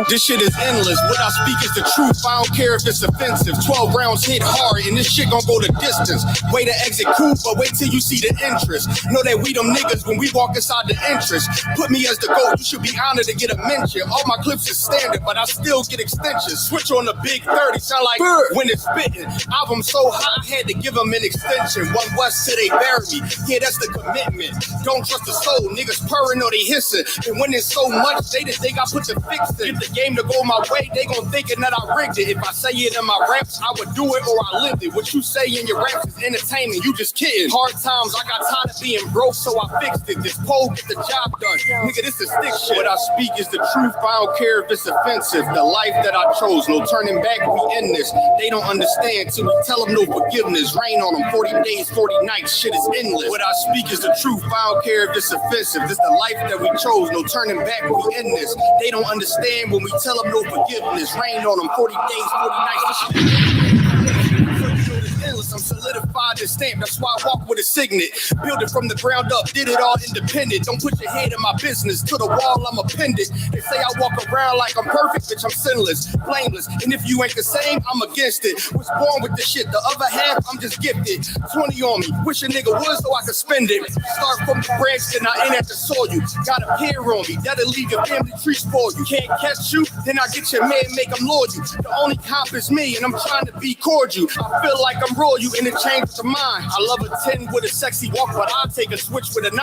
This shit is endless. What I speak is the truth. I don't care if it's offensive. 12 rounds hit hard, and this shit gon' go the distance. Way to exit cool, but wait till you see the interest. Know that we them niggas when we walk inside the entrance. Put me as the GOAT, you should be honored to get a mention. All my clips is standard, but I still get extensions. Switch on the big 30, sound like when it's spitting. Album so hot, I had to give them an extension. One West till they bury me. Yeah, that's the commitment. Don't trust the soul, niggas purring or they hissing. And when it's so much, they just think I put the fix in. If the game to go my way, they gon' thinking that I rigged it. If I say it in my raps, I would do it or I lived it. What you say in your raps is entertainment, you just kidding. Hard times, I got tired of being broke, so I fixed it. This pole get the job done. Nigga, this is stick shit. What I speak is the truth, I don't care if it's offensive. The life that I chose, no turning back, we in this. They don't understand till we tell them no forgiveness. Rain on them, 40 days, 40 nights, shit is endless. What I speak is the truth, I don't care if it's offensive. This the life that we chose, no turning back, we in this. They don't understand when we tell them no forgiveness. Rain on them, 40 days, 40 nights. I'm solidified and stamped, that's why I walk with a signet. Build it from the ground up, did it all independent. Don't put your head in my business, to the wall I'm appended. They say I walk around like I'm perfect, bitch, I'm sinless, blameless. And if you ain't the same, I'm against it. Was born with the shit, the other half, I'm just gifted. 20 on me, wish a nigga would so I could spend it. Start from the branch, then I ain't have to soil you. Got a pair on me, that'll leave your family tree spoil you. Can't catch you, then I get your man, make him loyal. The only comp is me, and I'm trying to be cordial. I feel like I'm royal, and it changed to mine. I love a 10 with a sexy walk, but I'll take a switch with a 9.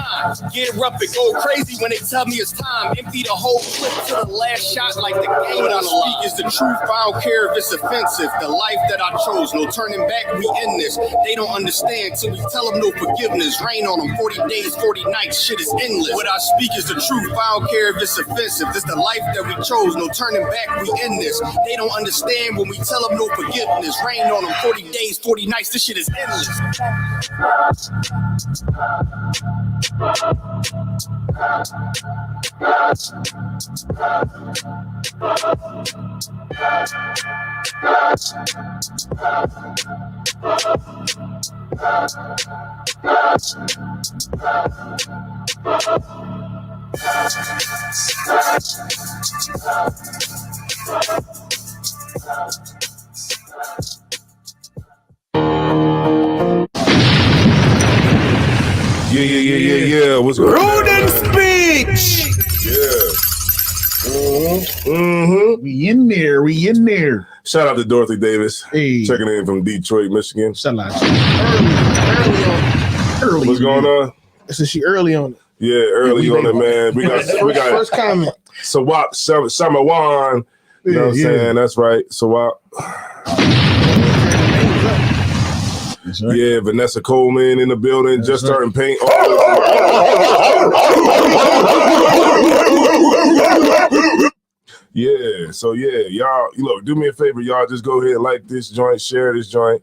Get up and go crazy when they tell me it's time. Empty the whole clip to the last shot like the game. What I speak is the truth, I don't care if it's offensive. The life that I chose, no turning back, we in this. They don't understand till we tell them no forgiveness. Rain on them, 40 days, 40 nights, shit is endless. What I speak is the truth, I don't care if it's offensive. This the life that we chose, no turning back, we in this. They don't understand when we tell them no forgiveness. Rain on them, 40 days, 40 nights, this shit is endless. Yeah. What's going on? Rude and speech. Yeah. We in there. Shout out to Dorothy Davis. Hey. Checking in from Detroit, Michigan. Shout out. Early. What's going on? So she early on it. Yeah, early on it, man. We got First comment. Sawap Samawan. You know what I'm saying? That's right. Sawap. That's right. Yeah, Vanessa Coleman in the building, just starting paint. Yeah, so yeah, y'all, look, do me a favor, y'all, just go ahead, like this joint, share this joint.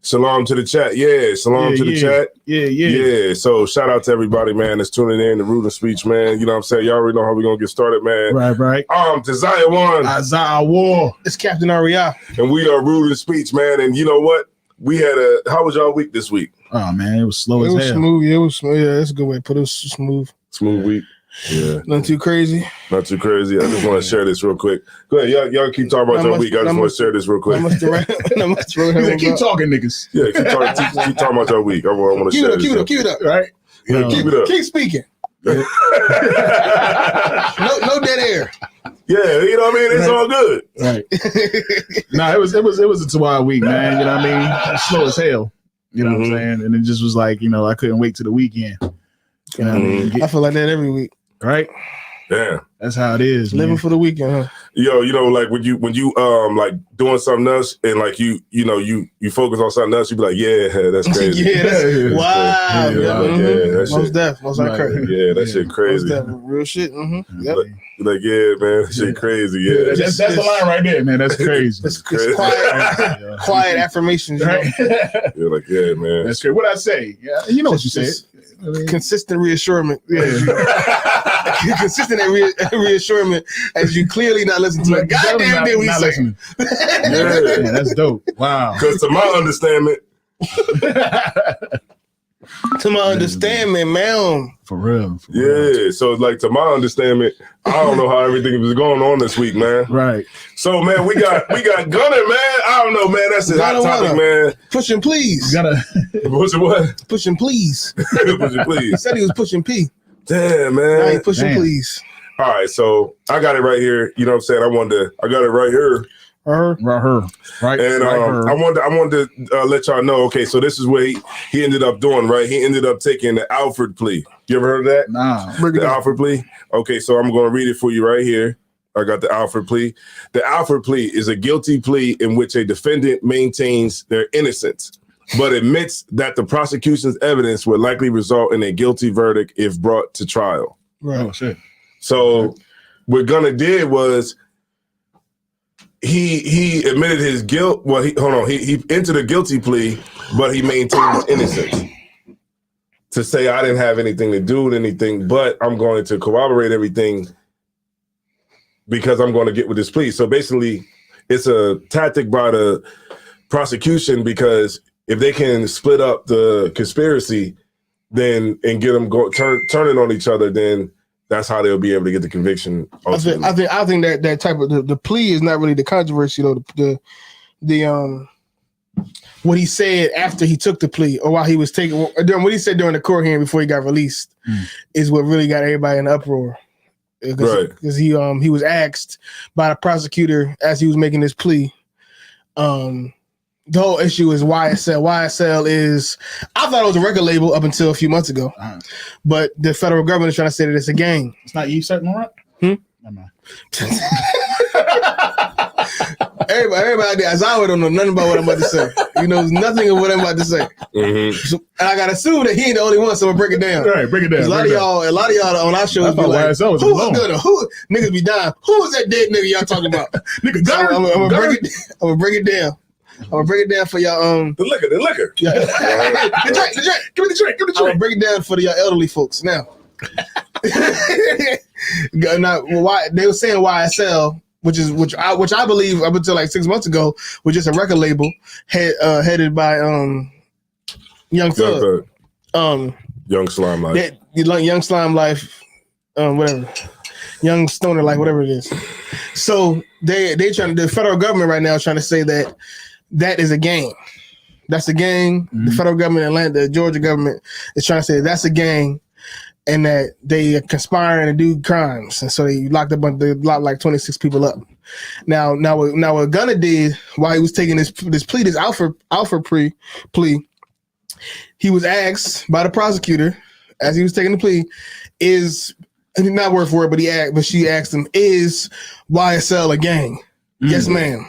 Shalom to the chat. Yeah, shalom to the chat. Yeah. So shout out to everybody, man, that's tuning in to Rude and Speech, man. You know what I'm saying? Y'all already know how we're going to get started, man. Right. To Zaya One. Isaiah War. It's Captain Aria. And we are Rude and Speech, man. And you know what? We had how was y'all week this week? Oh, man, it was slow as hell. It was smooth. It was smooth. Yeah, that's a good way to put it. Smooth. Smooth week. Yeah. Nothing too crazy. Not too crazy. I just want to share this real quick. Go ahead. Y'all keep talking about your week. I just want to share this real quick. Keep talking, niggas. Yeah, keep talking about your week. I want to share this. Keep it up. Right? Yeah, keep it up. Keep speaking. no dead air. Yeah, you know what I mean? It's all good. Right. No, it was a 2-hour week, man. You know what I mean? It's slow as hell. You know what I'm saying? And it just was like, I couldn't wait till the weekend. You know what I mean? I feel like that every week. Right? Yeah. That's how it is. Living for the weekend, huh? Yo, like when you like doing something else and like you focus on something else, you be like, yeah, that's crazy. Wow. That Most crazy. Yeah, that shit crazy. Real shit. Mm-hmm. Yep. Like, yeah, man, that shit crazy. Yeah. That's the line right there, man. That's crazy. It's quiet affirmations, right? You're like, yeah, man. That's great. What I say? Yeah, you know what you said. consistent reassurance. Yeah. Consistent reassurance as you clearly not listening to it. Goddamn thing we say. Yeah, that's dope. Wow. Because to my understanding. To my understanding, man. For real. Yeah, so like to my understanding, I don't know how everything was going on this week, man. Right. So man, we got GUNNA, man. I don't know, man. That's a hot topic, man. Pushing please. Pushing what? Pushing please. Pushing please. He said he was pushing P. Damn, man. I ain't pushing please. All right, so I got it right here. You know what I'm saying? I got it right here. Right. And I wanted to let y'all know. Okay, so this is what he ended up doing. Right, he ended up taking the Alford plea. You ever heard of that? Nah. The Alford plea. Okay, so I'm going to read it for you right here. I got the Alford plea. The Alford plea is a guilty plea in which a defendant maintains their innocence, but admits that the prosecution's evidence would likely result in a guilty verdict if brought to trial. Right. Oh shit. So what GUNNA did was. He admitted his guilt. Well, he entered a guilty plea, but he maintained his innocence. To say I didn't have anything to do with anything, but I'm going to corroborate everything because I'm going to get with this plea. So basically, it's a tactic by the prosecution because if they can split up the conspiracy, then and get them turning on each other, then. That's how they'll be able to get the conviction. I think that type of the plea is not really the controversy though. The what he said after he took the plea or while he was taking what he said during the court hearing before he got released is what really got everybody in uproar. Because he was asked by the prosecutor as he was making this plea. The whole issue is YSL. YSL is, I thought it was a record label up until a few months ago, but the federal government is trying to say that it's a gang. It's not you certain right? Everybody, Azawa don't know nothing about what I'm about to say. He knows nothing of what I'm about to say. So, and I gotta assume that he ain't the only one, so I'm gonna break it down. Right, break it down. A lot of y'all on our shows be like, who's niggas be dying? Who was that dead nigga y'all talking about? Nigga, I'm gonna break it down. I'm gonna break it down for y'all. The liquor. Yeah. the drink. Give me the drink. I'm gonna break it down for y'all elderly folks. Now, why they were saying YSL, which I believe up until like 6 months ago was just a record label headed by Young Thug. Young Slime Life. Young Slime Life, whatever. Young Stoner Life, whatever it is. So they trying to, the federal government right now is trying to say that is a gang. That's a gang. The federal government, Atlanta, the Georgia government is trying to say that's a gang, and that they are conspiring to do crimes, and so they locked like 26 people up. Now what GUNNA did while he was taking this plea, this Alford plea, he was asked by the prosecutor as he was taking the plea, is not word for word, but she asked him, is YSL a gang? Yes, ma'am.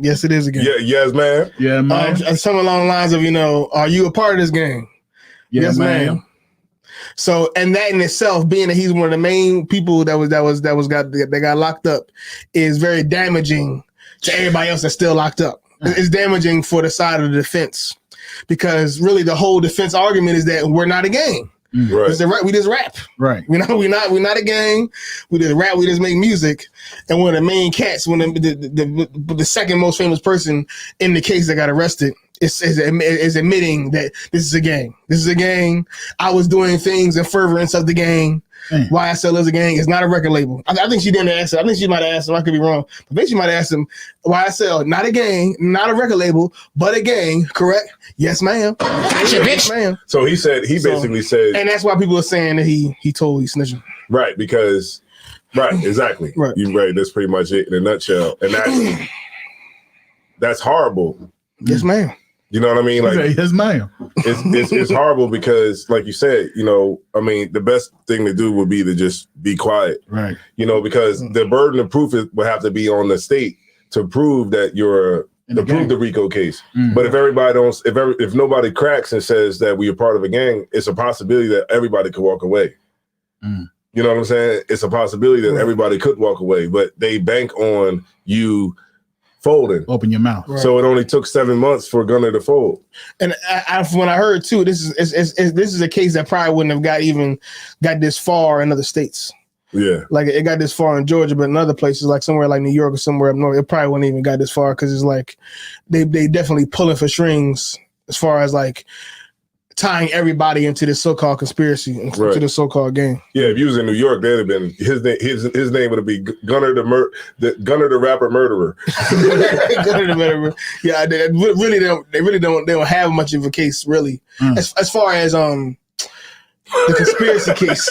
Yes, it is a gang. Yeah, yes, ma'am. Yeah, man. Something along the lines of, are you a part of this gang? Yeah, yes, ma'am. So, and that in itself, being that he's one of the main people that got locked up, is very damaging to everybody else that's still locked up. It's damaging for the side of the defense, because really the whole defense argument is that we're not a gang. Right. We just rap. Right. We're not a gang. We just rap. We just make music. And one of the main cats, the second most famous person in the case that got arrested, is admitting that this is a gang. This is a gang. I was doing things in furtherance of the gang. YSL is a gang. It's not a record label. I think she didn't answer. I think she might have asked him. I could be wrong. But then she might have asked him, YSL, not a gang, not a record label, but a gang, correct? Yes, ma'am. Yes, ma'am. So he basically said, and that's why people are saying that he snitching. Right, because exactly. Right. You're right. That's pretty much it in a nutshell. And that's horrible. Yes, ma'am. You know what I mean? Like, yes, ma'am. It's horrible because, like you said, the best thing to do would be to just be quiet. Right. Because the burden of proof would have to be on the state to prove that prove the RICO case. But if nobody cracks and says that we are part of a gang, it's a possibility that everybody could walk away. You know what I'm saying? It's a possibility that everybody could walk away, but they bank on you folding. Open your mouth. Right. So it only took 7 months for Gunna to fold. And when I heard too, this is a case that probably wouldn't have got this far in other states. Yeah, like it got this far in Georgia, but in other places, like somewhere like New York or somewhere up north, it probably wouldn't even got this far because it's like they definitely pulling for strings as far as like tying everybody into this so-called conspiracy, into the so-called game. Yeah, if you was in New York, that'd have been his name would have been Gunna the rapper murderer. Gunna the murderer. Yeah, they really don't have much of a case really, as far as the conspiracy case.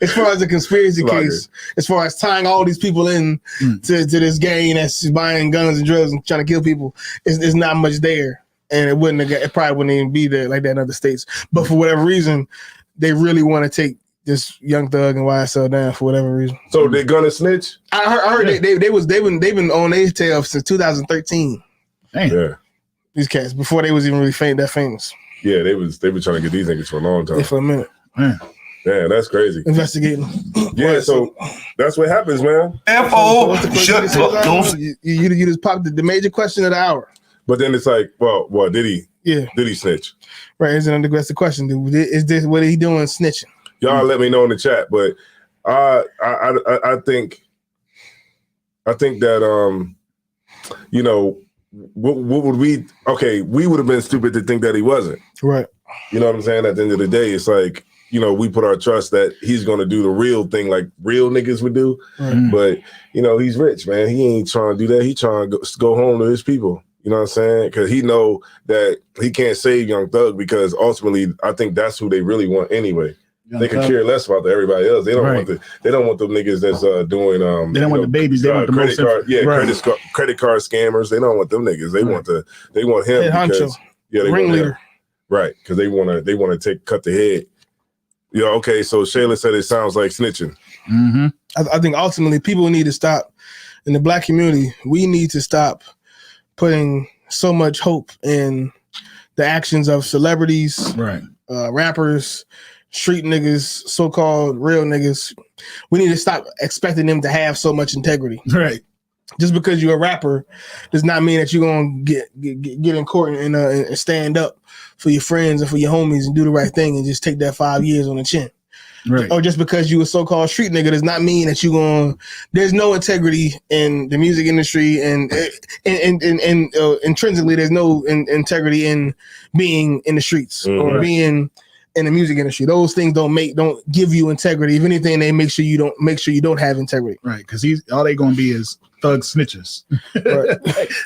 As far as the conspiracy case, as far as tying all these people in to this gang that's buying guns and drugs and trying to kill people, there's not much there. And it probably wouldn't even be there like that in other states. But for whatever reason, they really want to take this Young Thug and YSL down for whatever reason. So they gonna snitch? I heard they've been on their tail since 2013. Damn. Yeah. These cats before they was even really that famous. Yeah, they been trying to get these niggas for a long time. Yeah, for a minute. Man. Yeah, that's crazy. Investigating. Yeah, so that's what happens, man. F.O. Shut up. You just popped the major question of the hour. But then it's like, well, did he? Yeah. Did he snitch? Right. That's the question. Is this what he doing snitching? Y'all let me know in the chat. But I think that you know, what would we? Okay, we would have been stupid to think that he wasn't. Right. You know what I'm saying? At the end of the day, it's like, you know, we put our trust that he's going to do the real thing like real niggas would do. Right. But, you know, he's rich, man. He ain't trying to do that. He trying to go home to his people. You know what I'm saying? Because he know that he can't save Young Thug because ultimately I think that's who they really want anyway. Young they could care less about everybody else. They don't want them niggas that's doing they don't want the babies. They want the credit card. Yeah, credit card scammers. They don't want them niggas. They want him because they ringleader. Right, because they want to cut the head. Yeah, okay. So Shayla said it sounds like snitching. Mm-hmm. I think ultimately people need to stop in the black community. We need to stop putting so much hope in the actions of celebrities, right? Rappers, street niggas, so-called real niggas. We need to stop expecting them to have so much integrity. Right. Just because you're a rapper does not mean that you're gonna get in court and stand up for your friends and for your homies and do the right thing and just take that 5 years on the chin. Right. Or just because you a so-called street nigga does not mean that there's no integrity in the music industry and intrinsically there's no integrity in being in the streets or being in the music industry. Those things don't give you integrity. If anything, they make sure you don't have integrity. Right. Because all they gonna be is thug snitches. Right.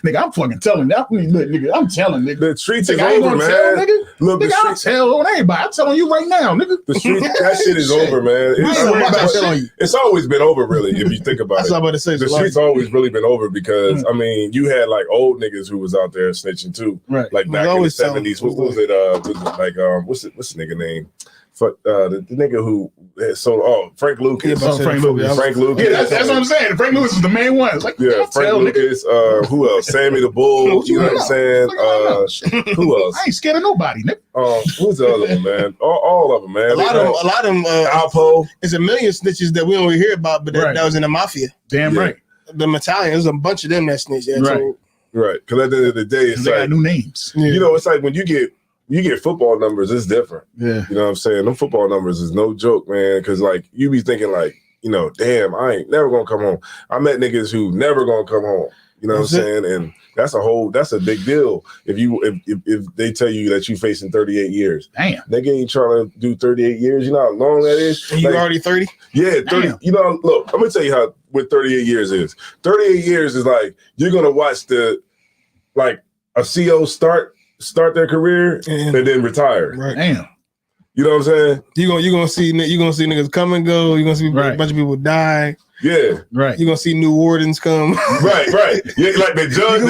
Nigga, I'm fucking telling that. Nigga, I'm telling nigga. The streets is over, man. Look, nigga, I'll tell on everybody. I'm telling you right now, nigga. The streets, that shit is over, man. It's always been over, really, if you think about That's it. what I'm about to say. The streets always really been over because, I mean, you had like old niggas who was out there snitching too. Right. Like back in the 70s. What was it? What's the nigga name? The nigga who Frank Lucas. Frank Lucas. Frank Lucas. Yeah, that's what I'm saying. Frank Lucas is the main one. Like, yeah, Frank Lucas. Who else? Sammy the Bull. You know what I'm saying? Who else? I ain't scared of nobody, nigga. Who's the other one, man? All of them, man. A lot of them. Alpo. It's a million snitches that we don't hear about, but that was in the mafia. Damn right. The Italians, a bunch of them that snitch. Right. Because at the end of the day, it's they like got new names. You know, it's like when you get football numbers, it's different. Yeah. You know what I'm saying? Them football numbers is no joke, man. Because, like, you be thinking, like, you know, damn, I ain't never going to come home. I met niggas who never going to come home. You know what I'm saying? And that's a big deal. If they tell you that you facing 38 years. Damn. Nigga ain't trying to do 38 years. You know how long that is? And you already 30? Yeah, 30. Damn. You know, look, I'm going to tell you what 38 years is. 38 years is like, you're going to watch a CO start their career and then retire. Right. Damn. You know what I'm saying? You're gonna see niggas come and go. You're gonna see a bunch of people die. Yeah. Right. You're gonna see new wardens come. Right. Yeah, like the judge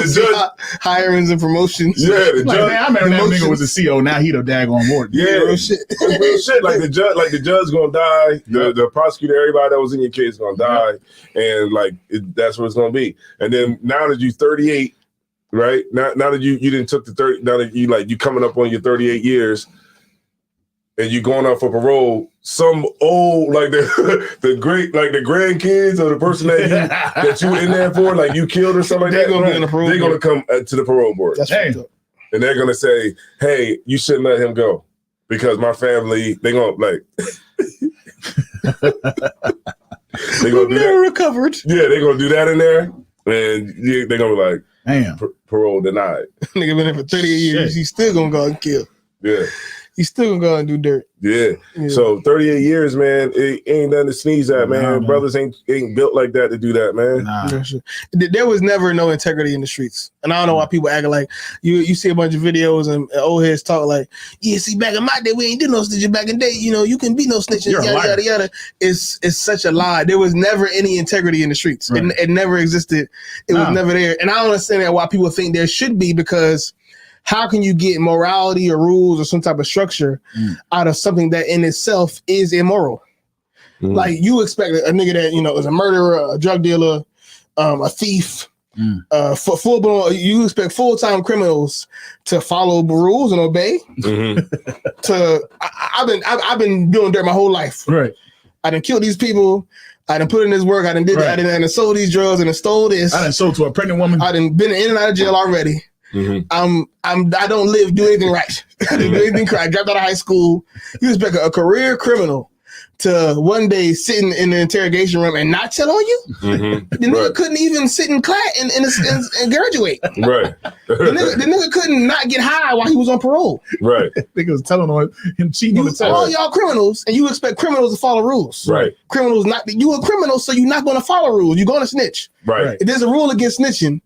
hirings and promotions. Yeah, the judge. Man, I remember that nigga was a CO. Now he the daggone warden. Yeah, real shit. Real shit. Like the judge gonna die. The prosecutor, everybody that was in your case gonna die, and that's what it's gonna be. And then now that you're 38. Right now that you didn't took the 30. Now that you coming up on your 38 years, and you going out for parole, some old like the grandkids or the person that you in there for, like you killed or something like that, they're gonna come to the parole board. That's right. And they're gonna say, "Hey, you shouldn't let him go because my family." They gonna like. They gonna do that. Recovered. Yeah, they're gonna do that in there, and they're gonna be like, "Damn, parole denied." Nigga been there for 38 years. He's still gonna go and kill. Yeah. He's still gonna go and do dirt. Yeah. So 38 years, man, it ain't nothing to sneeze at, man. Nah, Brothers ain't built like that to do that, man. Nah. There was never no integrity in the streets. And I don't know why people act like you see a bunch of videos and old heads talk like, yeah, see, back in my day, we ain't did no snitching back in the day. You know, you can be no snitching, yada, yada. It's such a lie. There was never any integrity in the streets. Right. It never existed. It was never there. And I don't understand why people think there should be, because how can you get morality or rules or some type of structure out of something that in itself is immoral? Like you expect a nigga that, you know, is a murderer, a drug dealer, a thief, full blown. You expect full-time criminals to follow the rules and obey. I've been doing dirt my whole life. Right. I done killed these people. I done put in this work. I done did that. I done sold these drugs and I stole this. I done sold to a pregnant woman. I done been in and out of jail already. I don't do anything right. I didn't do anything correct. I dropped out of high school. You expect a career criminal to one day sit in the interrogation room and not tell on you? The nigga couldn't even sit in class and graduate. Right. The nigga couldn't not get high while he was on parole. Right. Nigga was telling on him cheating on the test. All y'all criminals, and you expect criminals to follow rules. Right. Criminals you a criminal, so you're not going to follow rules. You're going to snitch. Right. If there's a rule against snitching,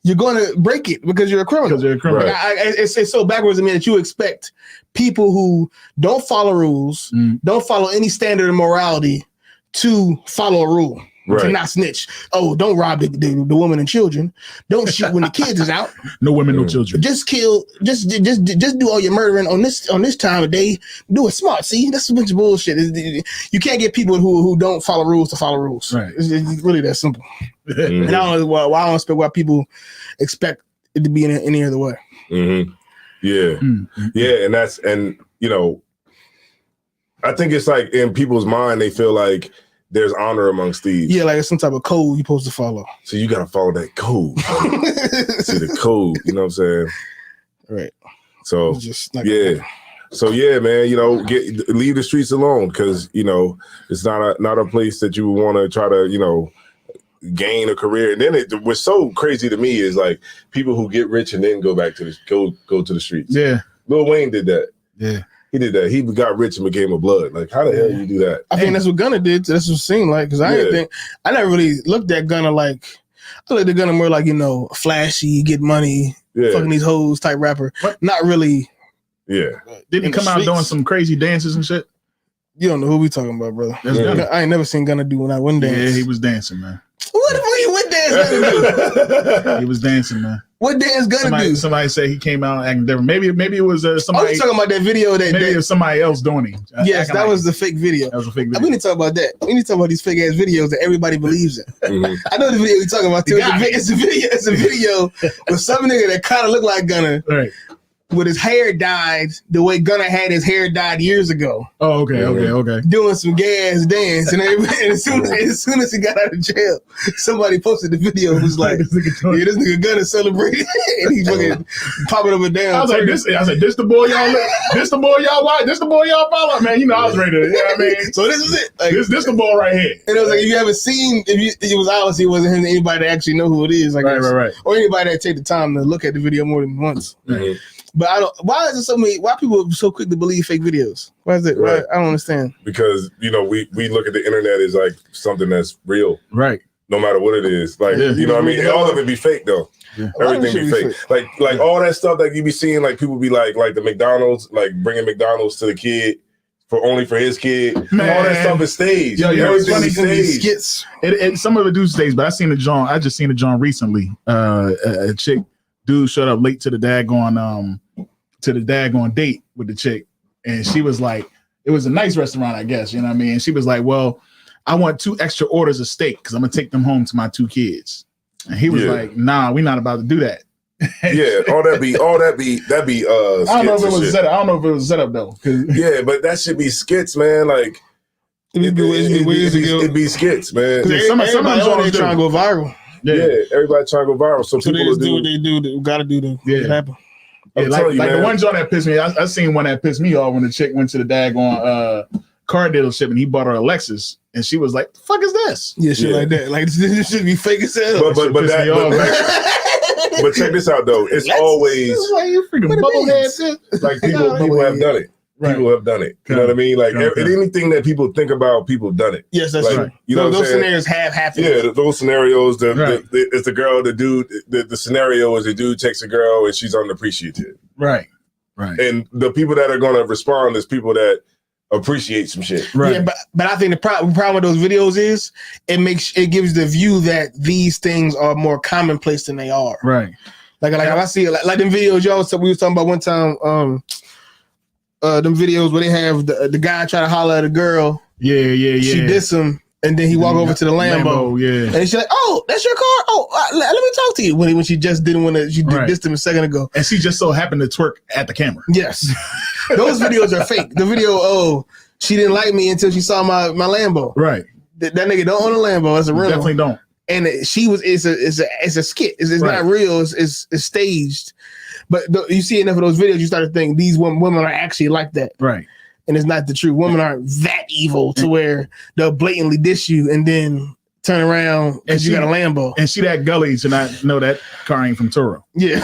you're going to break it because you're a criminal. Right. It's so backwards to me that you expect people who don't follow rules, don't follow any standard of morality to follow a rule, to not snitch. Oh, don't rob the woman and children. Don't shoot when the kids is out. No women, no children. Just kill. Just do all your murdering on this time of day. Do it smart. See, that's a bunch of bullshit. You can't get people who don't follow rules to follow rules. Right. It's really that simple. And I don't know why I don't expect why people expect it to be in any other way. Yeah. Yeah. And you know, I think it's like in people's mind, they feel like there's honor amongst thieves. Yeah, like it's some type of code you're supposed to follow. So you got to follow that code. See the code, you know what I'm saying? Right. So, So yeah, man, you know, leave the streets alone, because, you know, it's not a place that you want to try to, you know, gain a career. And then what's so crazy to me is like people who get rich and then go back to go to the streets. Yeah. Lil Wayne did that. Yeah. He did that. He got rich and became a blood. Like, how the hell you do that? I think that's what Gunna did. That's what it seemed like. Because I never really looked at Gunna like, I looked at Gunna more like, you know, flashy, get money, fucking these hoes type rapper. What? Not really. Yeah. Didn't he come out doing some crazy dances and shit? You don't know who we talking about, brother. I ain't never seen Gunna do one dance. Yeah, he was dancing, man. What dance Gunna do? He was dancing, man. What dance Gunna do? Somebody said he came out acting different. Maybe it was somebody. Oh, you talking about that video that maybe it was somebody else doing it. Yes, that was the fake video. That was a fake video. We need to talk about that. We need to talk about these fake ass videos that everybody believes in. I know the video you're talking about too. It's a video with some nigga that kind of look like Gunna. Right. With his hair dyed the way Gunna had his hair dyed years ago. Oh, okay. Doing some gay ass dance, and as soon as he got out of jail, somebody posted the video and was like, this nigga Gunna celebrated, and he fucking popping up and down. I was like, this the boy y'all watch, this the boy y'all follow, man. You know, I was ready to, you know what I mean? So this is it. Like, this the boy right here. And it was like, if you haven't seen, it was obviously wasn't him, anybody that actually know who it is, like right. Or anybody that take the time to look at the video more than once. Mm-hmm. But why is it so many? Why people are so quick to believe fake videos? Why is it? Right. I don't understand. Because, you know, we look at the internet as like something that's real, right? No matter what it is, like you know what I mean. All of it be fake though. Yeah. Everything be fake. Like all that stuff that you be seeing, like people be like the McDonald's, like bringing McDonald's to the kid only for his kid. Man. All that stuff is staged. Yo, it's funny skits. And some of it do stage, but I just seen a John recently. A chick. Dude showed up late to the daggone date with the chick, and she was like, it was a nice restaurant, I guess, you know what I mean? And she was like, well, I want 2 extra orders of steak because I'm gonna take them home to my 2 kids. And he was like, nah, we're not about to do that. Yeah, that'd be. I don't know if it was set up. I don't know if it was set up though. Yeah, but that should be skits, man. Like it'd be skits, man. Some of them trying to go viral. Yeah, everybody trying to go viral. So people they just do what they do. Got to do to make it happen. Yeah, like the one joint that pissed me. I seen one that pissed me off when the chick went to the daggone car dealership and he bought her a Lexus and she was like, "The fuck is this?" Yeah, shit like that. Like this should be fake as hell. But check this out though. It's always like you freaking bubblehead. Like people have done it. Right. People have done it. You know what I mean? Like anything that people think about, people have done it. Yes, that's like, right. You know those scenarios have happened. Yeah, those scenarios. It's the girl, the dude. The scenario is the dude takes a girl and she's unappreciative. Right. And the people that are going to respond is people that appreciate some shit. Right. Yeah, but I think the problem with those videos is it gives the view that these things are more commonplace than they are. Right. Like if I see it, like them videos we was talking about one time. Them videos where they have the guy try to holler at a girl. Yeah. She diss him, and then he walk over to the Lambo. Yeah. And she's like, "Oh, that's your car. Oh, let me talk to you." When she just didn't want to, she dissed him a second ago, and she just so happened to twerk at the camera. Yes, those videos are fake. The video, she didn't like me until she saw my Lambo. Right. That nigga don't own a Lambo. That's a real. Definitely don't. And it's a skit. It's not real. It's staged. But you see enough of those videos, you start to think these women are actually like that. Right. And it's not the truth. Women aren't that evil to where they'll blatantly diss you and then turn around and you got a Lambo. And she that gully to not know that car ain't from TORY. Yeah.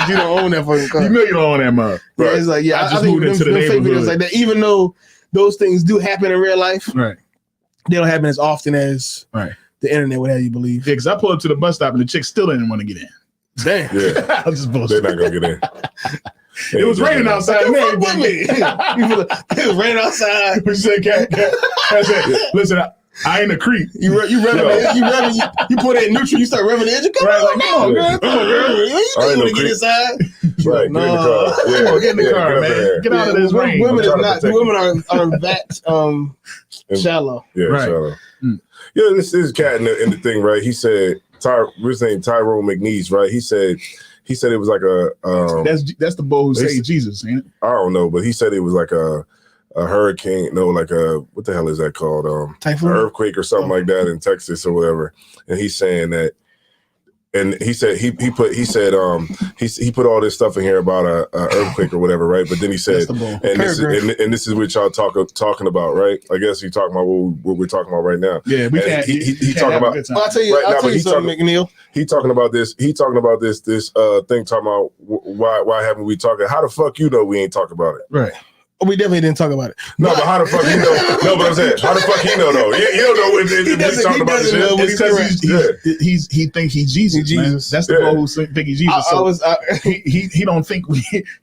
You don't own that fucking car. You know you don't own that mug. Right. Yeah, it's like, I just think them fake videos like that, even though those things do happen in real life, right? They don't happen as often as the internet would have you believe. Yeah, because I pulled up to the bus stop and the chick still didn't want to get in. Damn. Yeah. I'm just bullshit. They're not gonna get in. It was raining outside. Man, it was raining outside. What you say, Cat? I said, listen, I ain't a creep. You put it in neutral. You start revving the engine. Come on, girl. You want to get inside? Right. No. Get in the car. Yeah. Come on, get in the car, man. Get out of this rain. Women are that shallow. Yeah, shallow. Yeah, this is Cat in the thing, right? He said. His name Tyrone McNeese, right? He said it was like a that's the boy who saved Jesus, ain't it? I don't know, but he said it was like a hurricane, like a what the hell is that called? Typhoon? An earthquake or something like that in Texas or whatever. And he's saying that, and he said he put all this stuff in here about a earthquake or whatever, right? But then he said, and this is what y'all talking about, right? I guess he's talking about what we're talking about right now. Yeah, we can't. He talking about. I'll tell you something, McNeil. He talking about this. He talking about this thing. Talking about why haven't we talking? How the fuck you know we ain't talking about it? Right. We definitely didn't talk about it. No, but how the fuck you know? No, but I'm saying, how the fuck he know though? He don't know if he's talking about this shit. He think he's Jesus. Man. That's the boy who think he's Jesus. He don't think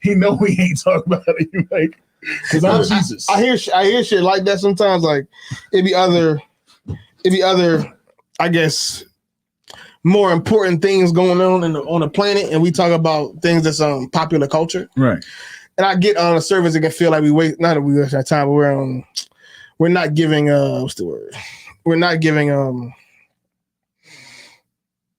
he know we ain't talking about it. Like, because I'm Jesus. I hear shit like that sometimes. Like it'd be other, I guess, more important things going on the planet, and we talk about things that's popular culture, right? And I get on a service that can feel like we waste our time, but we're not giving what's the word? We're not giving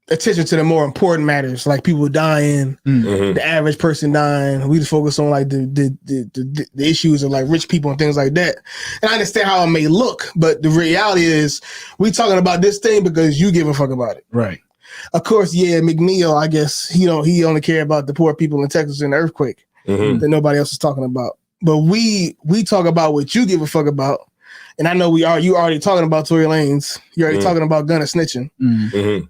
attention to the more important matters, like people dying, the average person dying. We just focus on like the issues of like rich people and things like that. And I understand how it may look, but the reality is we talking about this thing because you give a fuck about it. Right. Of course, yeah, McNeil, I guess he only care about the poor people in Texas and the earthquake. That nobody else is talking about. But we talk about what you give a fuck about. And I know you already talking about Tory Lanez. You're already talking about Gunna snitching.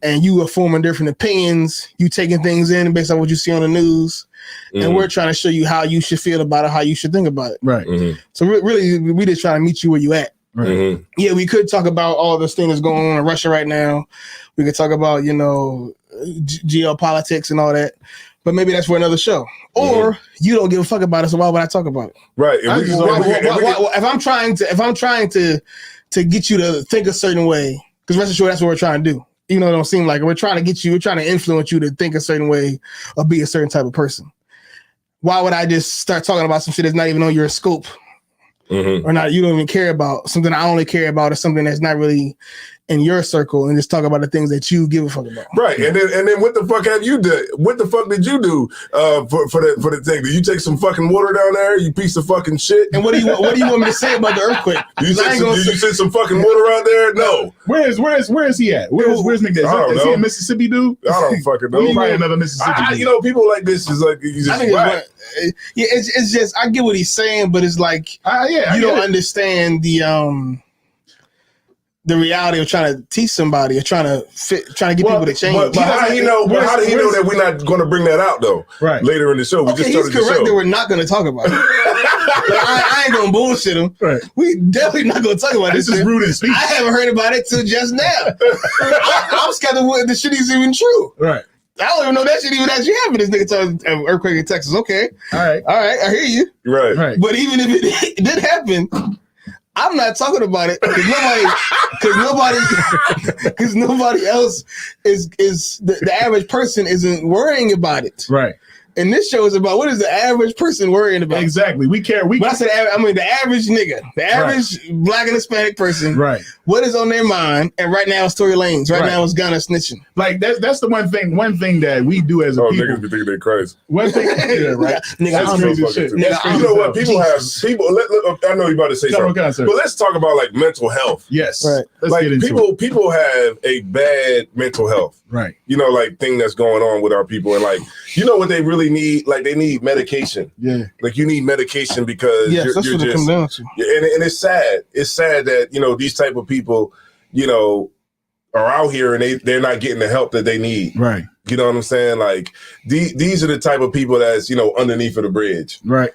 And you are forming different opinions. You taking things in based on what you see on the news. And we're trying to show you how you should feel about it, how you should think about it. Right. So really, we just trying to meet you where you at. Right. Yeah, we could talk about all this thing that's going on in Russia right now. We could talk about, geopolitics and all that. But maybe that's for another show. Or you don't give a fuck about it, so why would I talk about it? Right. If I'm trying to get you to think a certain way, because rest assured that's what we're trying to do. Even though it don't seem like it, we're trying to influence you to think a certain way or be a certain type of person. Why would I just start talking about some shit that's not even on your scope? Or not, you don't even care about something I only care about, or something that's not really in your circle and just talk about the things that you give a fuck about. Right. And then what the fuck have you done? What the fuck did you do for the thing? Did you take some fucking water down there, you piece of fucking shit? And what do you want me to say about the earthquake? Did you send some fucking water out there? No. Where is he at? Where's McDaniel? Is he a Mississippi dude? I don't fucking know. Probably another Mississippi dude. You know, people like this is like he's just whack. It's just I get what he's saying, but it's like you don't understand the reality of trying to teach somebody or trying to get people to change. But how do he know? But how do he know that we're not going to bring that out though? Right. Later in the show, we just started the show. He's correct that we're not going to talk about it. I ain't gonna bullshit him. Right. We definitely not gonna talk about this. This is rude in speech. I haven't heard about it till just now. I'm skeptical if the shit is even true. Right. I don't even know that shit even actually happened. This nigga told an earthquake in Texas. Okay. All right. I hear you. Right. But even if it did happen, I'm not talking about it because nobody else is the average person isn't worrying about it. Right. And this show is about what is the average person worrying about. Exactly. We care. When I said the average nigga, the average Black and Hispanic person. Right. What is on their mind? And right now it's Tory Lanez. Right now it's Gunna snitching. Like that's the one thing that we do as a people. Niggas be thinking they're crazy. One thing, right? Nigga, that's crazy shit. You know what? People have people. I know you're about to say something, but let's talk about like mental health. Yes. Right. Let's get into it. People have a bad mental health. Right. You know, like thing that's going on with our people, and like you know what they really need? Like they need medication. Yeah. Like you need medication because that's what it comes down to. And it's sad. It's sad that these type of people, are out here and they're not getting the help that they need. Right. You know what I'm saying? Like these are the type of people that's underneath of the bridge. Right.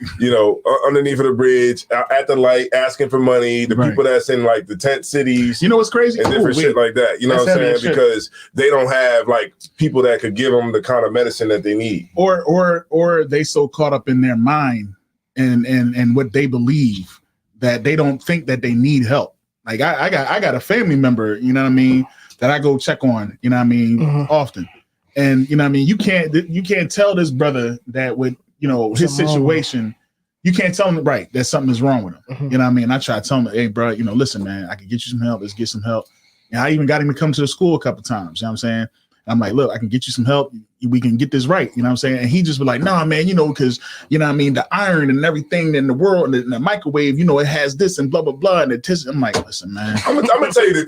Underneath of the bridge, at the light, asking for money. The people that's in like the tent cities. You know what's crazy? And different shit like that. You know what I'm saying? Because they don't have like people that could give them the kind of medicine that they need. Or they so caught up in their mind and what they believe that they don't think that they need help. Like I got a family member, you know what I mean, that I go check on, you know what I mean, often. And you know what I mean, you can't tell this brother that with his situation, you can't tell him that something is wrong with him. You know what I mean? I try to tell him, hey bro, listen, man, I can get you some help. Let's get some help. And I even got him to come to the school a couple times. You know what I'm saying? I'm like, look, I can get you some help. We can get this right. You know what I'm saying? And he just be like, nah, man, because, you know what I mean, the iron and everything in the world and the microwave, it has this and blah, blah, blah. And I'm like, listen, man. I'm gonna tell you the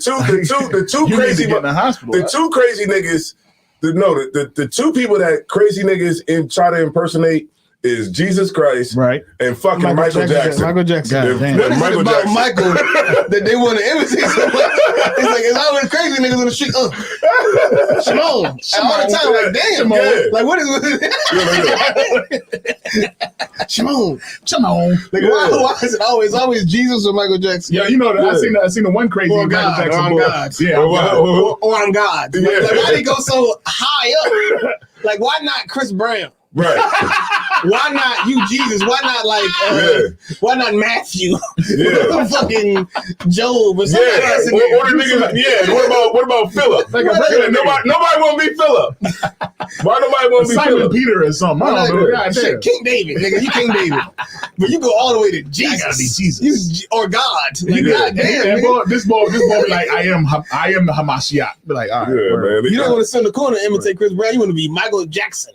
two crazy in the hospital. The two crazy niggas, the two people that crazy niggas try to impersonate is Jesus Christ, right, and fucking Michael Jackson. Michael Jackson. God, what is it about Michael that they want to imitate so much? It's like it's always crazy niggas on the street. Shimon. All the time, like damn, like what is Shimon? Like why is it always Jesus or Michael Jackson? Yeah, I seen the one crazy or Michael God, Jackson. Or on God. Yeah, or on God. Like why they go so high up? Like why not Chris Brown? Right. Why not you, Jesus? Why not why not Matthew? Fucking Job or something else. What about Philip? Nobody want to be Philip. Why nobody want to be Simon Philip? Peter or something. I don't know. Shit, King David, nigga, you King David. But you go all the way to Jesus. I gotta be Jesus. Or God. Like, God damn, this boy be like, I am the Hamashiach. Be like, all right. Yeah, man. You don't want to sit in the corner and imitate Chris Brown. You want to be Michael Jackson.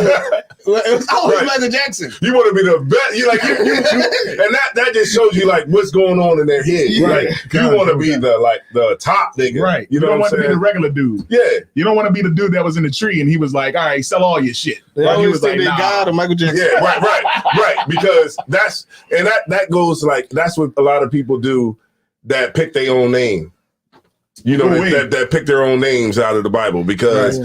It was always Michael Jackson. You want to be the best. You and that just shows you like what's going on in their head. Right. Like, you want to be the top nigga. Right. You don't want to be the regular dude. Yeah. You don't want to be the dude that was in the tree and he was like, all right, sell all your shit. They he always was say like, nah. God or Michael Jackson. Yeah. Right. Because that goes like that's what a lot of people do that pick their own name. That pick their own names out of the Bible because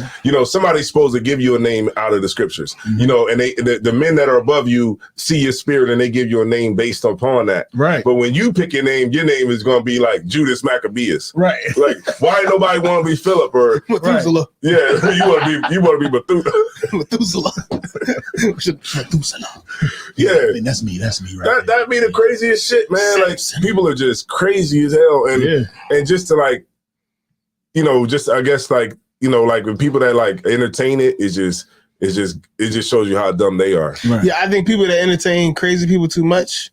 somebody's supposed to give you a name out of the scriptures. Mm-hmm. And the men that are above you see your spirit and they give you a name based upon that. Right. But when you pick your name is going to be like Judas Maccabeus. Right. Like why nobody want to be Philip or Methuselah? Yeah, you want to be Methuselah. Methuselah. Yeah, I mean, that's me right. That'd be the craziest shit, man. Like people are just crazy as hell, and just to like. Just I guess like when people that like entertain it just shows you how dumb they are. Right. Yeah, I think people that entertain crazy people too much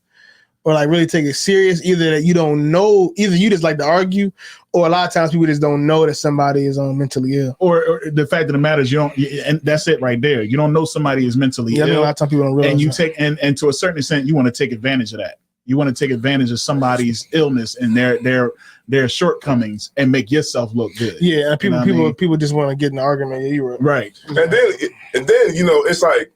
or like really take it serious. Either that you don't know, either you just like to argue, or a lot of times people just don't know that somebody is mentally ill. Or the fact of the matter is you don't, and that's it right there. You don't know somebody is mentally ill. I mean, a lot of times people don't realize. And you that. take and to a certain extent, you want to take advantage of that. You want to take advantage of somebody's illness and their shortcomings and make yourself look good. Yeah, and people just want to get in an argument. Yeah, you were right. And then it's like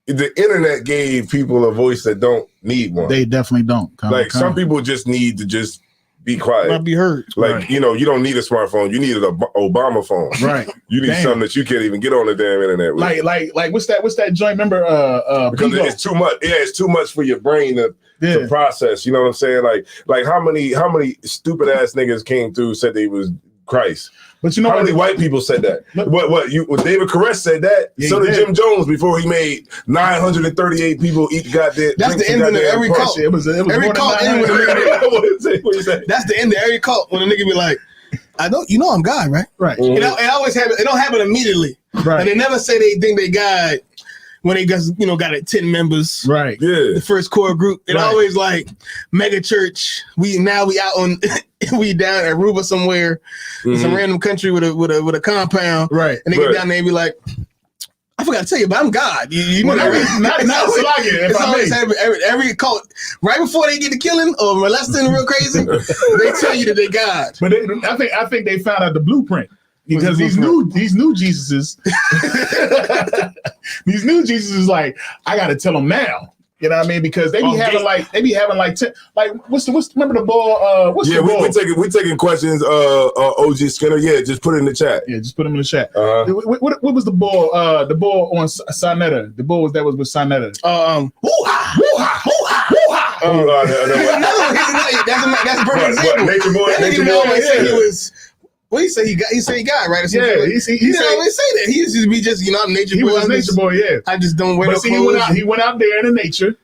the internet gave people a voice that don't need one. They definitely don't. Some people just need to just be quiet. Not be heard. Like, you don't need a smartphone. You need an Obama phone. Right. You need something that you can't even get on the damn internet with. Like what's that joint? Remember because it's too much. Yeah, it's too much for your brain to process. You know what I'm saying? Like how many stupid ass niggas came through, said they was Christ. But you know how many white people said that? What David Koresh said that. Yeah, so did Jim Jones before he made 938 people eat goddamn. That's the end of every cult. It was every cult end with a nigga. What you say? That's the end of every cult when a nigga be like, I know I'm God, right? Right. Mm-hmm. It always happen. It don't happen immediately. Right. And they never say they think they God when they got 10 members. Right. Yeah. The first core group. It always like mega church. We out on we down at Aruba somewhere, some random country with a compound. Right. And they get down there and be like, I forgot to tell you, but I'm God. You know that? It's always every cult right before they get to killing or molesting real crazy. They tell you that they God. But I think they found out the blueprint. Because these new Jesuses, these new Jesuses, like I got to tell them now. You know what I mean? Because they be having like 10, like remember the ball? We taking questions. OG Skinner, just put it in the chat. Yeah, just put them in the chat. What was the ball? The ball on Sonetta. The ball that was with Sonetta. That's a perfect example. Nature Boy. Nature Boy. He was. Well, he said he got right. He didn't always say that. He used to be just I'm nature boy. He was Nature Boy, yeah. I just don't wear no clothes. He went out there in the nature,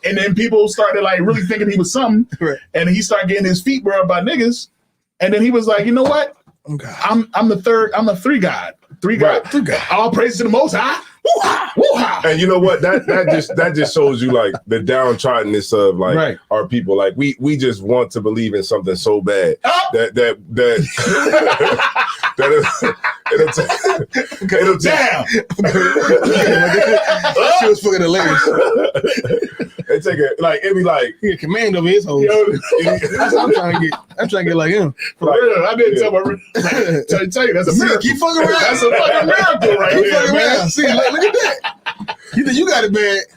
and then people started like really thinking he was something, right. And he started getting his feet rubbed by niggas, and then he was like, you know what? I'm the third. I'm the three God. All praise to the Most High. Woo-ha! Woo-ha! And you know what? That just shows you like the downtroddenness of like our people. Like we just want to believe in something so bad that it'll down. That shit was fucking hilarious. It take it like it be like he a command over his hoes. That's what I'm trying to get like him. For real, I didn't tell you that's a miracle. Keep fucking around. That's a fucking miracle right there, man. See, look at that. You think you got it bad?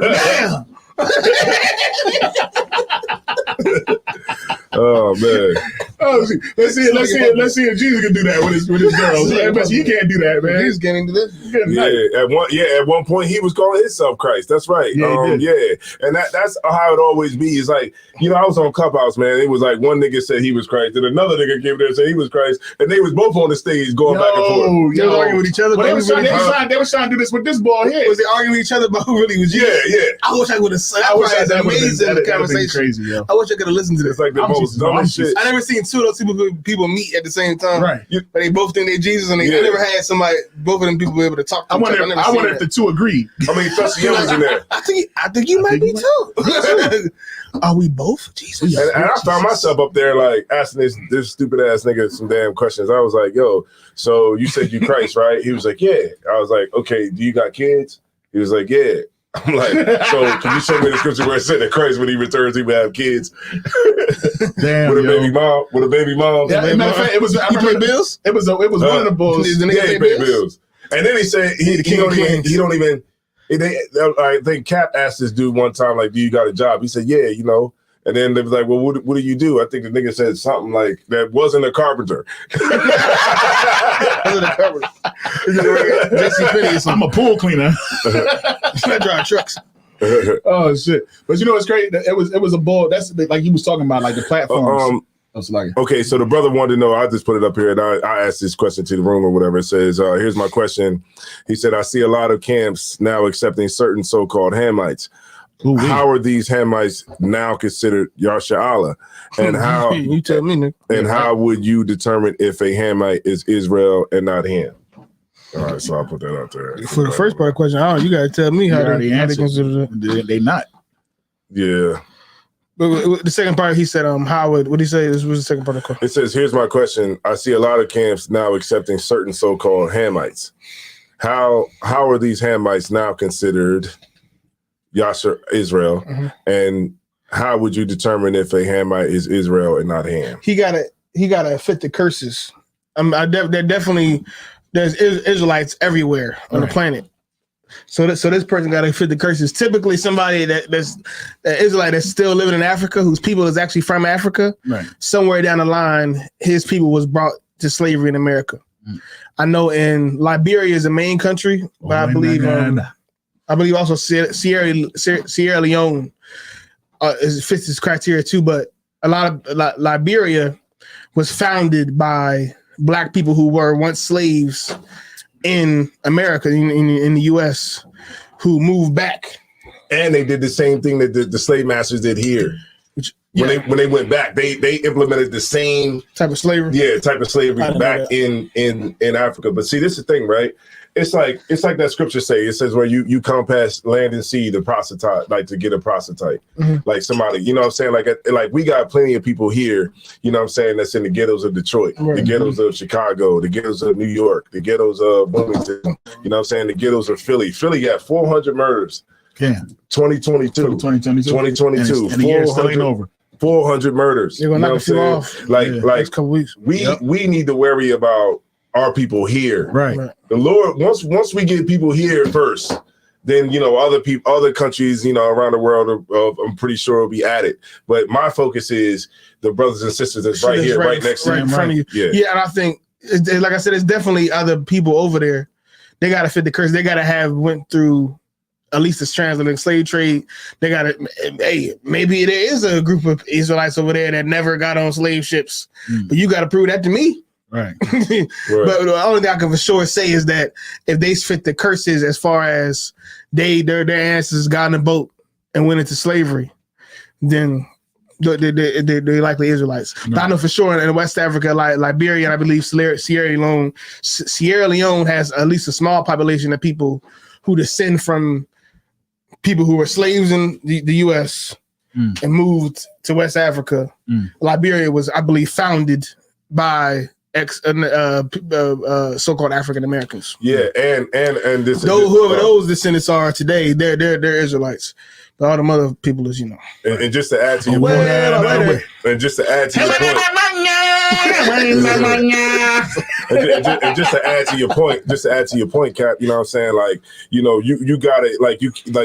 Damn. Oh man! Let's see if Jesus can do that with his girls. But he can't do that, man. He's getting to this. At one point he was calling himself Christ. That's right. And that's how it always be. It's like I was on Clubhouse, man. It was like one nigga said he was Christ, and another nigga came there and said he was Christ, and they was both on the stage going back and forth. They was arguing with each other. They was trying to do this with this boy here. Was they arguing with each other about who really was Jesus? Yeah. I wish I would have. That was amazing conversation. Crazy, yo. I wish I could have listened to this. It's like the most dumbest shit. I never seen two of those people meet at the same time. Right. But they both think they're Jesus, and I never had both of them people be able to talk to each other. I wonder if the two agreed. I mean, Thurston was in there. I think you might be too. Are we both Jesus? And I found myself up there like asking this stupid ass nigga some damn questions. I was like, yo, so you said you Christ, right? He was like, yeah. I was like, okay, do you got kids? He was like, yeah. I'm like, so can you show me the scripture where it said that Christ, when he returns, he would have kids? Damn, with a baby mom. Yeah, matter of fact, it was. I remember bills. It was one of the bulls. He paid bills. And then he said he don't even. I think Cap asked this dude one time, like, do you got a job? He said, yeah, And then they was like, well, what do you do? I think the nigga said something like, that wasn't a carpenter. I'm a pool cleaner. I drive trucks. Oh shit! But it's great. It was a bull. That's like he was talking about, like the platforms. Okay, so the brother wanted to know. I just put it up here, and I asked this question to the room or whatever. It says, "Here's my question." He said, "I see a lot of camps now accepting certain so-called Hamites. How are these Hamites now considered Yasha Allah? And how you tell me, Nick. And how would you determine if a Hamite is Israel and not him?" All right, so I'll put that out there. For the first part of the question, you got to tell me how they consider it. They not. Yeah. But the second part, he said, Howard, what did he say? This was the second part of the question. It says, here's my question. I see a lot of camps now accepting certain so-called Hamites. How are these Hamites now considered Yasser Israel? Mm-hmm. And how would you determine if a Hamite is Israel and not Ham? He gotta fit the curses. There's Israelites everywhere on the planet. So this person got to fit the curses. Typically, somebody that's Israelite that's still living in Africa, whose people is actually from Africa. Right. Somewhere down the line, his people was brought to slavery in America. Mm. I know in Liberia is the main country, but I believe also Sierra Leone fits this criteria too. But a lot of Liberia was founded by Black people who were once slaves in America, in the U.S., who moved back, and they did the same thing that the slave masters did here. When they went back, they implemented the same type of slavery. Yeah, type of slavery back in Africa. But see, this is the thing, right? It's like that scripture say. It says where you come past land and sea to prostitute, like to get a prostitute, like somebody. You know what I'm saying? Like we got plenty of people here. You know what I'm saying? That's in the ghettos of Detroit, the ghettos of Chicago, the ghettos of New York, the ghettos of Wilmington. You know what I'm saying? The ghettos of Philly. Philly got 400 murders. Yeah. 2022. And the year still ain't over. 400 murders. You're gonna knock a few off. Like a couple weeks. We need to worry about our people here. Right. The Lord, once we get people here first, then other countries, around the world, I'm pretty sure will be added. But my focus is the brothers and sisters that's right here, right next to you, in front of you. Yeah, and I think, like I said, it's definitely other people over there. They gotta fit the curse. They gotta have went through at least this transatlantic slave trade. They got to, hey, maybe there is a group of Israelites over there that never got on slave ships, but you got to prove that to me. Right. But the only thing I can for sure say is that if they fit the curses as far as their ancestors got in a boat and went into slavery, then they're likely Israelites. Right. But I know for sure in West Africa, like Liberia, and I believe Sierra Leone has at least a small population of people who descend from people who were slaves in the U.S. And moved to West Africa. Liberia was, I believe, founded by so-called African Americans. Yeah, and this whoever those descendants are today, they're Israelites. But all the other people is, And just to add to your point, and just to add to your point, and just to add to your point, Cap, you know what I'm saying? Like, you got it, like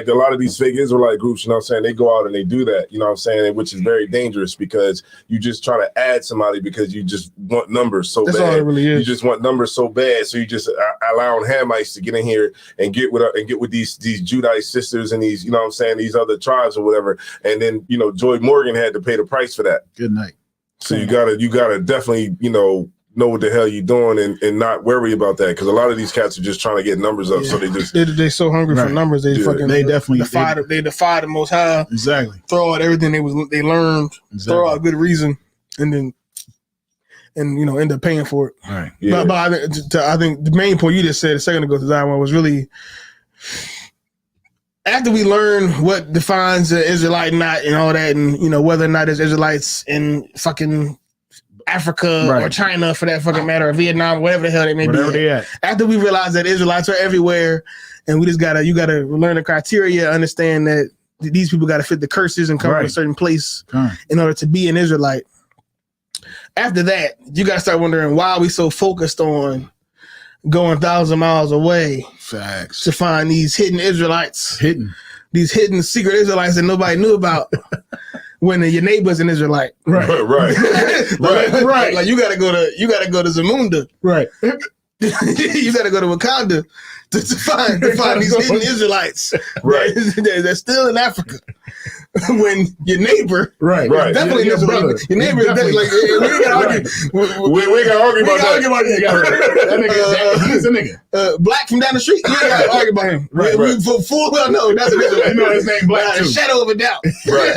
a lot of these fake Israelite groups, you know what I'm saying? They go out and they do that, you know what I'm saying? Which is very dangerous because you just try to add somebody because you just want numbers so bad. That's all it really is. You just want numbers so bad, so you just allowing Hamites to get in here and get with these Judite sisters and these, you know what I'm saying, these other tribes or whatever. And then, Joy Morgan had to pay the price for that. Good night. So you gotta definitely, know what the hell you're doing and not worry about that, because a lot of these cats are just trying to get numbers up. So they're so hungry for numbers. They definitely defy the Most High. Exactly. Throw out everything they learned. Exactly. Throw out a good reason, and then end up paying for it. Right. Yeah. But I think the main point you just said a second ago to Zion was really, after we learn what defines an Israelite not and all that, and whether or not there's Israelites in fucking Africa or China for that fucking matter, or Vietnam, whatever the hell they may be at. After we realize that Israelites are everywhere, and we just you gotta learn the criteria, understand that these people gotta fit the curses and come from a certain place in order to be an Israelite. After that, you gotta start wondering why are we so focused on going 1,000 miles away to find these hidden Israelites, these hidden secret Israelites that nobody knew about. When your neighbor's an Israelite, right. Like you gotta go to Zamunda, right? You gotta go to Wakanda to find these hidden Israelites, right? They're still in Africa. When your neighbor, definitely your brother, your neighbor is definitely like we ain't gotta argue. We ain't gotta argue about that. That nigga, he's a nigga. Black from down the street, you ain't gotta argue about him. We full well know that's an Israelite. You know his name Black too. Shadow of a doubt. Right.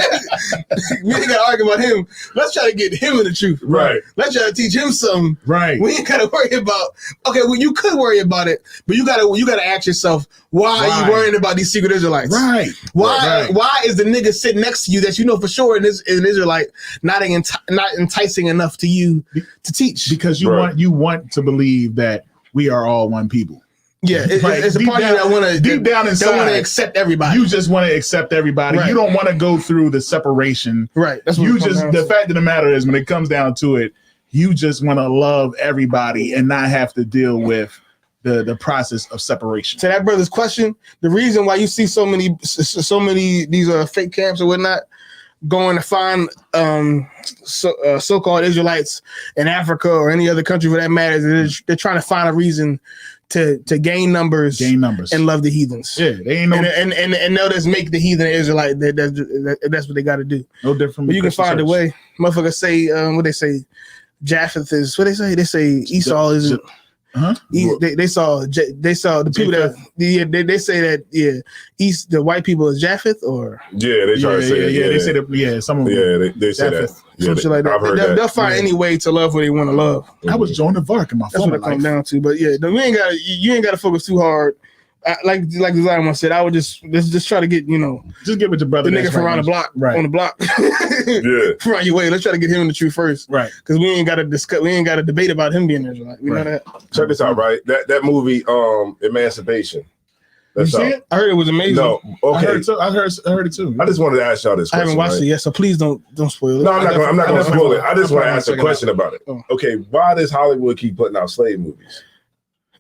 We ain't gotta argue about him. Let's try to get him in the truth. Right. Let's try to teach him something. Right. We ain't gotta worry about. Okay, well you could worry about it, but you gotta you got to ask yourself, why are you worrying about these secret Israelites? Right. Why is the nigga sitting next to you that you know for sure is an Israelite not enticing enough to you to teach? Because you want to believe that we are all one people. Yeah, it's a part of you that want to deep down inside want to accept everybody. You just want to accept everybody. Right. You don't want to go through the separation. Right. That's what the fact of the matter is, when it comes down to it, you just want to love everybody and not have to deal with the process of separation. To that brother's question, the reason why you see so many these fake camps or whatnot going to find so-called Israelites in Africa or any other country for that matter, is they're trying to find a reason to gain numbers and love the heathens. Yeah, they ain't and they'll just make the heathen Israelite. That's what they got to do. No different. But you can find a way. Motherfuckers say what they say. Japheth is what they say. They say Esau is. They saw the people that they say that the white people is Japheth or they try to say they say that some of them they say that something like that. I've heard They'll find any way to love what they want to love. I was Joan of Arc in my phone. That's what it comes down to. But you ain't got to focus too hard. Like Zion said, I would just try to get just get with your brother, the nigga from around the block, right on the block, from your way. Let's try to get him in the truth first, right? Because we ain't got to debate about him being Israelite. We know that. Check this out, right? That movie, Emancipation. You see it? I heard it was amazing. No, okay. I heard it too. I just wanted to ask y'all this question. I haven't watched it yet, so please don't spoil it. No, I'm not going to spoil it. I just want to ask a question about it. Okay, why does Hollywood keep putting out slave movies?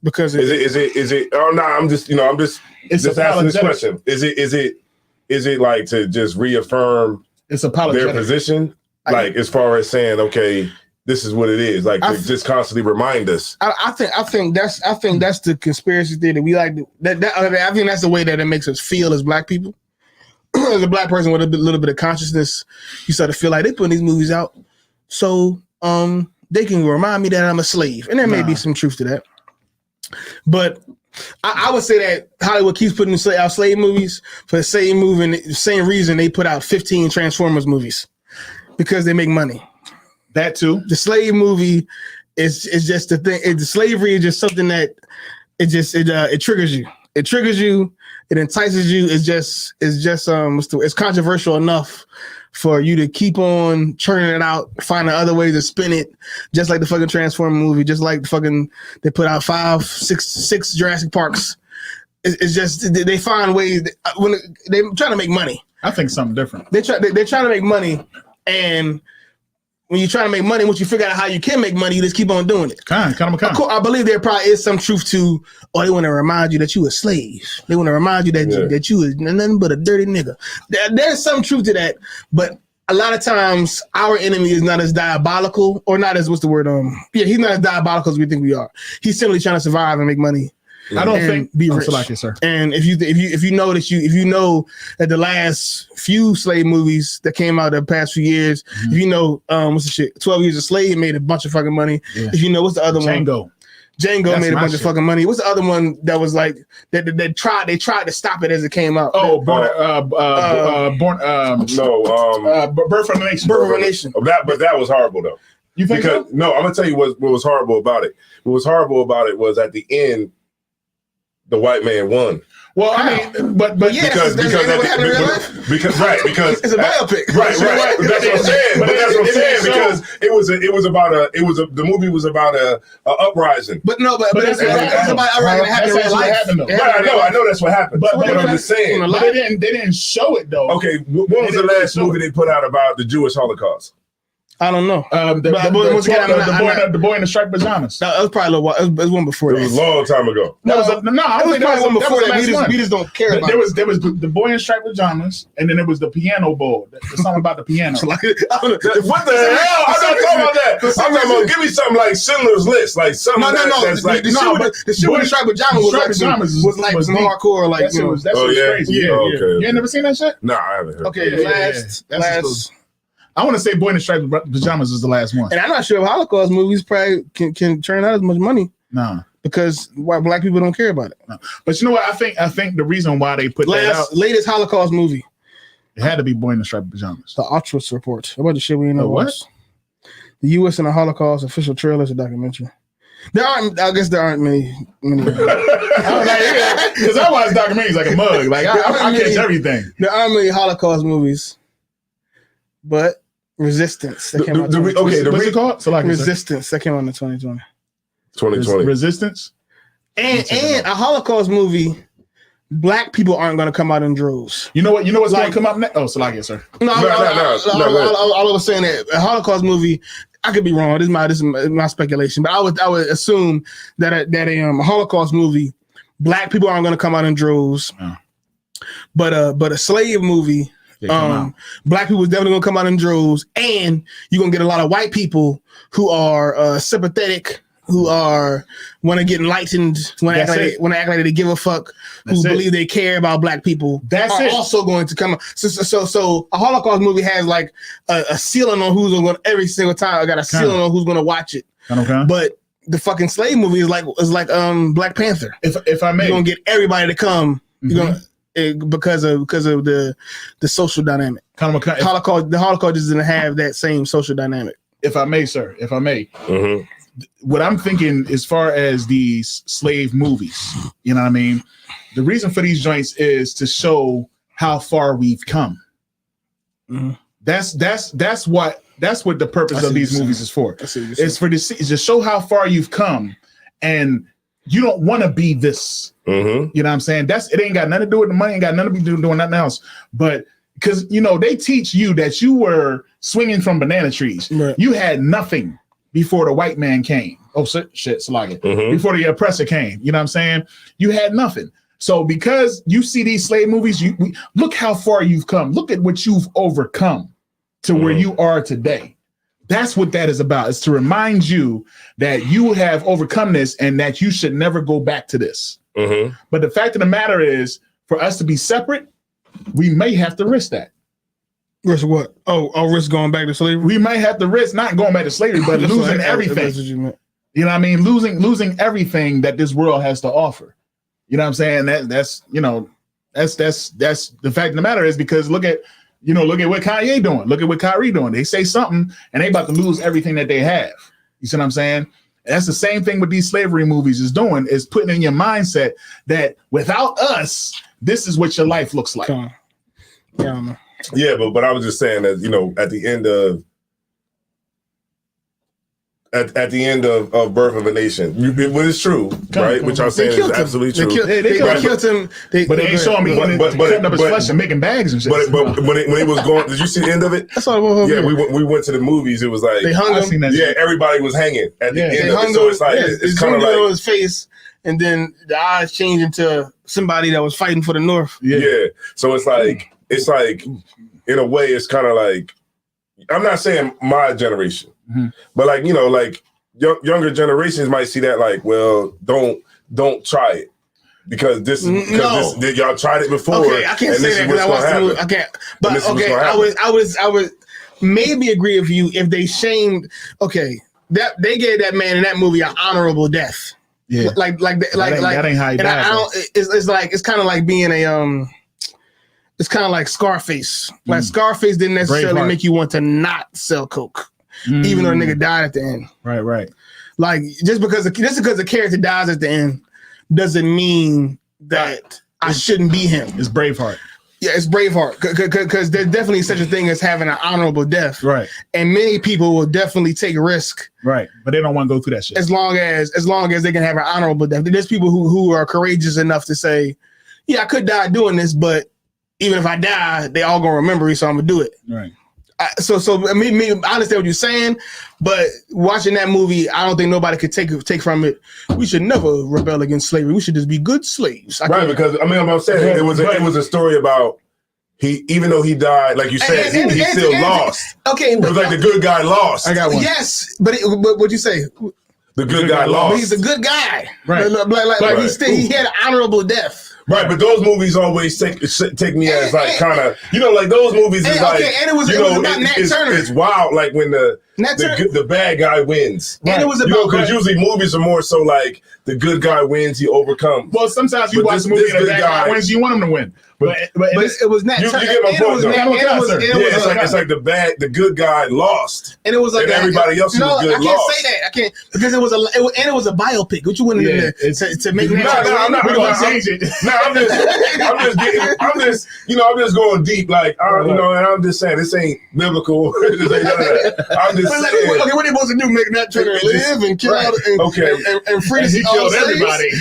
Because is it? Oh no, I'm just asking this question. Is it like to just reaffirm their position, like as far as saying, okay, this is what it is, like to just constantly remind us. I think that's the conspiracy theory that we like. I think that's the way that it makes us feel as black people. As a black person with a little bit of consciousness, you start to feel like they putting these movies out, so they can remind me that I'm a slave, and there may be some truth to that. But I would say that Hollywood keeps putting out slave movies for the same reason they put out 15 Transformers movies, because they make money. That too. The slave movie is just the thing. The slavery is just something that it triggers you. It triggers you. It entices you. It's controversial enough for you to keep on churning it out, finding other ways to spin it, just like the fucking Transformer movie, just like the fucking they put out 6 Jurassic Parks. It's just they find ways when they're trying to make money. I think something different. They're trying to make money, and when you're trying to make money, once you figure out how you can make money, you just keep on doing it. I believe there probably is some truth to, they want to remind you that you a slave. They want to remind you that you is nothing but a dirty nigga. There's some truth to that, but a lot of times our enemy is not as diabolical, or not as, he's not as diabolical as we think we are. He's simply trying to survive and make money. I don't think be rich. Like it, sir. And if you know that the last few slave movies that came out the past few years, if you know what's the shit, 12 Years a Slave made a bunch of fucking money. Yeah. If you know what's the other one, Django made a bunch of fucking money. What's the other one that was like that they tried to stop it as it came out? Birth of a Nation. Birth of a Nation. But that was horrible though. You think so? No, I'm gonna tell you what was horrible about it. What was horrible about it was at the end, the white man won. Well, I mean, but because it's a biopic, right. That's what I'm saying. But that's what I'm saying, because the movie was about a uprising. But that's about uprising. I know that's what happened. But I'm just saying, they didn't show it though. Okay, what was the last movie they put out about the Jewish Holocaust? I don't know. The boy in the striped pajamas. No, that was probably a little while. It was one before that. It was a long time ago. I think that was one before that. We just don't care about it. There was the boy in striped pajamas, and then there was the piano boy. There's something about the piano. What the hell? I'm not talking about that. I'm talking about, give me something like Schindler's List, like something. That's like the shit with the striped pajamas was like some hardcore, like that was crazy. Yeah. You ain't never seen that shit? No, I haven't heard. Okay, last. I want to say Boy in the Striped Pajamas is the last one. And I'm not sure if Holocaust movies probably can turn out as much money. No. Because black people don't care about it. No. But you know what? I think the reason why they put that out. Latest Holocaust movie. It had to be Boy in the Striped Pajamas. The Auschwitz Report. About the shit we know. What? The U.S. and the Holocaust official trailer is a documentary. I guess there aren't many. Because I watch documentaries like a mug. Like I catch everything. There aren't many Holocaust movies, but Resistance. That came out. What's it called? So like Resistance. That came out in 2020. 2020. Resistance. And a Holocaust movie. Black people aren't going to come out in droves. You know what? You know what's going to come up next? Oh, so like it, sir. No. I was saying that a Holocaust movie. I could be wrong. This is my speculation, but I would assume that a Holocaust movie, black people aren't going to come out in droves. Oh. But a slave movie, black people is definitely going to come out in droves, and you're going to get a lot of white people who are sympathetic, who want to get enlightened, want to act like they give a fuck, who believe they care about black people. Also going to come out. So a Holocaust movie has like a ceiling on who's going every single time. I got a ceiling on who's going to watch it. Okay. But the fucking slave movie is like Black Panther. If I may, you're gonna get everybody to come. You're gonna because of the social dynamic. The Holocaust just didn't have that same social dynamic. If I may, sir. If I may. Mm-hmm. What I'm thinking as far as these slave movies, you know what I mean? The reason for these joints is to show how far we've come. Mm-hmm. That's what the purpose of these movies is for. It's to show how far you've come, and you don't want to be this. Mm-hmm. You know what I'm saying? It ain't got nothing to do with the money, ain't got nothing to do doing nothing else. But because they teach you that you were swinging from banana trees. Right. You had nothing before the white man came. Oh, shit, Salagi. Mm-hmm. Before the oppressor came. You know what I'm saying? You had nothing. So because you see these slave movies, look how far you've come. Look at what you've overcome to where you are today. That's what that is about. It's to remind you that you have overcome this and that you should never go back to this. Mm-hmm. But the fact of the matter is, for us to be separate, we may have to risk that. Risk what? Oh, risk going back to slavery? We might have to risk not going back to slavery, but losing everything. That's what you meant. You know what I mean? Losing everything that this world has to offer. You know what I'm saying? That's the fact of the matter is, because look at what Kanye doing. Look at what Kyrie doing. They say something and they about to lose everything that they have. You see what I'm saying? And that's the same thing with these slavery movies is doing, is putting in your mindset that without us, this is what your life looks like. Yeah, but I was just saying that, at the end of Birth of a Nation, what is true, right? Which I'm saying is absolutely true. They killed him. But they ain't showing me cutting up his flesh and making bags and shit. But when it was going, did you see the end of it? That's all. Yeah, we went to the movies. It was like they hung him. Yeah, everybody was hanging at the end of it. So it's like it's kind of like on his face, and then the eyes changed into somebody that was fighting for the North. Yeah. So it's like in a way, it's kind of like, I'm not saying my generation, but like, younger generations might see that like, well, don't try it because y'all tried it before. Okay, I can't say that because I watched the movie. I can't. But okay, I would maybe agree with you if they shamed. Okay, that they gave that man in that movie an honorable death. Yeah, like that ain't how he died. It's kind of like being a It's kind of like Scarface. Like Scarface didn't necessarily make you want to not sell coke, even though the nigga died at the end. Right. Like just because the character dies at the end doesn't mean that I shouldn't be him. It's Braveheart. Yeah, it's Braveheart because there's definitely such a thing as having an honorable death. Right. And many people will definitely take a risk. Right. But they don't want to go through that shit. As long as they can have an honorable death. There's people who are courageous enough to say, yeah, I could die doing this, but even if I die, they all gonna remember me, so I'm gonna do it. Right. So I understand what you're saying, but watching that movie, I don't think nobody could take from it. We should never rebel against slavery. We should just be good slaves. Because I'm saying it was a story about even though he died, like you said, he still lost. Okay, it was like the good guy lost. I got one. Yes, but what'd you say? The good guy lost. But he's a good guy. Right. Like he had an honorable death. Right, but those movies always take me as like kind of, like those movies is like, and it was about Nat Turner. It's wild, like when the bad guy wins. And it was about because usually movies are more so like the good guy wins, he overcomes. Well, sometimes you watch a movie and the bad guy wins, you want him to win. But it was not. You get my point, though. It's like the good guy lost, and it was like everybody else who was good lost. I can't say that. I can't because it was a biopic. What you wanted to make? No, I'm not going to change it. No, I'm just going deep. Like, and I'm just saying this ain't biblical. I'm just saying. Okay, what are they supposed to do? Make Nat Turner live and kill out and free he killed everybody.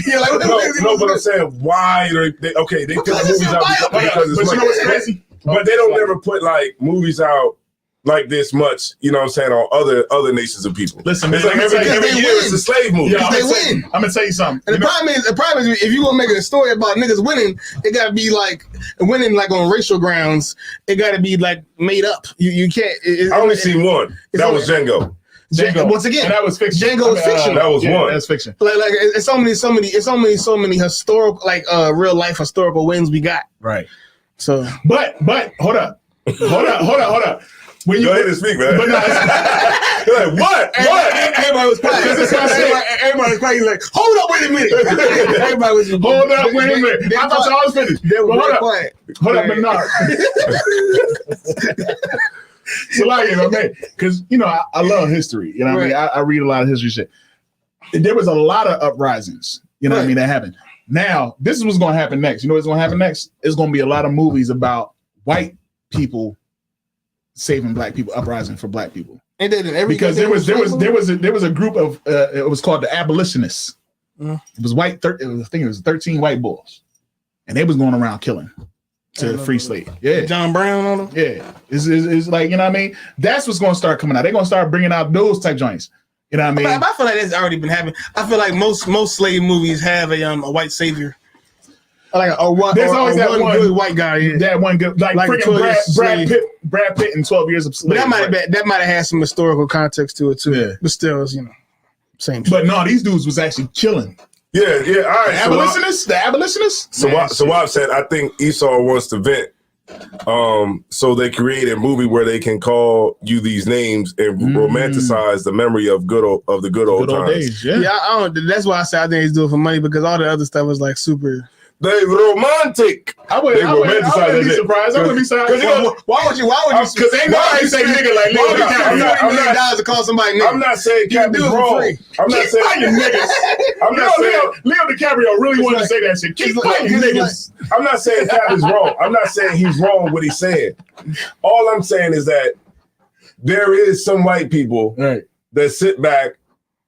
No, but I'm saying why they kill movies out because it's what's crazy? But they don't never put like movies out like this much, you know what I'm saying, on other nations of people. Listen, man, it's like every year it's a slave movie. Yeah, they win. I'm gonna tell you something. And the problem is if you gonna make a story about niggas winning, it gotta be like winning like on racial grounds. It gotta be like made up. You can't. I only seen one. That was Django. Once again, and that was fiction. Django is fiction. That was one. That's fiction. Like it's so many historical real life historical wins we got. Right. So, but hold up. When you go ahead and speak, man. But no, you're like, what? Everybody was quiet. Everybody was quiet. He's like, hold up, wait a minute. Everybody was hold up, wait a minute. I thought y'all was finished. They were quiet. Hold up, Bernard. So like, man, because I love history. You know what I mean? I read a lot of history shit. There was a lot of uprisings. You know what I mean? That happened. Now, this is what's going to happen next. You know what's going to happen next? It's going to be a lot of movies about white people saving black people, uprising for black people. And then because there was a group of it was called the abolitionists. It was I think it was 13 white boys, and they was going around killing to free slave. Yeah, John Brown on them. Yeah, it's like, you know what I mean. That's what's going to start coming out. They're going to start bringing out those type joints. You know what I mean? I feel like that's already been happening. I feel like most slave movies have a white savior. Like there's always that one good white guy. Yeah. That one good, like freaking Brad Pitt in 12 Years of Slave. But that might have had some historical context to it too. Yeah. But still, it's, same shit. But no, these dudes was actually killing. Yeah. All right. The abolitionists. So I've said I think Esau wants to vent. So they create a movie where they can call you these names and romanticize the memory of the good old times. Days. Yeah. I don't. That's why I say I think he's doing it for money, because all the other stuff was like super. They romantic. I wouldn't be surprised. I wouldn't be surprised. Why would you? Because ain't nobody say nigga like Leo DiCaprio. $1 million to call somebody nigga. I'm not saying Cap is wrong. I'm not saying niggas. I'm not saying Leo DiCaprio really wanted to say that shit. Keep fighting niggas. I'm not saying Cap is wrong. I'm not saying he's wrong what he's saying. All I'm saying is that there is some white people that sit back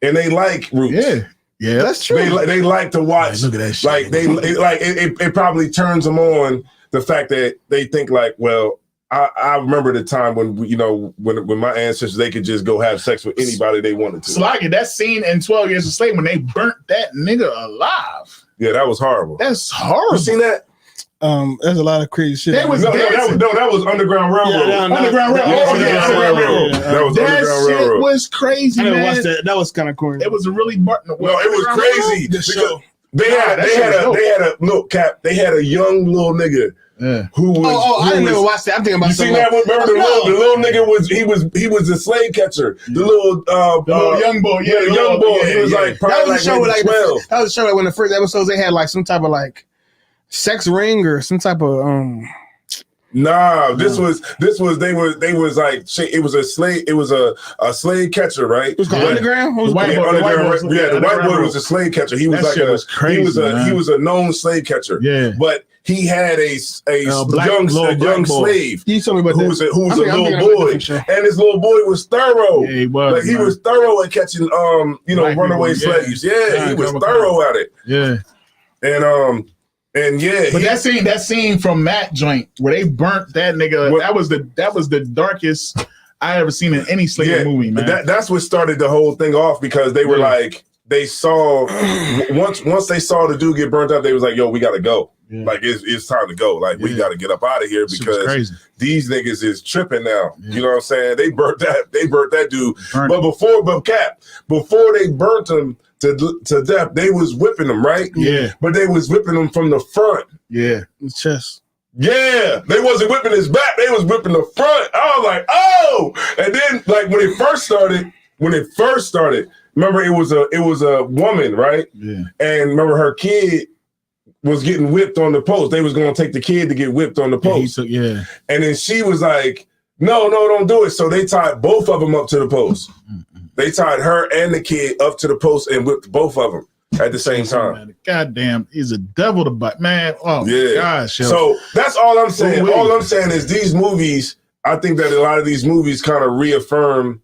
and they like roots. Yeah, that's true. They like to watch. Look at that shit. Like it probably turns them on the fact that they think like, well, I remember the time when when my ancestors, they could just go have sex with anybody they wanted to. Slaggy, that scene in 12 Years a Slave when they burnt that nigga alive. Yeah, that was horrible. That's horrible. You seen that? There's a lot of crazy shit. That was Underground Railroad. Underground Railroad. That was Underground Railroad. Shit was crazy, man. That was kind of corny. It was a really it was crazy. The show. They had a young little nigga who was. I didn't even watch that. I'm thinking about. You seen that one? Remember the little nigga he was the slave catcher. The little young boy. Yeah, the young boy. He was like probably like 12. That was a show like when the first episodes they had like some type of like sex ring or some type of Nah, this was they was like it was a slave catcher, right? It was called Underground. The white boy was a slave catcher. He was like he was a known slave catcher. Yeah, but he had a young slave. You told me about who was a little boy, and his little boy was thorough. Yeah, he was. Like he was thorough at catching runaway slaves. Yeah, he was thorough at it. Yeah, and but that scene from that joint where they burnt that nigga, that was the darkest I ever seen in any slave movie, man. That's what started the whole thing off, because they were like, they saw once they saw the dude get burnt up, they was like, yo, we gotta go. Yeah. Like it's time to go. Like we gotta get up out of here because these niggas is tripping now. Yeah. You know what I'm saying? They burnt that dude. But before they burnt him to death, they was whipping them, right? Yeah. But they was whipping them from the front. Yeah. The chest. Yeah, they wasn't whipping his back; they was whipping the front. I was like, oh! And then, like when it first started, remember it was a woman, right? Yeah. And remember her kid was getting whipped on the post. They was going to take the kid to get whipped on the post. Yeah. And then she was like, no, don't do it. So they tied both of them up to the post. They tied her and the kid up to the post and whipped both of them at the same time. Goddamn, he's a devil to butt, man. Oh yeah. Gosh. So that's all I'm saying. All I'm saying is these movies, I think that a lot of these movies kind of reaffirm,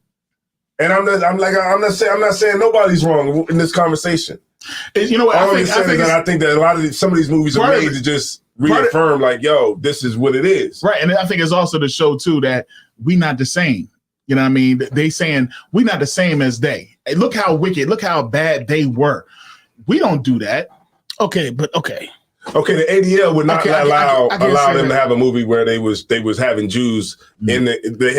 and I'm not saying nobody's wrong in this conversation. You know what? I think that a lot of some of these movies are made to just reaffirm, like, yo, this is what it is. Right. And I think it's also to show too that we not the same. You know what I mean? They saying we not the same as they. Hey, look how wicked, look how bad they were. We don't do that. Okay, the ADL would not allow them to have a movie where they was having Jews in the, they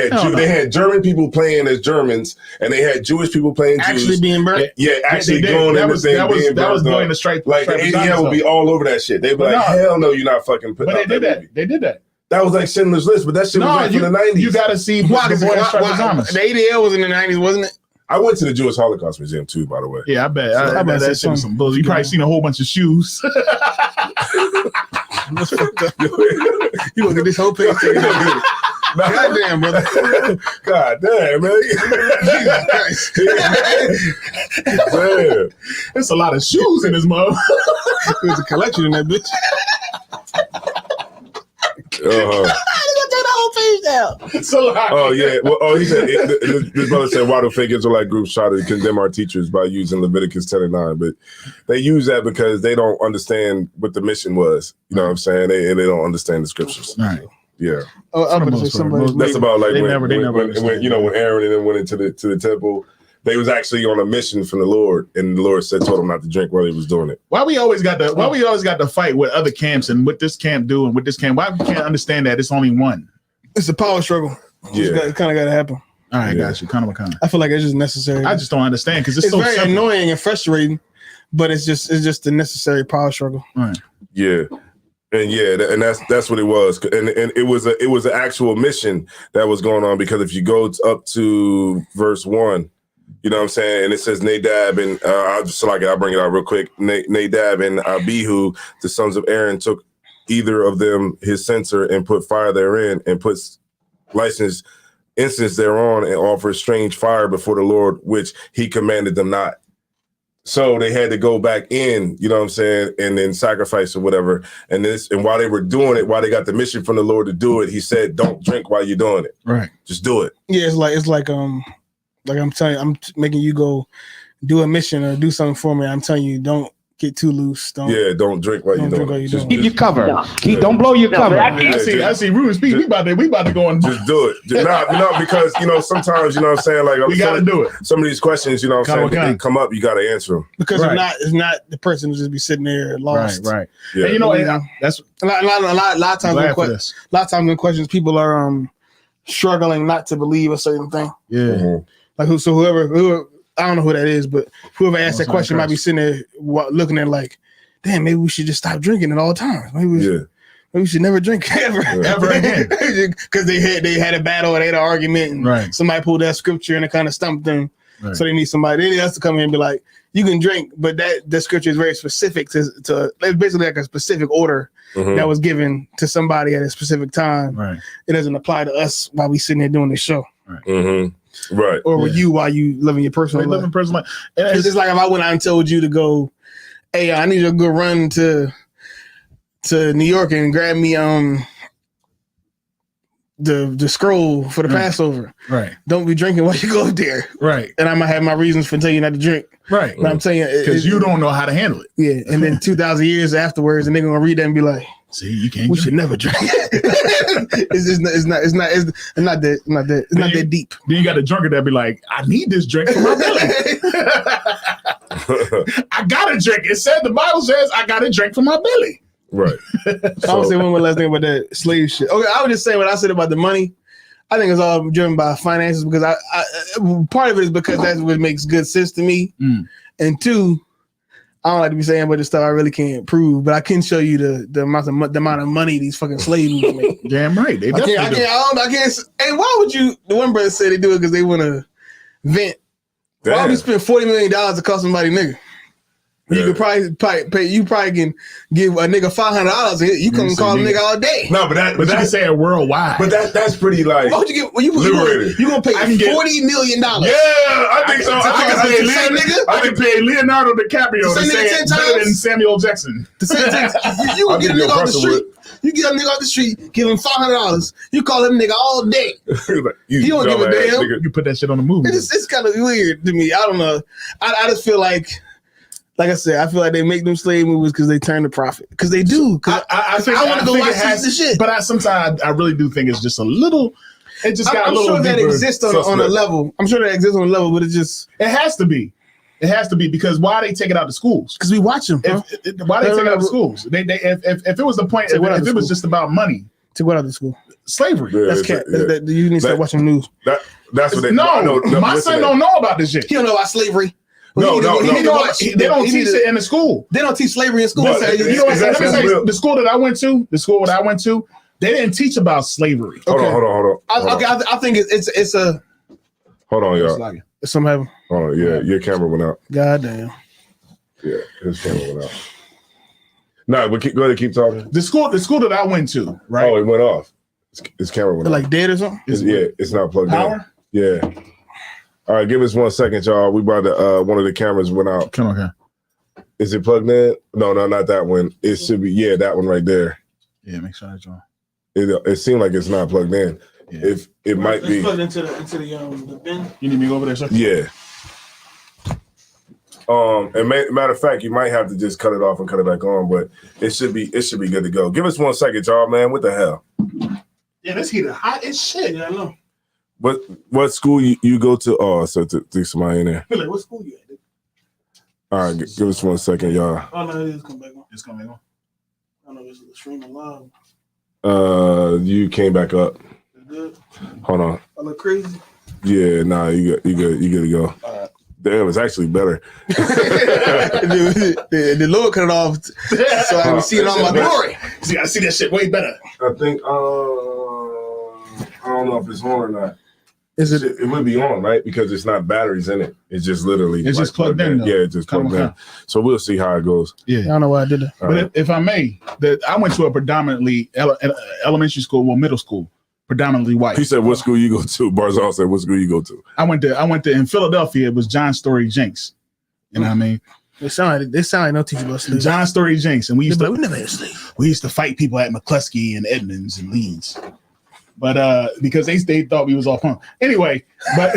had German people playing as Germans, and they had Jewish people playing Jews. Being burnt. Yeah, actually going in the thing. That was going to straight. Like the ADL would be all over that shit. They'd be like, hell no, you're not fucking putting. But they did that. Movie. They did that. That was like Schindler's List, but that shit was like from the 90s. You got to see the ADL was in the 90s, wasn't it? I went to the Jewish Holocaust Museum too, by the way. Yeah, I bet. I bet that shit was some bullshit. You probably seen a whole bunch of shoes. You look at this whole page. Goddamn, brother. Goddamn, man. Man. There's a lot of shoes in this mother. There's a collection in that bitch. It's a lot. Oh yeah. Well, he said this brother said, "Why do fake Israelite groups try to condemn our teachers by using Leviticus 10:9?" But they use that because they don't understand what the mission was. You know what I'm saying? They don't understand the scriptures. Right. Yeah. That's about like when Aaron and them went into the temple. They was actually on a mission from the Lord, and the Lord told them not to drink while he was doing it. Why we always got to fight with other camps and what this camp do and what this camp? Why we can't understand that it's only one? It's a power struggle. Yeah, it kind of got to happen. All right, got you. Kind of. I feel like it's just necessary. I just don't understand because it's so very simple. Annoying and frustrating, but it's just a necessary power struggle. All right. Yeah. And that's what it was, and it was an actual mission that was going on, because if you go up to verse 1, you know what I'm saying, and it says Nadab and I'll bring it out real quick. Nadab and Abihu, the sons of Aaron, took either of them his censer and put fire therein, and put licensed incense thereon, and offered strange fire before the Lord, which he commanded them not. So they had to go back in, you know what I'm saying, and then sacrifice or whatever. And while they were doing it, while they got the mission from the Lord to do it, he said, "Don't drink while you're doing it. Right. Just do it." Yeah, it's like I'm telling you, I'm making you go do a mission or do something for me. I'm telling you, don't get too loose. Don't drink while you're doing it. Keep your cover. Don't blow your cover. I see Ruben speak. We about to go on. Just do it. Because sometimes, you know what I'm saying, like we gotta do it. Some of these questions, you know what I'm saying, they come up, you gotta answer them. Because it's not the person who just be sitting there lost. Right. Yeah. And that's a lot of times when questions, people are struggling not to believe a certain thing. Yeah. Mm-hmm. Like whoever I don't know who that is, but whoever asked that question might be sitting there looking at like, damn, maybe we should just stop drinking at all times. Maybe we should never drink ever again. Because they had a battle or they had an argument, and somebody pulled that scripture and it kind of stumped them. Right. So they need somebody else to come in and be like, you can drink, but that scripture is very specific to it's basically like a specific order that was given to somebody at a specific time. Right. It doesn't apply to us while we sitting there doing this show. Right. Mm-hmm. Right. Or with you while you living your personal life. It's just like if I went out and told you to go, hey, I need you to go run to New York and grab me the scroll for the Passover. Right. Don't be drinking while you go up there. Right. And I might have my reasons for telling you not to drink. Right. But I'm telling you, because you don't know how to handle it. Yeah. And then 2,000 years afterwards, and they're gonna read that and be like, "See, you can't. We should never drink." It's not that deep. Then you got a drunkard that be like, "I need this drink for my belly. I gotta drink." The Bible says I gotta drink for my belly. Right. I would say one more last thing about that slave shit. Okay, I was just saying what I said about the money. I think it's all driven by finances, because I part of it is because that's what makes good sense to me, and two, I don't like to be saying but the stuff I really can't prove, but I can show you the amount of money these fucking slave movies make. Damn right. They definitely I can't. Hey, why would you? The one brother said they do it because they want to vent. Damn. Why would you spend $40 million to call somebody nigga? You could probably pay. You probably can give a nigga $500. You can call a nigga all day. No, but you can say it worldwide. But that's pretty like. Why would you get? You gonna pay $40 million? Yeah, I think so. I can pay Leonardo DiCaprio to say it better than Samuel Jackson. To say it you get a nigga off the street. You get a nigga off the street, give him $500. You call him nigga all day. He don't give a damn. You put that shit on the movie. It's kind of weird to me. I don't know. I just feel like I said, I feel like they make them slave movies because they turn to profit. Because they do. I want to go watch this shit. But sometimes I really do think it's just a little. It just got a little. I'm sure that exists on a level. I'm sure that exists on a level, but it has to be. It has to be because why they take it out of schools? Because we watch them. Why they take it out of schools? If it was the point, if it was just about money, to go out of school, slavery. Yeah, that's cat. Yeah. You need to start watching the news. That's what they. No, my son don't know about this shit. He don't know about slavery. They don't teach it in the school. They don't teach slavery in school. The school that I went to, they didn't teach about slavery. Okay. Hold on. I think it's a. Hold on, y'all. It's some heaven. Oh yeah, your camera went out. God damn. Yeah, his camera went out. No, but go ahead and keep talking. The school that I went to, right? Oh, it went off. His camera went off. Like dead or something? It's not plugged power? in. Yeah. All right, give us 1 second, y'all. We brought one of the cameras went out. Come on, here. Is it plugged in? No, not that one. It should be, that one right there. Yeah, make sure that's on. It seemed like it's not plugged in. Yeah. If it might be plugged into the bin. You need me to go over there, sir? Yeah. And matter of fact, you might have to just cut it off and cut it back on, but it should be good to go. Give us 1 second, y'all, man. What the hell? Yeah, this heater hot as shit. Yeah, I know. What school you go to? Oh, so there's somebody in there. Like, what school you at? All right, give us 1 second, y'all. Oh no, it is coming back on. It's coming on. I know this is the streaming live. You came back up. Good. Hold on. I look crazy. Yeah, nah, you good to go. All right. Damn, it's actually better. the Lord cut it off so I can see it on my glory. See, I see that shit way better. I think I don't know if it's on or not. It would be on, right? Because it's not batteries in it. It's just literally just plugged in. Yeah, it's just plugged in. So we'll see how it goes. Yeah. I don't know why I did that. But if I may, I went to a predominantly elementary school, middle school, predominantly white. He said, "What school you go to?" Barzal said, "What school you go to?" I went to in Philadelphia. It was John Story Jenks. You know what I mean? They sound like no teaching about slavery. John Story Jenks, and we never had slaves. We used to fight people at McCluskey and Edmonds and Leeds. But because they thought we was all punk. Anyway, but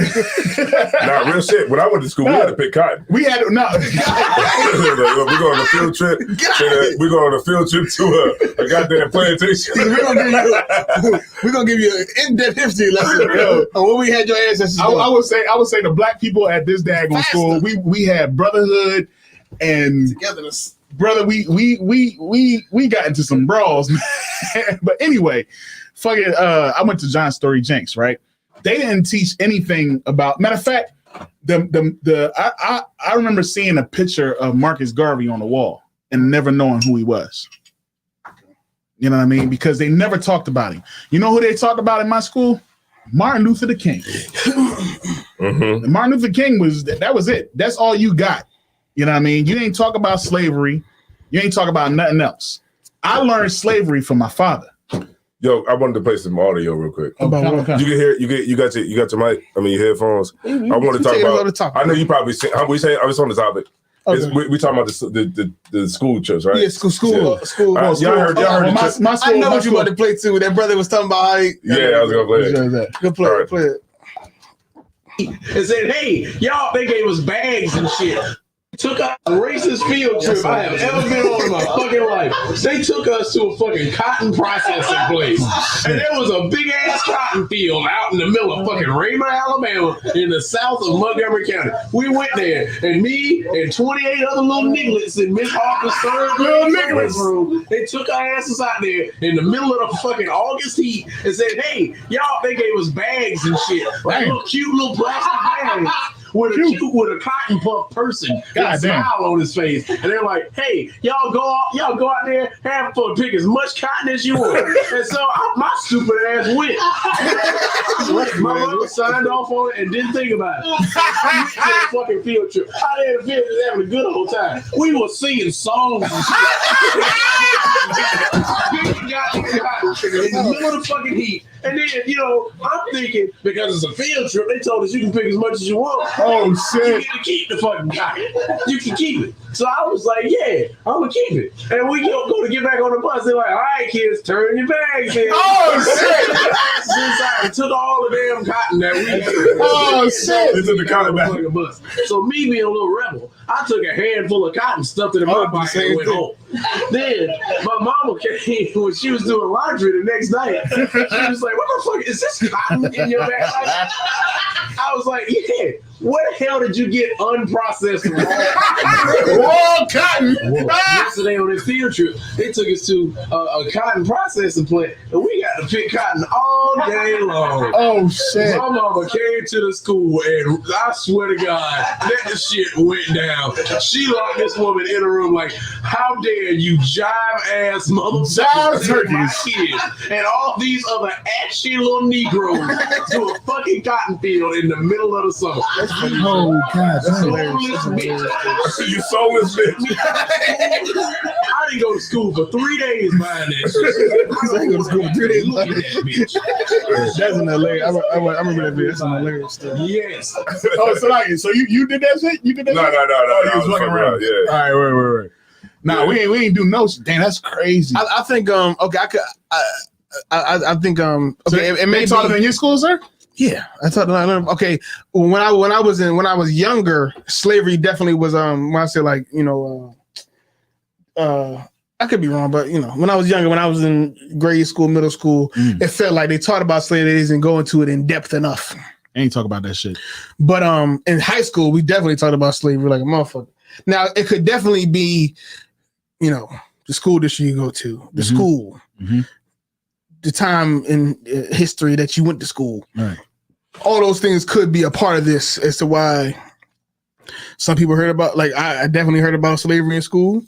nah, real shit. When I went to school, we had to pick cotton. We had no. We're going on a field trip. We're going on a field trip to a goddamn plantation. We're gonna give you an in-depth history lesson on what we had your ancestors. I would say the black people at this daggone school, we had brotherhood and togetherness. Brother, we got into some brawls, man. But anyway. Fucking, I went to John Story Jenks, right? They didn't teach anything about. Matter of fact, I remember seeing a picture of Marcus Garvey on the wall and never knowing who he was. You know what I mean? Because they never talked about him. You know who they talked about in my school? Martin Luther the King. Mm-hmm. Martin Luther King that was it. That's all you got. You know what I mean? You didn't talk about slavery. You ain't talk about nothing else. I learned slavery from my father. Yo, I wanted to play some audio real quick. Okay. You can hear you got your mic. I mean your headphones. I want to talk about. I know you probably seen. I was on the topic. Okay. We talking about the school trips, right? Yeah, school. Y'all heard my school. I know what you about to play too. That brother was talking about how he. Yeah, I was gonna play it. Good play. Right. Play it. And said, "Hey, y'all, they gave us bags and shit." Took us a racist field trip I have ever been on in my fucking life. They took us to a fucking cotton processing place. And there was a big ass cotton field out in the middle of fucking Raymond, Alabama, in the south of Montgomery County. We went there, and me and 28 other little nigglets in Miss Harper's third little nigglets room, they took our asses out there in the middle of the fucking August heat and said, "Hey, y'all, they gave us bags and shit. Like little cute little plastic bags. with a cotton puff person, got a smile on his face, and they're like, "Hey, y'all go out there, have fun, pick as much cotton as you want." And so my stupid ass went. My mother signed off on it and didn't think about it. I went to a fucking field trip. I had a field trip having a good old time. We were singing songs and shit. In the middle of the fucking heat. And then, I'm thinking, because it's a field trip, they told us you can pick as much as you want. Oh, shit. You get to keep the fucking cotton. You can keep it. So I was like, yeah, I'm going to keep it. And we go to get back on the bus. They're like, all right, kids, turn your bags in. Oh, shit. They took all the damn cotton that we did. Oh, shit. They took the cotton back. Bus. So me being a little rebel, I took a handful of cotton, stuffed it in my pocket, and went home. Then my mama came when she was doing laundry the next night. She was like, what the fuck, is this cotton in your bag? I was like, yeah. What the hell did you get unprocessed raw cotton? Yesterday on this field trip, they took us to a cotton processing plant, and we got to pick cotton all day long. Oh, shit. My mama came to the school, and I swear to God, that shit went down. She locked this woman in a room like, how dare you jive-ass motherfuckers take my kids and all these other ashy little Negroes to a fucking cotton field in the middle of the summer. Oh, God. That's hilarious. You soulless bitch. I didn't go to school for 3 days buying that shit. I didn't go to school for 3 days looking at that bitch. That's an hilarious. I remember that bitch. That's an hilarious story. Yes. So you did that shit? You did that? No. You was fucking around. Yeah. All right, wait. Nah, we ain't do no. Damn, that's crazy. I think okay, I could. I think okay, so it may taught it in your school, sir. Yeah, I thought. Okay, when I was younger, slavery definitely was. When I say like I could be wrong, but when I was younger, when I was in grade school, middle school, it felt like they taught about slavery, they didn't go into it in depth enough. Ain't talk about that shit. But in high school, we definitely talked about slavery like a motherfucker. Now it could definitely be, the school district you go to, the school. Mm-hmm. The time in history that you went to school. Right. All those things could be a part of this as to why some people heard about, like I definitely heard about slavery in school.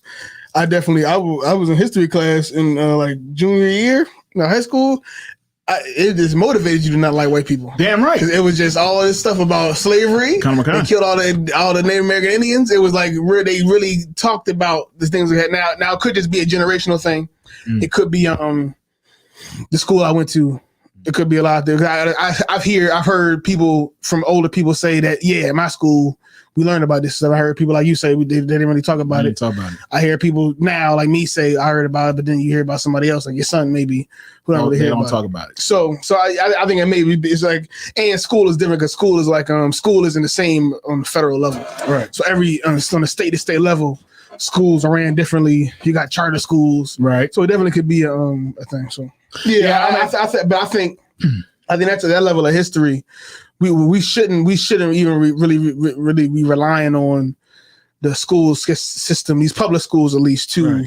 I was in history class in like junior year in high school. It just motivated you to not like white people. Damn right. It was just all this stuff about slavery. They killed all the Native American Indians. It was like where they really talked about the things we had. Now it could just be a generational thing. It could be the school I went to, it could be a lot there. I've heard people from older people say that, yeah, my school, we learned about this stuff. I heard people like you say, they didn't really talk about it. I hear people now like me say, I heard about it, but then you hear about somebody else, like your son maybe, who don't really hear about it. Talk about it. So I think it maybe it's like, and school is different because school is like, school isn't the same on the federal level. Right. So every, on the state to state level, schools are ran differently. You got charter schools. Right. So it definitely could be a thing. So. Yeah, I think that's at that level of history. We shouldn't even really be relying on the school system, these public schools at least, to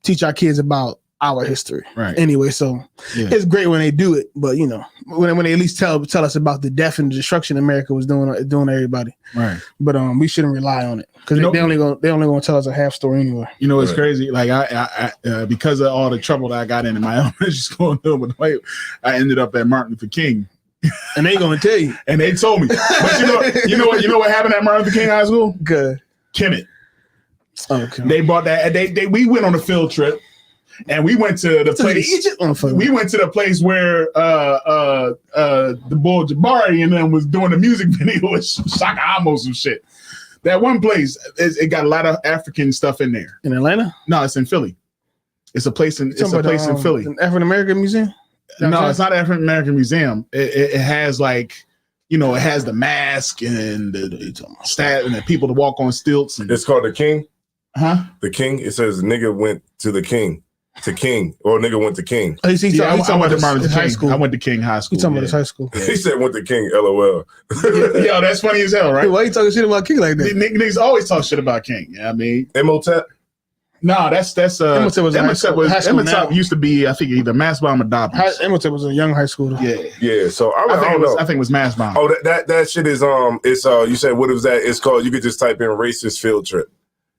teach our kids about our history. Right. Anyway, so it's great when they do it, but when they at least tell us about the death and the destruction America was doing to everybody. Right. But we shouldn't rely on it because they only gonna tell us a half story anyway. It's crazy. Like I because of all the trouble that I got in my elementary school, I ended up at Martin Luther King. And they gonna tell you. And they told me. But you know what happened at Martin Luther King High School? Good. Kemet. Okay. They brought that. We went on a field trip. And we went to the place. We went to the place where the boy Jabari and them was doing the music video with Shaka Amos and shit. That one place, it got a lot of African stuff in there. In Atlanta? No, it's in Philly. It's a place in Philly. An African American museum? No, it's not an African American museum. It has like, it has the mask and the stat and the people to walk on stilts. And it's called the King. Huh? The King. It says nigga went to the King. To King, or nigga went to King. Oh, I went to high school. I went to King High School. You talking about his high school? Yeah. He said went to King. LOL. Yo, that's funny as hell, right? Why you talking shit about King like that? Niggas always talk shit about King. I mean, Imhotep. No, that's Emmett used to be, I think, either Mass Bomb or Dobbins. Emmett was a young high schooler. Yeah. So I don't know. I think it was Mass Bomb. Oh, that shit is it's you said what was that? It's called. You could just type in racist field trip.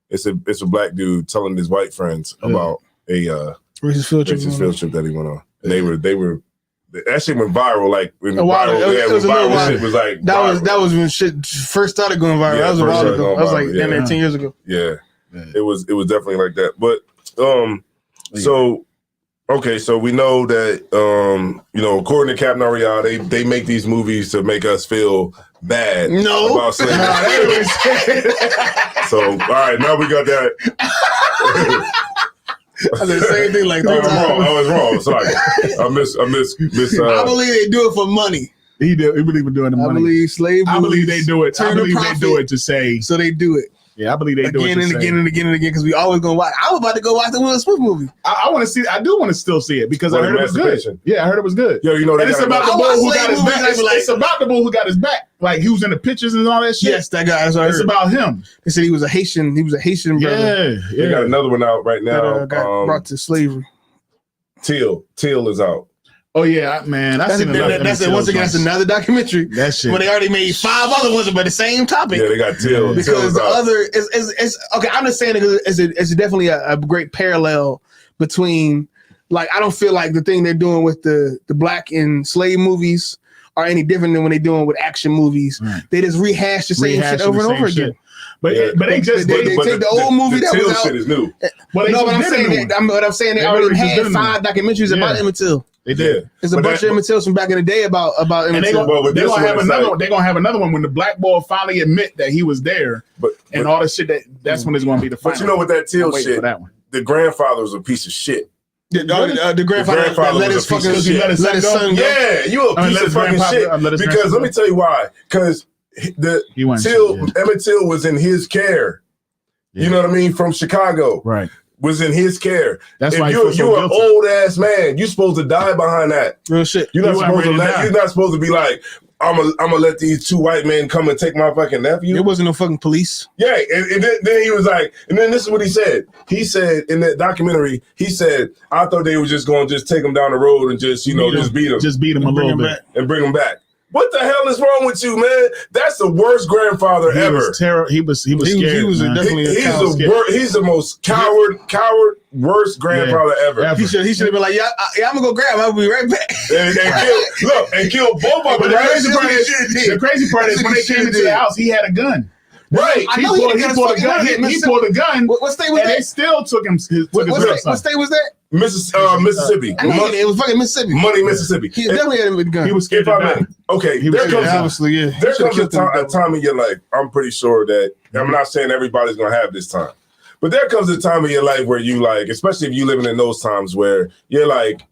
It's a black dude telling his white friends about a racist field trip that he went on. And they were that shit went viral like when a while ago. It was a little while. Shit was like that was when shit first started going viral. That was a while ago. That was like 10 years ago. Yeah. It was definitely like that. But so okay, so we know that according to Cap Naria, they make these movies to make us feel bad about slavery. So all right, now we got that. I said the same thing like 3 times. I was wrong. Sorry. I miss I believe they do it for money. He believe in doing the money. I believe slave movies. I believe they do it. I believe they do it to say. So they do it. Yeah, I believe they do it again and again because we always gonna watch. I was about to go watch the Will Smith movie. I want to see. I do want to still see it because I heard it was good. Yeah, I heard it was good. Yo, it's about the bull who got his back. It's about the bull who got his back. Like he was in the pictures and all that shit. Yes, that guy. It's about him. They said he was a Haitian. He was a Haitian brother. Yeah. They got another one out right now. That got brought to slavery. Teal is out. Oh yeah, man. That's another documentary. That shit. When they already made 5 other ones about the same topic. Yeah, they got Teal. Because the other is okay. I'm just saying it's definitely a great parallel between, like, I don't feel like the thing they're doing with the black and slave movies are any different than when they're doing with action movies. Right. They just rehash the same shit over and over again. But they take the old movie that was out. Shit is new. But I'm saying they already had 5 documentaries about Emmett Till. They did. There's a bunch of Emmett Tills from back in the day about Emmett Till. They're gonna have another one. They're gonna have another one when the black boy finally admit that he was there, and all the shit that's when it's gonna be the final. But you know what, that Till shit, the grandfather was a piece of shit. The grandfather let his fucking let his son go. Yeah, you a piece of fucking shit. Because let me tell you why. Because Emmett Till was in his care. You know what I mean? From Chicago. Right. Was in his care. That's if why you're an old ass man. You're supposed to die behiund that. Real shit. You're not supposed to be like, I'm gonna let these 2 white men come and take my fucking nephew. There wasn't no fucking police. Yeah, and then he was like, and then this is what he said. He said in that documentary, I thought they were just gonna take him down the road and just beat him. Just beat him a little bit. And bring him back. What the hell is wrong with you, man? That's the worst grandfather ever. He was scared. He was definitely he's the most coward, worst grandfather ever. He should have been like, I'm gonna go grab him. I'll be right back. and kill both of them. The crazy part is when they came into the house, he had a gun. Right. He pulled a gun. What state was that? And they still took his grandson. What state was that? Mississippi. It was fucking Mississippi. Money, Mississippi. He definitely had a gun. He was scared to die. Okay, there comes a time in your life. I'm pretty sure that I'm not saying everybody's gonna have this time, but there comes a time in your life where you like, especially if you living in those times where you're like,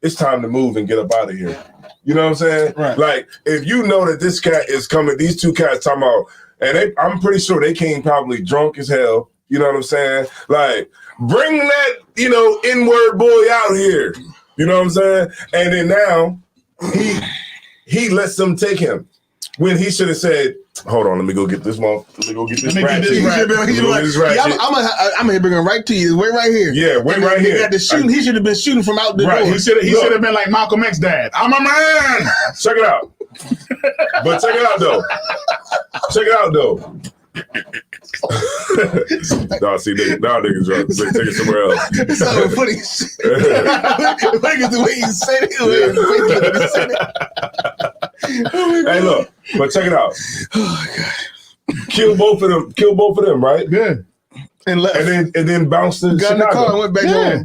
it's time to move and get up out of here. You know what I'm saying? Right. Like if you know that this cat is coming, these 2 cats talking about, and I'm pretty sure they came probably drunk as hell. You know what I'm saying? Like, bring that, N-word boy out here. You know what I'm saying? And then now he lets them take him when he should have said, hold on, let me go get this one. Let me go get this ratchet. I'm gonna bring him right to you. Wait right here. Yeah, wait right here. He should have been shooting from out the door. He should have been like Malcolm X's dad. I'm a man. Check it out. But check it out though. No, see, now niggas are take it somewhere else. It's so funny. The way you said it. Hey, look, but check it out. Oh God. Kill both of them, right? Good. And left. And then bounced to got in the car and went back home.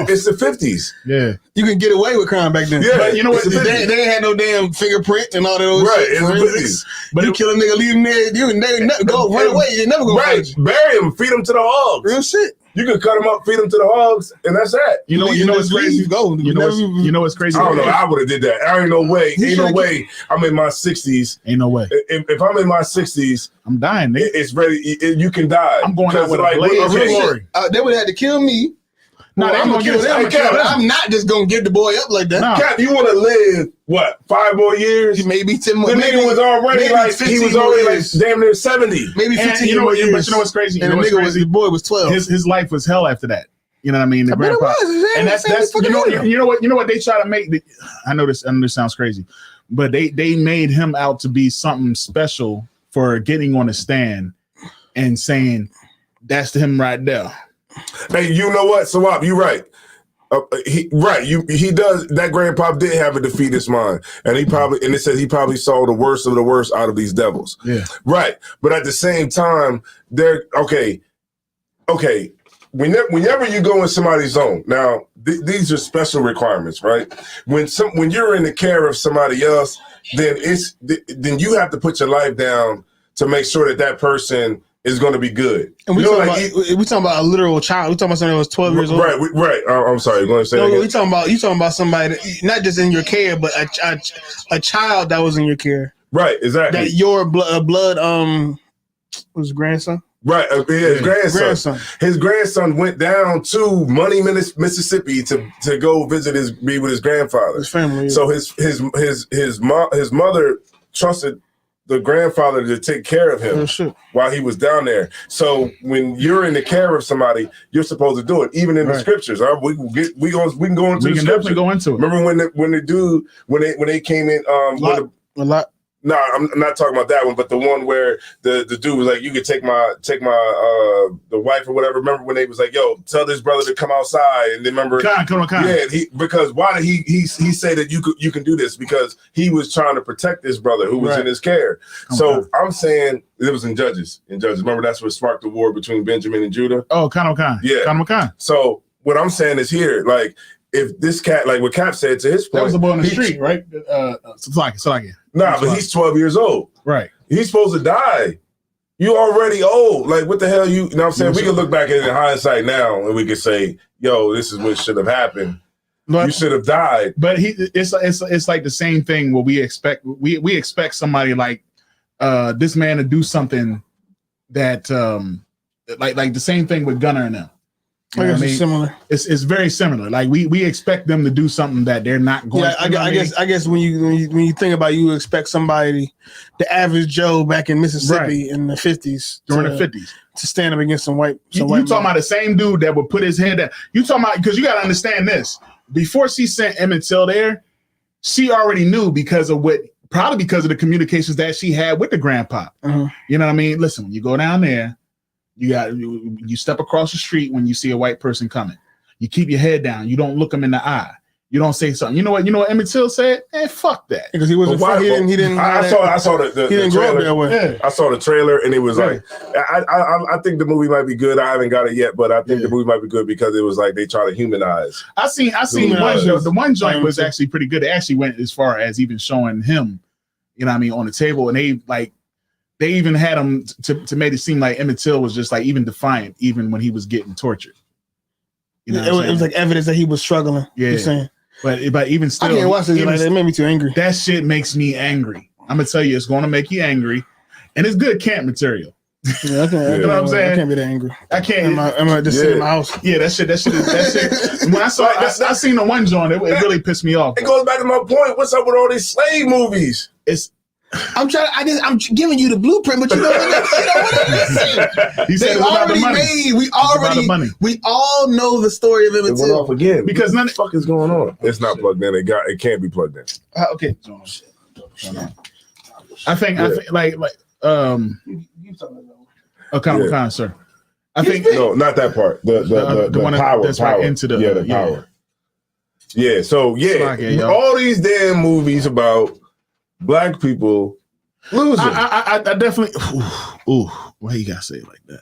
It's the 50s. Yeah. You can get away with crime back then. Yeah. But you know what? They ain't had no damn fingerprint and all those forensics. But you kill a nigga, leave him there, you never go run away. You never go right. Bury him, feed him to the hogs. Real shit. You can cut him up, feed him to the hogs, and that's that. You know what's crazy? You know what's crazy? I don't know. I would have did that. Ain't no way. Ain't no way. I'm in my 60s. Ain't no way. If I'm in my 60s, I'm dying. It's ready. You can die. I'm going out with a blaze of glory. They would have had to kill me. No, I'm gonna give them. I'm not just gonna give the boy up like that. No. Cap, you want to live what? 5 more years? Maybe 10 more. The nigga was already like he was already like damn near 70. Maybe 15 more years. But you know what's crazy? And the boy was 12. His life was hell after that. You know what I mean? The grandpa. And that's you know what they try to make. I know this sounds crazy, but they made him out to be something special for getting on a stand and saying that's him right there. Hey, you know what, Sawab, you right. He does. That grandpa did have a defeatist mind, and it says he probably saw the worst of the worst out of these devils. Yeah, right. But at the same time, they're okay. Whenever you go in somebody's zone, now these are special requirements, right? When you're in the care of somebody else, then you have to put your life down to make sure that person is going to be good. And we talking about a literal child. We talking about somebody that was 12 years old. Right. I'm sorry. You're going to say that again? You talking about somebody not just in your care, but a child that was in your care. Right. Exactly. That your blood was grandson. Right, his grandson. His grandson went down to Money, Mississippi to go be with his grandfather. His family. So his mother trusted the grandfather to take care of him while he was down there. So when you're in the care of somebody, you're supposed to do it. Even in the scriptures, we can go into the scriptures. Definitely go into it. Remember when they came in a lot. No, I'm not talking about that one, but the one where the dude was like, "You could take my the wife or whatever." Remember when they was like, "Yo, tell this brother to come outside," and then remember, come on. Yeah, because why did he say that you can do this? Because he was trying to protect this brother who was in his care. I'm saying it was in Judges. Remember that's what sparked the war between Benjamin and Judah. Oh, Khan. Yeah, Khan. So what I'm saying is here, like, if this cat, like what Cap said to his point, that was the boy on the street, right? Salaki. Nah, but he's 12 years old. Right. He's supposed to die. You already old. Like, what the hell you know what I'm saying? We can look back at it in hindsight now and we can say, yo, this is what should have happened. But, you should have died. But it's like the same thing where we expect somebody like this man to do something that like the same thing with Gunner and them. You know it's similar. It's very similar. Like we expect them to do something that they're not going. Yeah, I guess when you think about it, you expect somebody, the average Joe back in Mississippi in the 50s, during the 50s, to stand up against some white. You talking about the same dude that would put his head down. You talking about, because you got to understand this. Before she sent Emmett Till there, she already knew probably because of the communications that she had with the grandpa. Mm-hmm. You know what I mean? Listen, when you go down there, you step across the street when you see a white person coming. You keep your head down. You don't look them in the eye. You don't say something. You know what Emmett Till said? Fuck that. Because he wasn't. He didn't. I saw the he didn't grow up that way. Yeah. I saw the trailer and it was like, I think the movie might be good. I haven't got it yet, but I think the movie might be good because it was like they try to humanize. I seen the one joint was actually pretty good. They actually went as far as even showing him, you know what I mean, on the table, and they even had him to make it seem like Emmett Till was just like even defiant, even when he was getting tortured. You know, it was like evidence that he was struggling. Yeah, you're saying. But even still, I can't watch it. It made me too angry. That shit makes me angry. I'm gonna tell you, it's going to make you angry, and it's good camp material. Yeah, you know what I'm saying? I can't be that angry. I can't. I'm just sitting in my house. Yeah, that shit. When I seen the one joint, it really pissed me off. It goes back to my point. What's up with all these slave movies? I'm giving you the blueprint, but you know what? He said We all know the story of Emmett Till. It went off again because what the fuck is going on? It's not plugged in. It can't be plugged in. Okay. I think like Khan, sir. I think no, not that part. The one power that's power. Right into the the power. Yeah. So all these damn movies about Black people losing. I definitely. Why you gotta say it like that?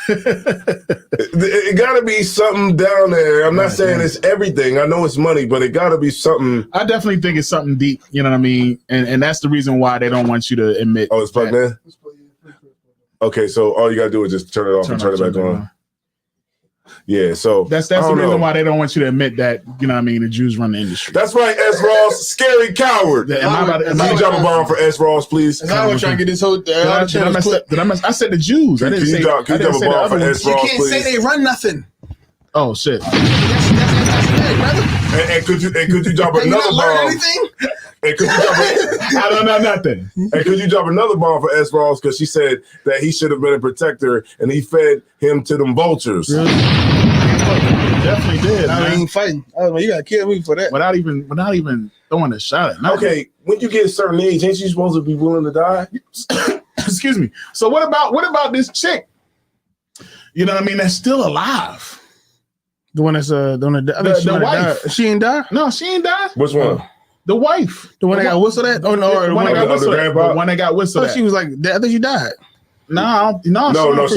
It gotta be something down there. I'm not saying it's everything. I know it's money, but it gotta be something. I definitely think it's something deep. You know what I mean? And that's the reason why they don't want you to admit. Oh, it's plugged in? Okay, so all you gotta do is just turn it off and turn it back on. Yeah, so that's the reason why they don't want you to admit that, you know what I mean, the Jews run the industry. That's right, S. Ross, scary coward. Can you drop a bomb for S. Ross, please? I was trying to get this whole I said the Jews. I didn't say. Can you drop a bomb for S. Ross, please? You can't say they run nothing. Oh shit! And could you drop another bomb? And could you drop I don't know nothing. And could you drop another bomb for S. Ross because she said that he should have been a protector and he fed him to them vultures. Really? Definitely did. I ain't fighting. Oh, you gotta kill me for that. Without even throwing a shot at me. Okay, when you get a certain age, ain't you supposed to be willing to die? Excuse me. So what about this chick? You know what I mean? That's still alive. The one that's the wife. She ain't die? No, she ain't die. Which one? The wife. The one that got whistled at? Oh no, the one that got whistled at. The one that got whistled at. She was like, I think she died. No, she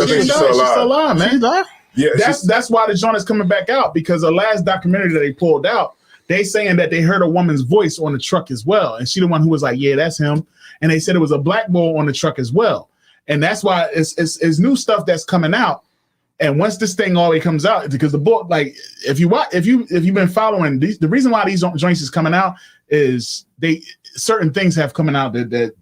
she's still alive, man. She's alive? Yeah, that's why the joint is coming back out, because the last documentary that they pulled out, they saying that they heard a woman's voice on the truck as well, and she the one who was like, yeah, that's him, and they said it was a black boy on the truck as well, and that's why it's new stuff that's coming out. And once this thing always comes out, because the book, like if you've been following these, the reason why these joints is coming out is certain things have coming out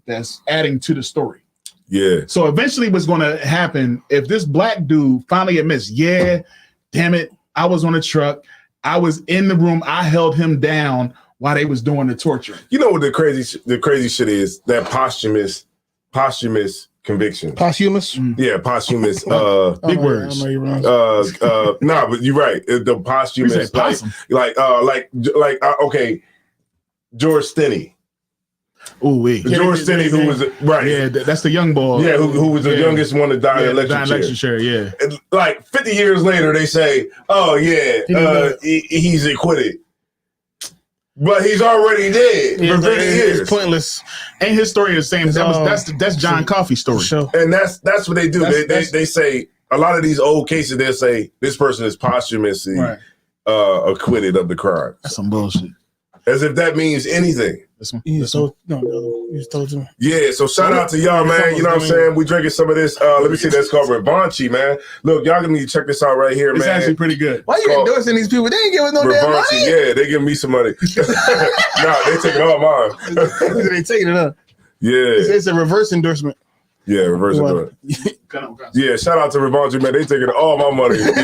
that's adding to the story. Yeah. So eventually what's going to happen if this black dude finally admits, yeah, damn it, I was on a truck, I was in the room, I held him down while they was doing the torture. You know what the crazy shit is? That posthumous conviction. Posthumous? Yeah, posthumous. Big words. Nah, but you're right. The posthumous, okay, George Stinney. Oh, wait. George Stinney, who was right. Yeah, that's the young boy. Yeah, who was the youngest one to die in electric chair. Yeah. And like 50 years later, they say, "Oh yeah, he's acquitted," but he's already dead for 50 years. It's pointless. Ain't his story the same? That's John Coffey's story. Sure. And that's what they do. They say a lot of these old cases. They say this person is posthumously acquitted of the crime. That's some bullshit. As if that means anything. You told him. Yeah, so shout out to y'all, man. You know what I'm saying? We drinking some of this. Let me see. That's called Revanchi, man. Look, y'all need to check this out right here, man. It's actually pretty good. Why you endorsing these people? They ain't giving no damn money. Yeah, they giving me some money. Nah, they taking all mine. They taking it up. Yeah. It's a reverse endorsement. Yeah, reverse endorsement. Yeah, shout out to Revanchi, man. They taking all my money. Look,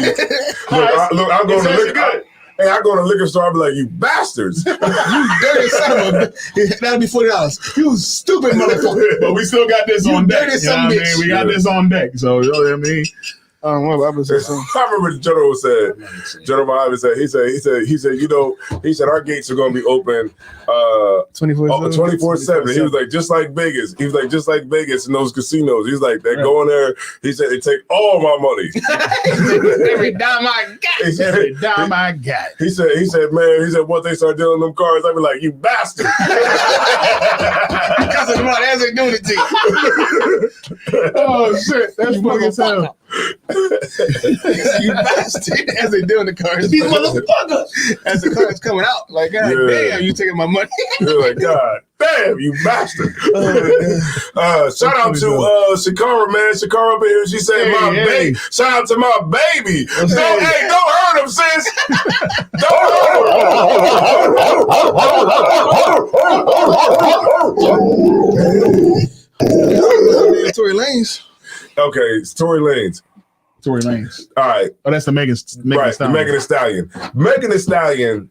I'm going to liquor. Hey, I go to the liquor store, I'll be like, you bastards. You dirty son of a bitch. That'll be $40. You stupid motherfucker. But we still got this on deck. You know what I mean? We got this on deck. So, you know what I mean? I remember the general said, General Mojave said, he said, our gates are going to be open 24/7. He was like, just like Vegas. He was like, just like Vegas in those casinos. He's like, they go in there. He said, they take all my money. Every dime I got. Every dime I got. He said, once they start dealing them cards, I'll be like, you bastard. Because of the money, as they doing it to you. Oh, shit. That's funny as hell. You bastard. As they doing the cards. These motherfuckers. As the cards coming out. Like, God damn, you taking my money. You're like, God damn, you bastard. Shout out to Shakara, man. Shakara up here. She said, my baby. Shout out to my baby. Don't hurt him, sis. Don't hurt him. Tory Lanez. Okay, it's Tory Lanez. Tory Lanez. All right. Oh, that's the Megan Right, Stallion. Megan Thee Stallion. Megan Thee Stallion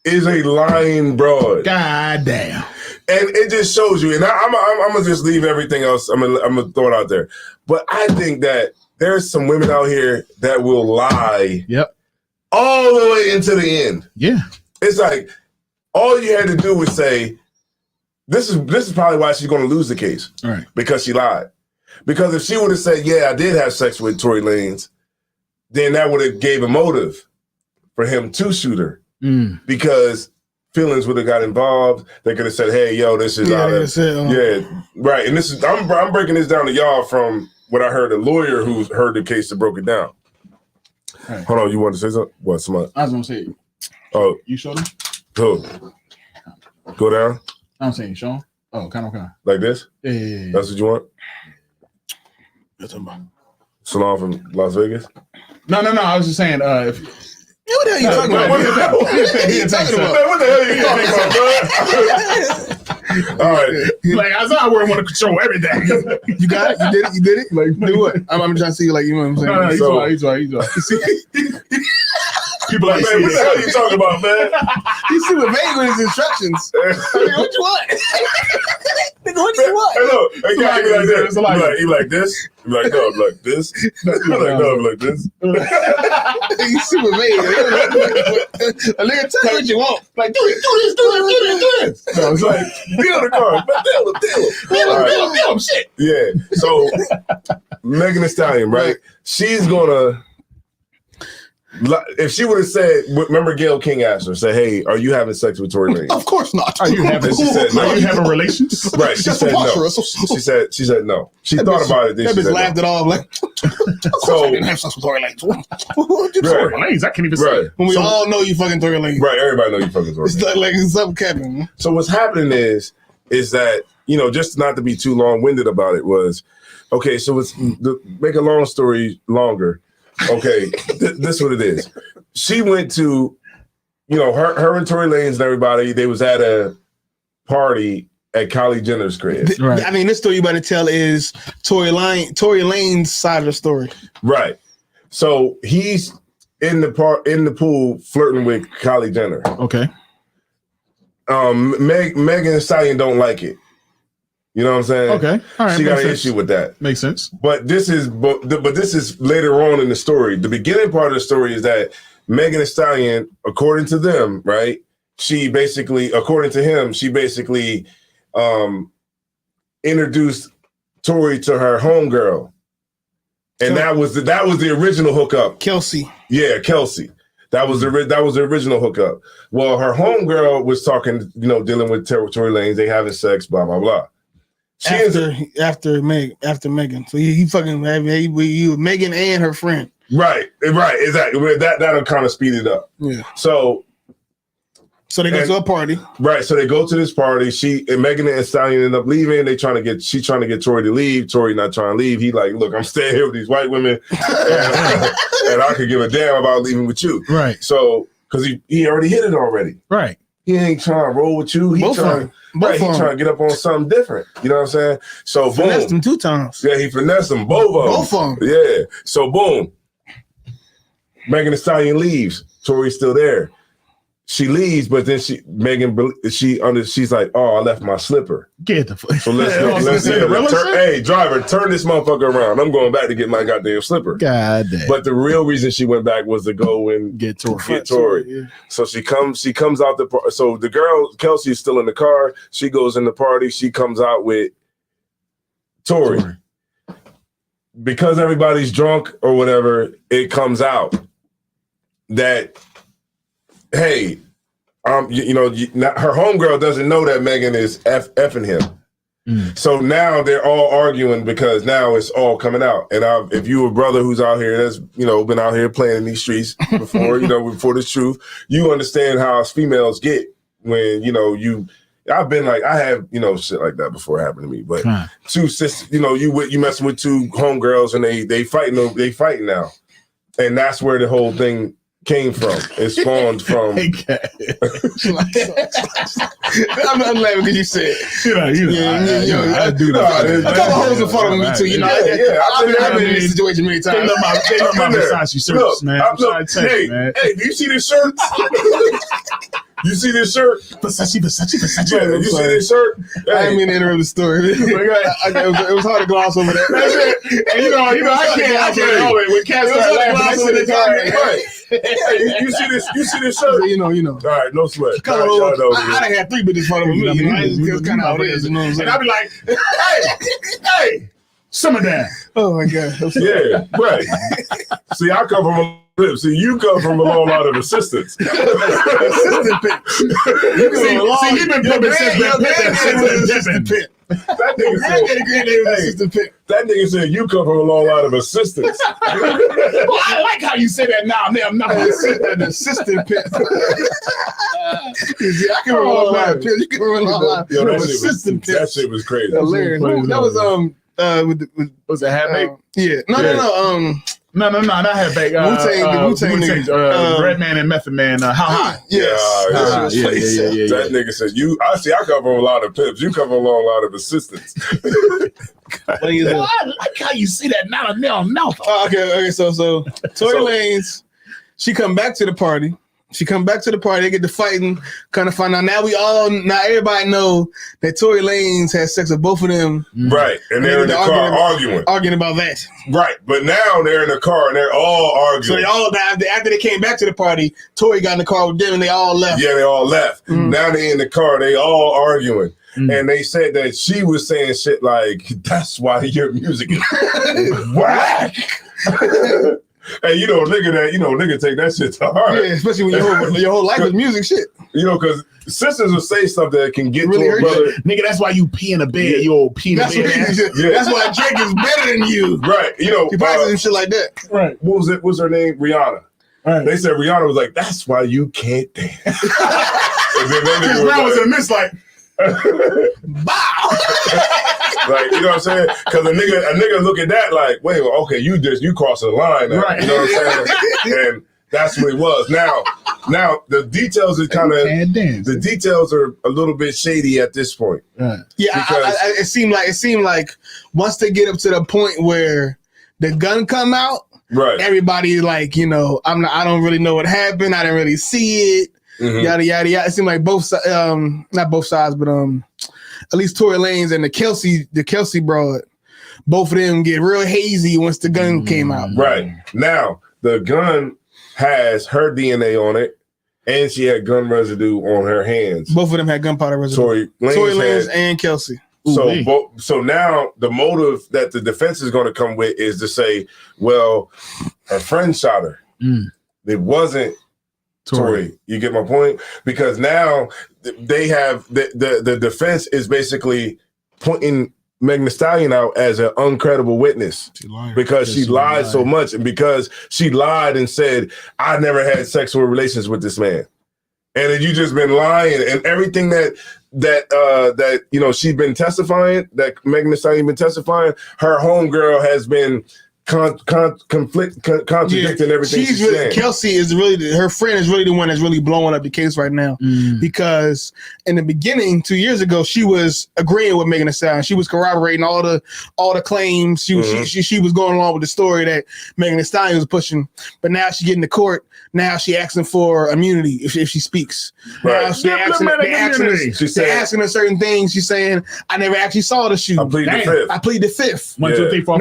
is a lying broad. God damn. And it just shows you, and I'm going to just leave everything else. I'm going to throw it out there. But I think that there's some women out here that will lie all the way into the end. Yeah. It's like, all you had to do was say, this is probably why she's going to lose the case. Right. Because she lied. Because if she would have said, yeah, I did have sex with Tory Lanez, then that would have gave a motive for him to shoot her. Because feelings would have got involved. They could have said, hey, yo, this is right. And this is I'm breaking this down to y'all from what I heard a lawyer who's heard the case that broke it down. Right. Hold on, you want to say something? What, somebody? I was going to say. Oh. You showed him? Who? Go down? I'm saying show him. Oh, kind of. Like this? Yeah. That's what you want? Salon from Las Vegas? No. I was just saying, if what the hell are you talking about? What the hell are you talking about, bro? All right. Like, I saw where I want to control everything. You got it? You did it? Like, do what? I'm trying to see, like, you know what I'm saying? No, he's right. You People like, man, what the hell are you talking about, man? He's super vague with his instructions. I mean, what you want? Nigga, what do you want? Hey, look, hey, guy, he like this. He like this. He like, no, I'm like this. He like, no, I'm like this. He's super vague. A nigga, tell you what you want. Like, do this. No, it's like, deal the car. Deal him, shit. Yeah. So, Megan Thee Stallion, right? She's gonna. If she would have said, remember Gayle King asked her, said, "Hey, are you having sex with Tory Lanez?" Of course not. Are you having? She said, no. Are you having relations? Right. She said no. She said no. She thought about it. Then that bitch laughed it off like. So I didn't have sex with Tory Lanez. Tory Lanez, I can't even say. When we all know you fucking Tory Lanez. Right. Everybody know you fucking Tory Lanez. It's like it's up, Kevin. So what's happening is that, you know, just not to be too long-winded about it was, okay. So it's make a long story longer. Okay, this is what it is. She went to, you know, her and Tory Lanez and everybody, they was at a party at Kylie Jenner's crib. Right. I mean, this story you about to tell is Tory Lanez's side of the story. Right. So he's in the pool flirting with Kylie Jenner. Okay. Megan Thee Stallion don't like it. You know what I'm saying? Okay. All right. She got an issue with that. Makes sense. But this is later on in the story. The beginning part of the story is that Megan Thee Stallion, according to them, right? According to him, she basically introduced Tory to her homegirl. And that was the original hookup. Kelsey. Yeah, Kelsey. That was the original hookup. Well, her homegirl was talking, you know, dealing with Tory Lanez, they having sex, blah, blah, blah. After Megan. So he fucking you Megan and her friend. Right, exactly. That'll kind of speed it up. Yeah. So they go to a party. Right. So they go to this party. Megan and Stallion end up leaving. She's trying to get Tory to leave. Tory not trying to leave. He like, look, I'm staying here with these white women, and I could give a damn about leaving with you. Right. So because he already hit it already. Right. He ain't trying to roll with you. He trying to get up on something different. You know what I'm saying? So boom. Finessed him 2 times. Yeah, he finessed them both of them. Yeah. So boom. Megan Thee Stallion leaves. Tory's still there. She leaves, but then she's like, oh, I left my slipper. Get the fuck. So hey, driver, turn this motherfucker around. I'm going back to get my goddamn slipper. God damn. But the real reason she went back was to go and get Tory. Yeah. So she comes out the party. So the girl, Kelsey, is still in the car. She goes in the party. She comes out with Tory. Because everybody's drunk or whatever, it comes out that, hey, her homegirl doesn't know that Megan is effing him. So now they're all arguing because now it's all coming out. And if you a brother who's out here that's, you know, been out here playing in these streets before, you know, before this truth, you understand how us females get when, you know, I've been like, I have, you know, shit like that before it happened to me. But 2 sisters, you know, you messing with 2 homegirls and they fighting now. And that's where the whole thing came from. It spawned from. I'm laughing because you said, I do that. A couple hoes in front of me too. You know, I've been in this situation many times. They love my Versace shirts, man. Hey, do you see this shirt? You see this shirt? Versace. Yeah, you see this shirt? I didn't mean to interrupt the story. It was hard to gloss over that. And you know, I can't help it when cats start laughing. Hey, you see this shirt? You know. All right, no sweat. I done had 3 bitches in front of me. It's kind of how it is. You know what I'm saying? And I'll be like, hey, some of that. Oh my God. Yeah, right. See, I come from a lip. See, you come from a long line of assistants. Assistant pit. You've been pimping since Pippin. That nigga said you come from a long line of assistants. Well, I like how you say that now. I'm not an assistant pit. I can from a long line of pit. You can from a long line of assistant pit. That shit was crazy. Hilarious. That was was it Hatbake? Yeah. No. No, not Hatbake. Wu-Tang nigga. Redman and Method Man. How high? Yes. Yeah. That nigga said I come from a lot of pimps. You come from a long line of assistants. I like how you see that now. Okay. So Tory Lanez She come back to the party. They get to fighting, kind of find out. Now everybody know that Tory Lanez had sex with both of them. Right. And they're in the car arguing about that. Right. But now they're in the car and they're all arguing. So they all after they came back to the party, Tory got in the car with them and they all left. Yeah, they all left. Now they in the car, they all arguing. And they said that she was saying shit like, that's why your music is whack. And nigga take that shit to heart. Yeah, especially when your whole life is music shit. Because sisters will say stuff that can get really to a brother. Nigga, that's why you pee in a bed, you old pee in a bed. That's why Drake is better than you. Right. He probably said shit like that. Right. What was her name? Rihanna. Right. They said Rihanna was like, that's why you can't dance. And then that nigga was in the midst like, bow. Like, you know what I'm saying? Because a nigga look at that like, wait, well, okay, you crossing the line now. Right. You know what I'm saying? And that's what it was. Now the details are the details are a little bit shady at this point. Right. Yeah, it seemed like once they get up to the point where the gun come out, right? Everybody like, I don't really know what happened. I didn't really see it. Yada yada yada. It seemed like not both sides, but at least Tory Lanez and the Kelsey broad, both of them get real hazy once the gun came out. Right. Now the gun has her DNA on it, and she had gun residue on her hands. Both of them had gunpowder residue. Tory Lanez and Kelsey. So now the motive that the defense is going to come with is to say, well, her friend shot her. It wasn't Tory. You get my point? Because now they have the defense is basically pointing Megan Thee Stallion out as an uncredible witness because she lied so much, and because she lied and said, I never had sexual relations with this man. And then you just been lying, and everything that she's been testifying, that Megan Thee Stallion been testifying, her homegirl has been contradicting everything she's saying. Kelsey is really her friend is really the one that's really blowing up the case right now, because in the beginning 2 years ago she was agreeing with Megan Thee Stallion. She was corroborating all the claims. She was going along with the story that Megan Thee Stallion was pushing. But now she getting to court. Now she asking for immunity if she speaks. Right. Now they're asking her certain things. She's saying, I never actually saw the shoot. I plead the fifth. I plead the fifth. 1, 2, 3, 4.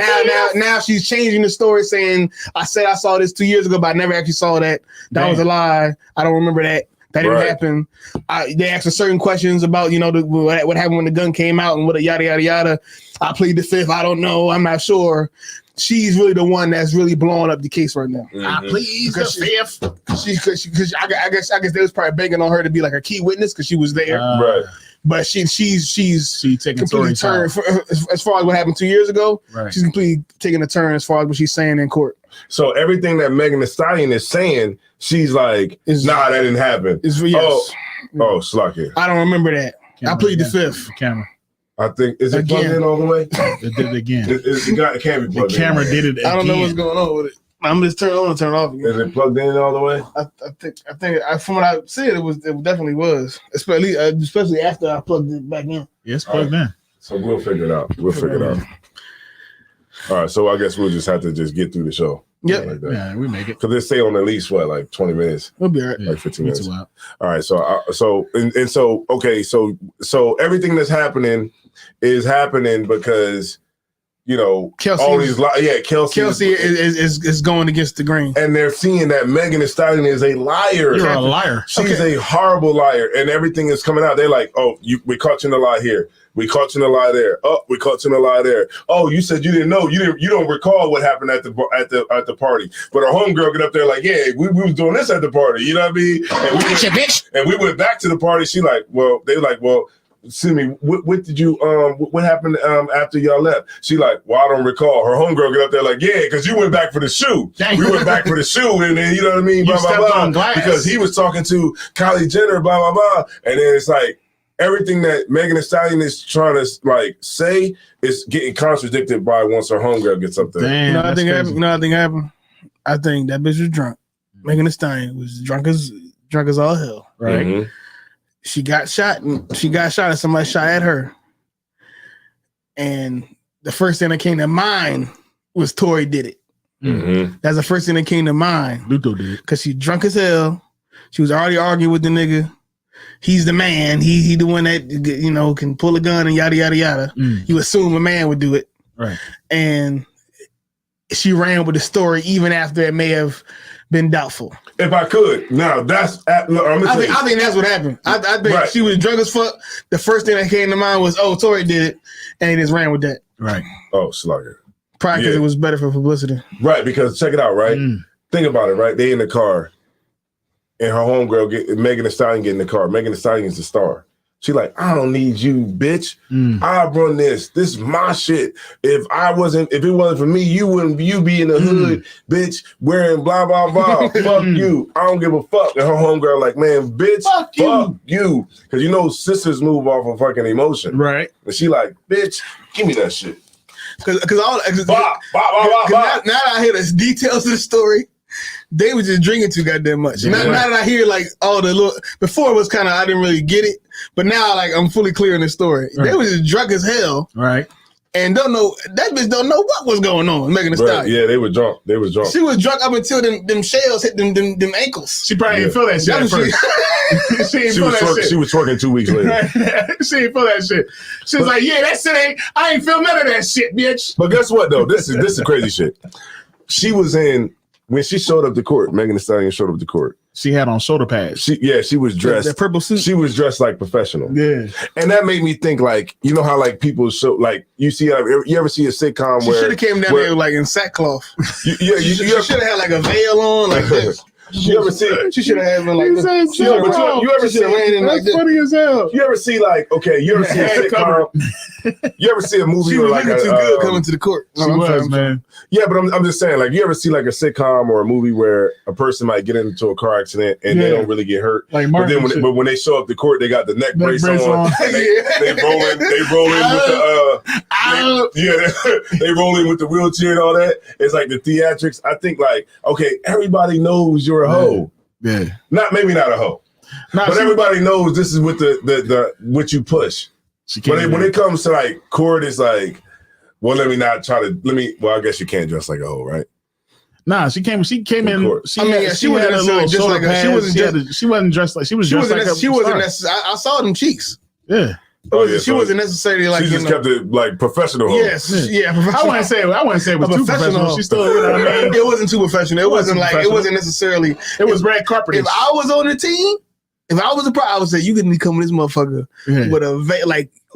Now she's changing the story, saying, I said I saw this 2 years ago, but I never actually saw that. That was a lie. I don't remember that. That didn't happen. They asked her certain questions about, what happened when the gun came out and what yada, yada, yada. I plead the fifth. I don't know. I'm not sure. She's really the one that's really blowing up the case right now. I plead the fifth. Because I guess they was probably begging on her to be like a key witness because she was there. Right. But she's taking completely turned as far as what happened 2 years ago. Right. She's completely taking a turn as far as what she's saying in court. So everything that Megan Thee Stallion is saying, she's like, nah, that didn't happen. Oh, sluck it. I don't remember that. I plead the fifth. Camera. I think, is it plugged in all the way? It did it again. It can't be plugged in. The camera did it again. I don't know what's going on with it. I'm just turn it on and turn it off again. Is it plugged in all the way? I think from what I see, it definitely was, especially after I plugged it back in. Yeah, it's plugged in. So we'll figure it out. All right, so I guess we'll just have to just get through the show. Yep. Like yeah, we make it. Because they stay on at least 20 minutes. We'll be all right. Like 15 minutes. All right. So everything that's happening is happening because Kelsey, all these Kelsey is going against the grain, and they're seeing that Megan Thee Stallion is a liar. You're a liar. She's a horrible liar, and everything is coming out. They're like, "Oh, we caught you in a lie here. We caught you in a lie there. Oh, we caught you in a lie there. Oh, you said you didn't know. You don't recall what happened at the party. But our homegirl get up there like, yeah, we was doing this at the party. You know what I mean? And we went back to the party. She like, well, they were like, well, excuse me, what did you what happened after y'all left? She like, well, I don't recall. Her homegirl get up there like, yeah, because you went back for the shoe. We went back for the shoe, and then you know what I mean, blah blah blah. Because he was talking to Kylie Jenner, blah blah blah, and then it's like everything that Megan Thee Stallion is trying to say is getting contradicted by once her homegirl gets up there. Damn, I think happened. I think that bitch was drunk. Megan Thee Stallion was drunk as all hell. Right. Mm-hmm. She got shot and somebody shot at her. And the first thing that came to mind was Tory did it. Mm-hmm. That's the first thing that came to mind. Luto did. Because she drunk as hell. She was already arguing with the nigga. He's the man. He the one that, you know, can pull a gun and yada, yada, yada. You assume a man would do it. Right. And she ran with the story even after it may have been doubtful. If I could. Now, that's... I think that's what happened. I think she was drunk as fuck. The first thing that came to mind was, oh, Tory did it. And he just ran with that. Right. Oh, slugger. Probably because it was better for publicity. Right, because check it out, right? Think about it, right? They in the car. And her homegirl, Megan Thee Stallion, get in the car. Megan Thee Stallion is the star. She like, I don't need you, bitch. I run this. This is my shit. If it wasn't for me, you be in the hood, bitch, wearing blah, blah, blah. Fuck you. I don't give a fuck. And her homegirl like, man, bitch, fuck you. Because you know sisters move off of fucking emotion. Right. And she like, bitch, give me that shit. Because now that I hear the details of the story, they were just drinking too goddamn much. Now that I hear like all the little, before it was kind of, I didn't really get it, but now like I'm fully clear in the story. Right. They were just drunk as hell. Right. And that bitch don't know what was going on. Megan Thee Stallion. Yeah, they were drunk. She was drunk up until them shells hit them ankles. She probably didn't feel that shit at first. She didn't feel that shit. She was twerking 2 weeks later. She didn't feel that shit. She was like, yeah, that shit I ain't feel none of that shit, bitch. But guess what though? This is crazy shit. She was in, when she showed up to court, Megan Thee Stallion showed up to court. She had on shoulder pads. She was dressed. That purple suit. She was dressed like professional. Yeah. And that made me think like, you know how like people show, like you ever see a sitcom where. She should have came down there like in sackcloth. You should have had like a veil on like this. You ever see? She should have had like this. You ever see? That's funny as hell. You ever see like, okay, you ever see a sitcom? You ever see a movie she where was like too good coming to the court? She was, man. Yeah, but I'm just saying, like, you ever see like a sitcom or a movie where a person might get into a car accident and they don't really get hurt, like but then when they show up to court, they got the neck brace on. And they roll in with the they roll in with the wheelchair and all that. It's like the theatrics. I think like, okay, everybody knows you're a hoe. Yeah, maybe not a hoe, but everybody knows this is what the what you push. When it comes to like court, it's like, well, I guess you can't dress like a hoe, right? Nah, she came in. She had a little shoulder pad. She wasn't dressed like she was dressed like a star. I saw them cheeks. Yeah. She wasn't necessarily like. She just kept it like professional. Yes, professional. I wouldn't say it was too professional. She still, you know what I mean? It wasn't too professional. It wasn't necessarily. It was red carpet. If I was on the team, if I was a pro, I would say you need to come with this motherfucker with a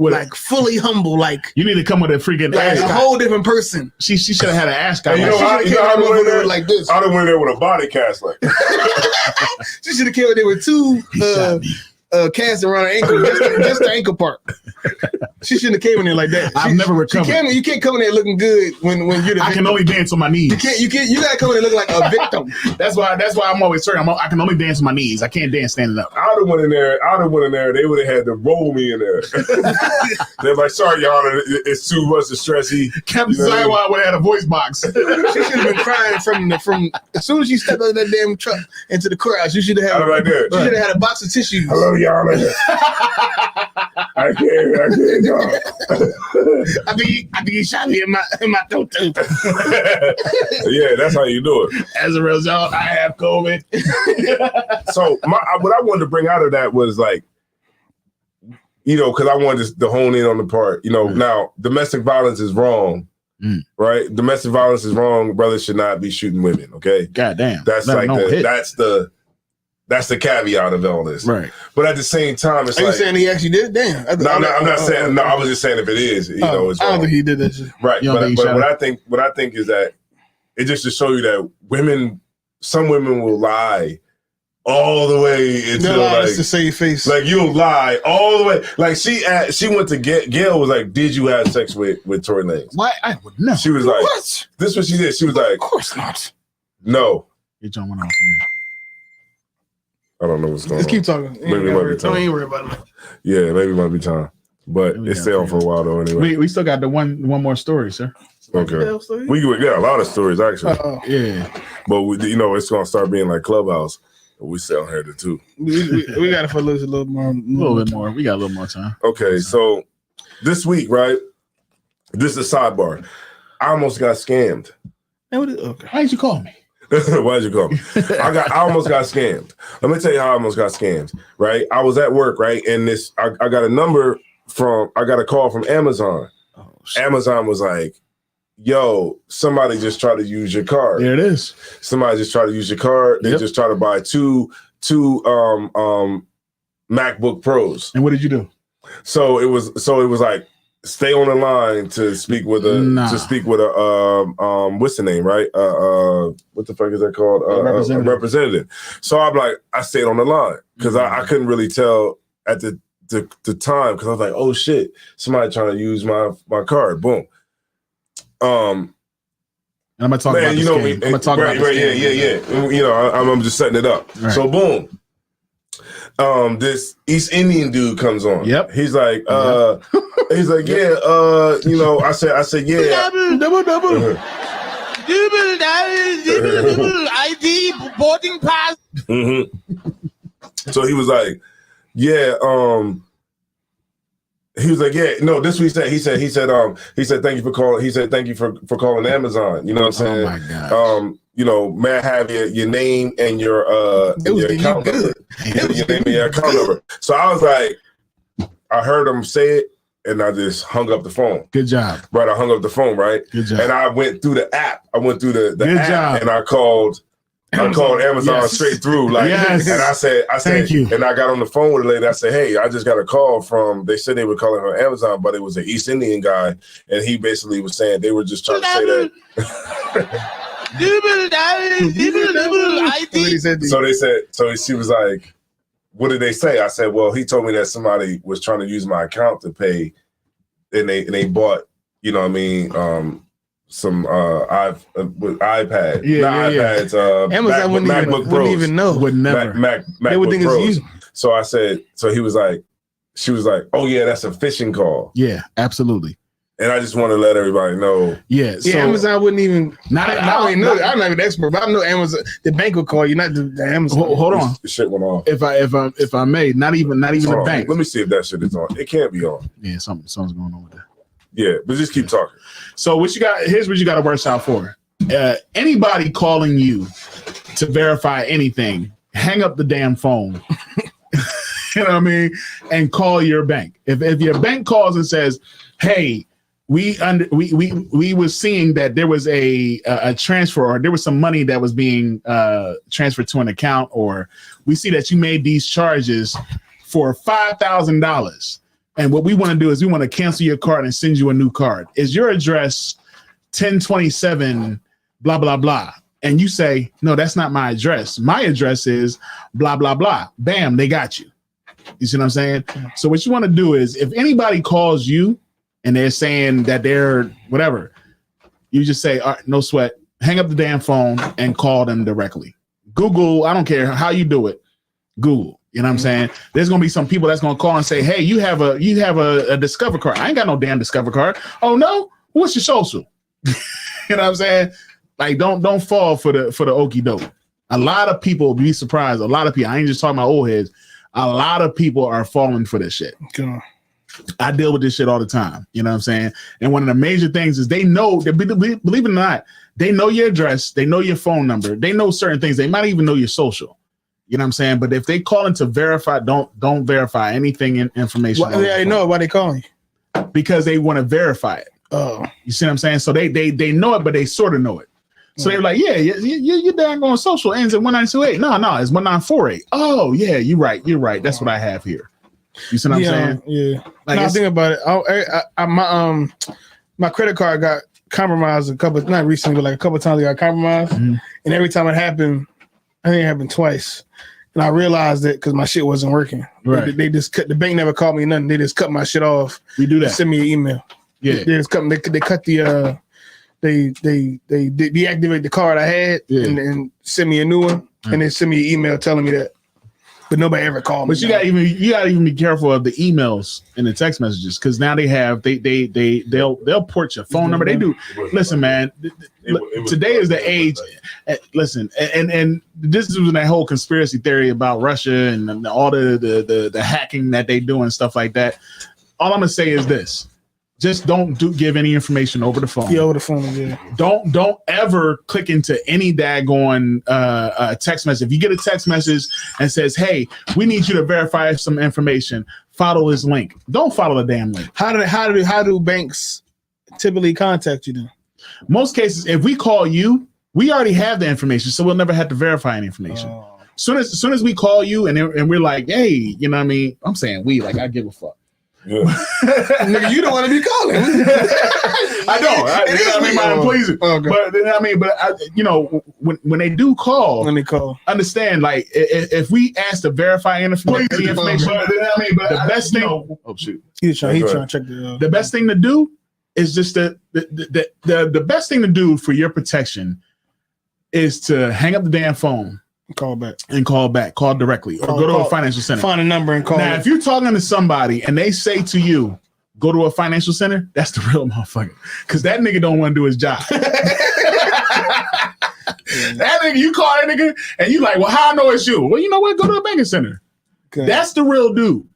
like fully humble, like you need to come with a freaking like a whole different person. She should have had an ascot. You know, I went there like this. I'd have went there with a body cast like. She should have came there with two cast around her ankle, just the ankle part. She shouldn't have came in there like that. I've never recovered. You can't come in there looking good when you're the victim. I can only dance on my knees. You gotta come in there looking like a victim. That's why I'm always certain. I can only dance on my knees. I can't dance standing up. I'd have went in there. They would have had to roll me in there. They're like, sorry, Your Honor, it's too much to stress. Captain Zywad would have had a voice box. She should have been crying from as soon as she stepped out of that damn truck into the courtrouse. You should have had right there. She should have had a box of tissues. Hello, Your Honor. I can't go. I think he shot me in my throat too. Yeah, that's how you do it. As a result, I have COVID. So what I wanted to bring out of that was like, you know, because I wanted to hone in on the part, you know, now domestic violence is wrong, right? Domestic violence is wrong. Brothers should not be shooting women. Okay, goddamn. That's that's the caveat of all this, right? But at the same time, it's you saying he actually did? Damn. I'm not saying. No, I was just saying if it is, you know, it's wrong. I don't think he did that shit. Right, but what I think is that it just to show you that some women will lie all the way until like to save face. Like you'll lie all the way. Like she went to Gail was like, did you have sex with Tory Lanez? Why? I would know. She was like, what? This is what she did. She was like, of course not. No. Your John went off again. I don't know what's going on. Let's keep talking. Maybe it might be time. Don't even worry about it. Yeah, maybe it might be time. But it's stay on for a while though anyway. We still got the one more story, sir. Okay. We got a lot of stories actually. Yeah. But you know, it's gonna start being like Clubhouse. We stay on here too. We got it for a little more. A little bit more. We got a little more time. Okay, so this week, right? This is a sidebar. I almost got scammed. Okay. Why did you call me? Why'd you call me? I almost got scammed. Let me tell you how I almost got scammed. Right, I was at work, right, and I got a call from Amazon. Oh, Amazon was like, "Yo, somebody just tried to use your card." There it is. Somebody just tried to use your card. They just tried to buy two MacBook Pros. And what did you do? So it was like, stay on the line to speak with a what's the name, right? What the fuck is that called? A representative. So I'm like, I stayed on the line because I couldn't really tell at the time, because I was like, oh shit, somebody trying to use my card. Boom. And I'm gonna talk about this game. I'm gonna talk about this game. Yeah. You know, I'm just setting it up. Right. So boom. This East Indian dude comes on. Yep. He's like, he's like, yeah, you know, I said, yeah. Double. ID boarding pass. Mm-hmm. So he was like, yeah, he was like, yeah, no, this is what he said. He said, thank you for calling. He said, thank you for calling Amazon. You know what I'm saying? Oh my God. You know, may I have your name and your account number? Your name and your account number. So I was like, I heard him say it, and I just hung up the phone. Good job. Right, I hung up the phone, right? Good job. And I went through the app. I went through the Good app, job. and I called Amazon straight through. Like, yes. And I said, thank you. And I got on the phone with a lady. I said, hey, I just got a call from, they said they were calling her Amazon, but it was an East Indian guy. And he basically was saying they were just trying to say that. So she was like, what did they say? I said, well, he told me that somebody was trying to use my account to pay, and they bought, you know what I mean, some iPad. iPads. Amazon wouldn't even know. Would never. They would think it's you. So I said, so he was like, she was like, oh yeah, that's a phishing call. Yeah, absolutely. And I just want to let everybody know. Yeah. So Amazon wouldn't even. I'm not even an expert, but I know Amazon. The bank will call you, not the Amazon. Hold on. The shit went off. If I may, not even the bank. Let me see if that shit is on. It can't be on. Yeah, something's going on with that. Yeah, but just keep talking. So what you got? Here's what you got to watch out for. Anybody calling you to verify anything, hang up the damn phone. You know what I mean? And call your bank. If your bank calls and says, "Hey, we was seeing that there was a transfer, or there was some money that was being transferred to an account, or we see that you made these charges for $5,000, and what we want to do is we want to cancel your card and send you a new card. Is your address 1027 blah blah blah?" And you say, "No, that's not my address. My address is blah blah blah." Bam, they got you. You see what I'm saying? So what you want to do is, if anybody calls you and they're saying that they're whatever, you just say, all right, no sweat, hang up the damn phone and call them directly. Google, I don't care how you do it, Google. You know what I'm saying? There's gonna be some people that's gonna call and say, hey, you have a Discover card. I ain't got no damn Discover card. Oh no, what's your social? You know what I'm saying? Like, don't fall for the okie doke. A lot of people be surprised. A lot of people, I ain't just talking about old heads. A lot of people are falling for this shit. God. I deal with this shit all the time. You know what I'm saying? And one of the major things is they know, believe it or not, they know your address, they know your phone number, they know certain things. They might even know your social. You know what I'm saying? But if they call in to verify, don't verify anything in information. Well, they know why they calling you. Because they want to verify it. Oh, you see what I'm saying? So they know it, but they sort of know it. So they're like, yeah, you're dang on social ends at 1928. No, it's 1948. Oh yeah, you're right. That's what I have here. You see what I'm saying? Yeah. Like, I think about it. My credit card got compromised not recently, but like a couple of times it got compromised. Mm-hmm. And every time it happened, I think it happened twice. And I realized that because my shit wasn't working. Right. They just cut, the bank never called me nothing. They just cut my shit off. We do that. Send me an email. Yeah. They just cut the they deactivate the card I had and send me a new one, and then send me an email telling me that. But nobody ever called me. But you gotta even be careful of the emails and the text messages, because now they'll port your phone number. They do. Listen, man. Today is the age. Listen, and this was that whole conspiracy theory about Russia and all the hacking that they do and stuff like that. All I'm gonna say is this: just don't give any information over the phone. Yeah, over the phone. Yeah. Don't ever click into any daggone text message. If you get a text message and says, "Hey, we need you to verify some information," follow this link. Don't follow the damn link. How do banks typically contact you then? Most cases, if we call you, we already have the information, so we'll never have to verify any information. Soon as we call you and we're like, "Hey," you know what I mean? I'm saying we, like, I give a fuck. Yeah. Nigga, you don't want to be calling. I don't. You know what I mean? My employees. Okay. But when they do call, understand, like, if we ask to verify any information, the best thing. Oh shoot! He's trying to check the best thing to do is just the best thing to do for your protection is to hang up the damn phone. Call back. Call directly, or go to a financial center. Find a number and call. Now, if you're talking to somebody and they say to you, "Go to a financial center," that's the real motherfucker, because that nigga don't want to do his job. That nigga, you call that nigga and you like, "Well, how I know it's you?" Well, you know what? Go to a banking center. Okay. That's the real dude.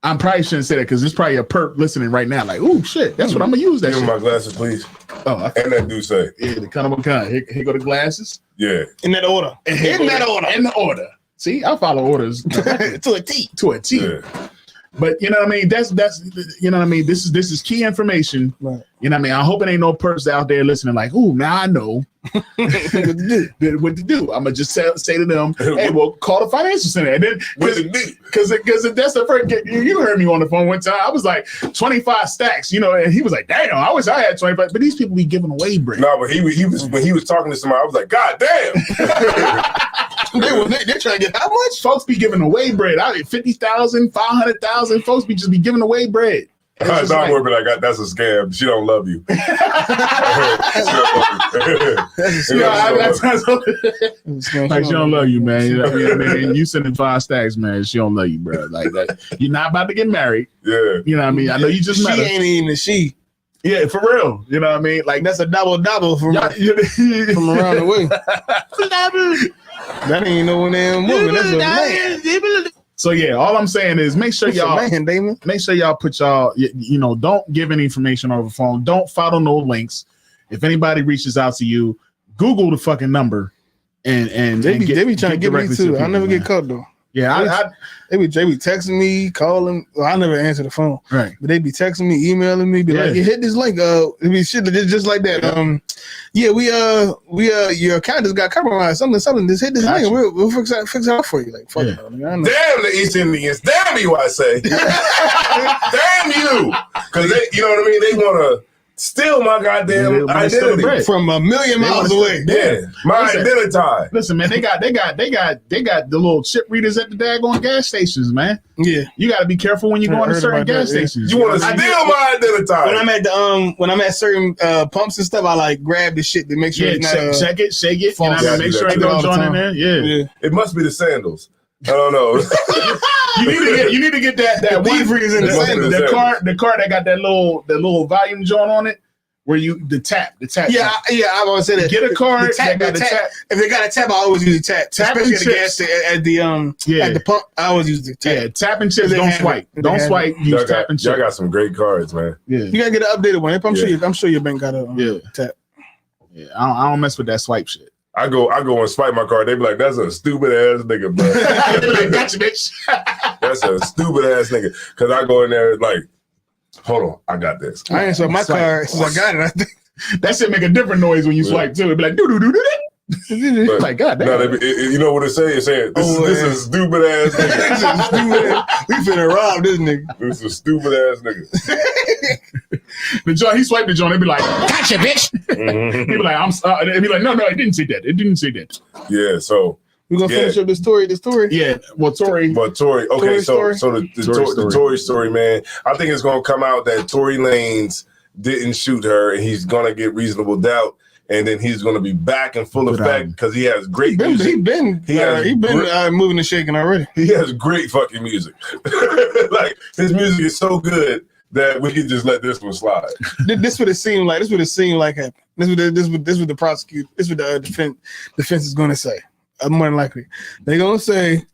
I probably shouldn't say that because there's probably a perp listening right now. Like, "Oh shit, that's what I'm gonna use." That. Give me my glasses, please. Oh, and that do say, "Yeah, the kind of kind." Here go the glasses. Yeah, in that order. In the order. See, I follow orders to a T. Yeah. But you know what I mean? That's you know what I mean? This is key information. Right. You know what I mean? I hope it ain't no perps out there listening like, "Ooh, now I know what to do." I'm gonna just say to them, "Hey, well, call the financial center." And then because that's the first, you heard me on the phone one time. I was like 25 stacks, you know, and he was like, "Damn, I wish I had 25." But these people be giving away bread. No, but he was when he was talking to somebody, I was like, "God damn." They're trying to get how much? Folks be giving away bread. I mean, 50,000, 500,000. Folks be giving away bread. Don't worry, but that's a scam. She don't love you. Like, she don't love you, man. You know what I mean? You sending 5 stacks, man. She don't love you, bro. Like that. You're not about to get married. Yeah. You know what I mean? I know you just met her. She ain't even a she. Yeah, for real. You know what I mean? Like, that's a double from around the way. That ain't no damn woman. That's a man. So yeah, all I'm saying is make sure y'all put y'all, you know, don't give any information over the phone. Don't follow no links. If anybody reaches out to you, Google the fucking number and they be trying to get me too. I never get caught though. Yeah, they be texting me, calling. Well, I never answer the phone. Right. But they be texting me, emailing me, be like, "You hit this link." It be shit just like that. We your account just got compromised. Something. Just hit this link. We'll fix it out for you. Like, fuck it. Damn the East Indians. Damn you, I say. Damn you. Because they, you know what I mean? They want to steal my goddamn identity from a million miles away. Yeah, my identity. Listen, man, they got the little chip readers at the daggone gas stations, man. Yeah, you got to be careful when you go into certain gas stations. You want to steal my identity. When I'm at certain pumps and stuff, I like grab the shit to make sure it's not check it, shake it, and I make sure I don't join in there. Yeah, it must be the sandals. I don't know. you need to get that weed freeze in the sandals. The car that got that little volume joint on it. Where the tap. Yeah, I want to say that. Get a card. Tap. If they got a tap, I always use the tap. Especially at the gas at the pump. I always use the tap. Yeah, tap and chips. Don't swipe. Don't swipe. Use tap and chips. Y'all got some great cards, man. Yeah, you gotta get an updated one. I'm sure your bank got a tap. Yeah, I don't mess with that swipe shit. I go and swipe my card. They be like, "That's a stupid ass nigga, bro." Like, gotcha, bitch. That's a stupid ass nigga. Because I go in there like, hold on, I got this. I ain't swipe my card since I got it. I think that shit make a different noise when you swipe too. It'd be like do do do do. Like, God damn. No, you know what it say? It's saying this is stupid ass nigga. We finna rob this nigga. This is a stupid ass nigga. The joint, he swiped the joint. They'd be like, "Gotcha, bitch." He'd be like, "I'm sorry." They'd be like, "No, it didn't say that. It didn't say that." Yeah, so we're gonna finish up the story. Yeah, well, Tory. Okay, Tory so the Tory story, man. I think it's gonna come out that Tory Lanez didn't shoot her, and he's gonna get reasonable doubt, and then he's gonna be back in full effect because he has great music. He's been moving and shaking already. He has great fucking music. Like his music is so good that we can just let this one slide. This would have seemed like happened. This would the prosecute. This would the defense is gonna say. More than likely, they're gonna say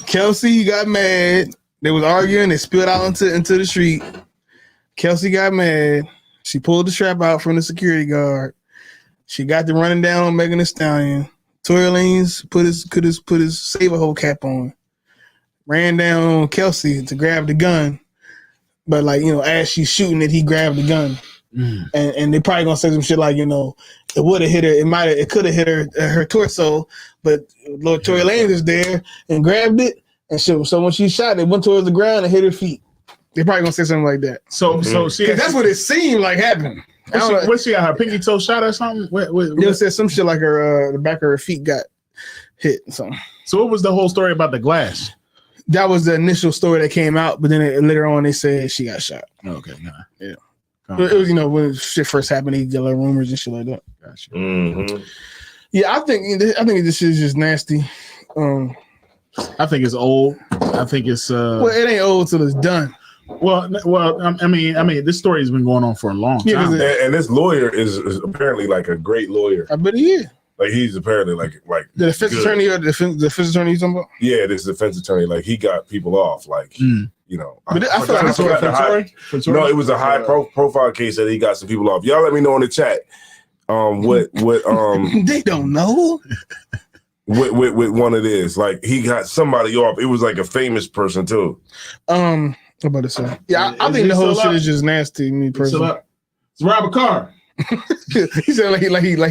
Kelsey got mad. They was arguing. They spilled out into the street. Kelsey got mad. She pulled the strap out from the security guard. She got to running down on Megan Thee Stallion. Tory Lanez put his saber hole cap on. Ran down on Kelsey to grab the gun. But like, as she's shooting it, he grabbed the gun. And they probably gonna say some shit like, it would have hit her. It could have hit her torso, but Lord Tory Lanez is there and grabbed it, and so when she shot, it went towards the ground and hit her feet. They probably gonna say something like that. So she, that's what it seemed like happened. What she got, her pinky toe shot or something? They said some shit like her the back of her feet got hit or something. So what was the whole story about the glass? That was the initial story that came out, but then later on they said she got shot. Okay, yeah. It was, when shit first happened, they get like rumors and shit like that. Gotcha. Mm-hmm. Yeah, I think this shit is just nasty. I think it's old. I think it's well, it ain't old till it's done. Well, I mean, this story has been going on for a long time. And this lawyer is apparently like a great lawyer. I bet he is. Like he's apparently like the defense attorney or the defense attorney you talking about? Yeah, this defense attorney. Like he got people off. Like But I feel like no, it was a high profile case that he got some people off. Y'all let me know in the chat. What they don't know. What one it is. Like he got somebody off. It was like a famous person too. I'm about to say. Yeah, I think the whole shit is just nasty. Me personally. Let's rob a car. He said like he like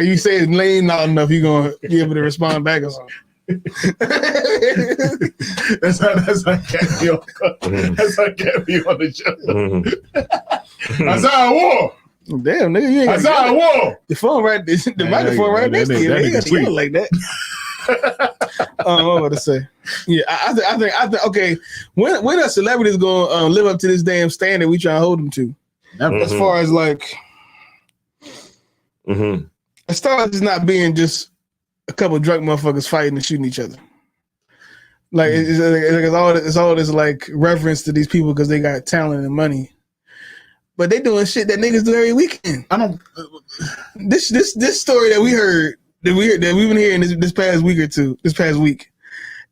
you say his name not enough, he gonna be able to respond back or something. That's how can't be on. That's how can't be on the show. That's how I war. Damn, nigga, you ain't. That's how I war. The phone right, the microphone right next to you. You got to yell like that. What am I about to say? Yeah, I think. Okay, when are celebrities gonna live up to this damn standard we trying to hold them to? As far as like, as far as not being just a couple of drunk motherfuckers fighting and shooting each other. Like it's all this like reverence to these people because they got talent and money, but they doing shit that niggas do every weekend. I don't. This story that we heard. That we've been hearing this past week or two, this past week,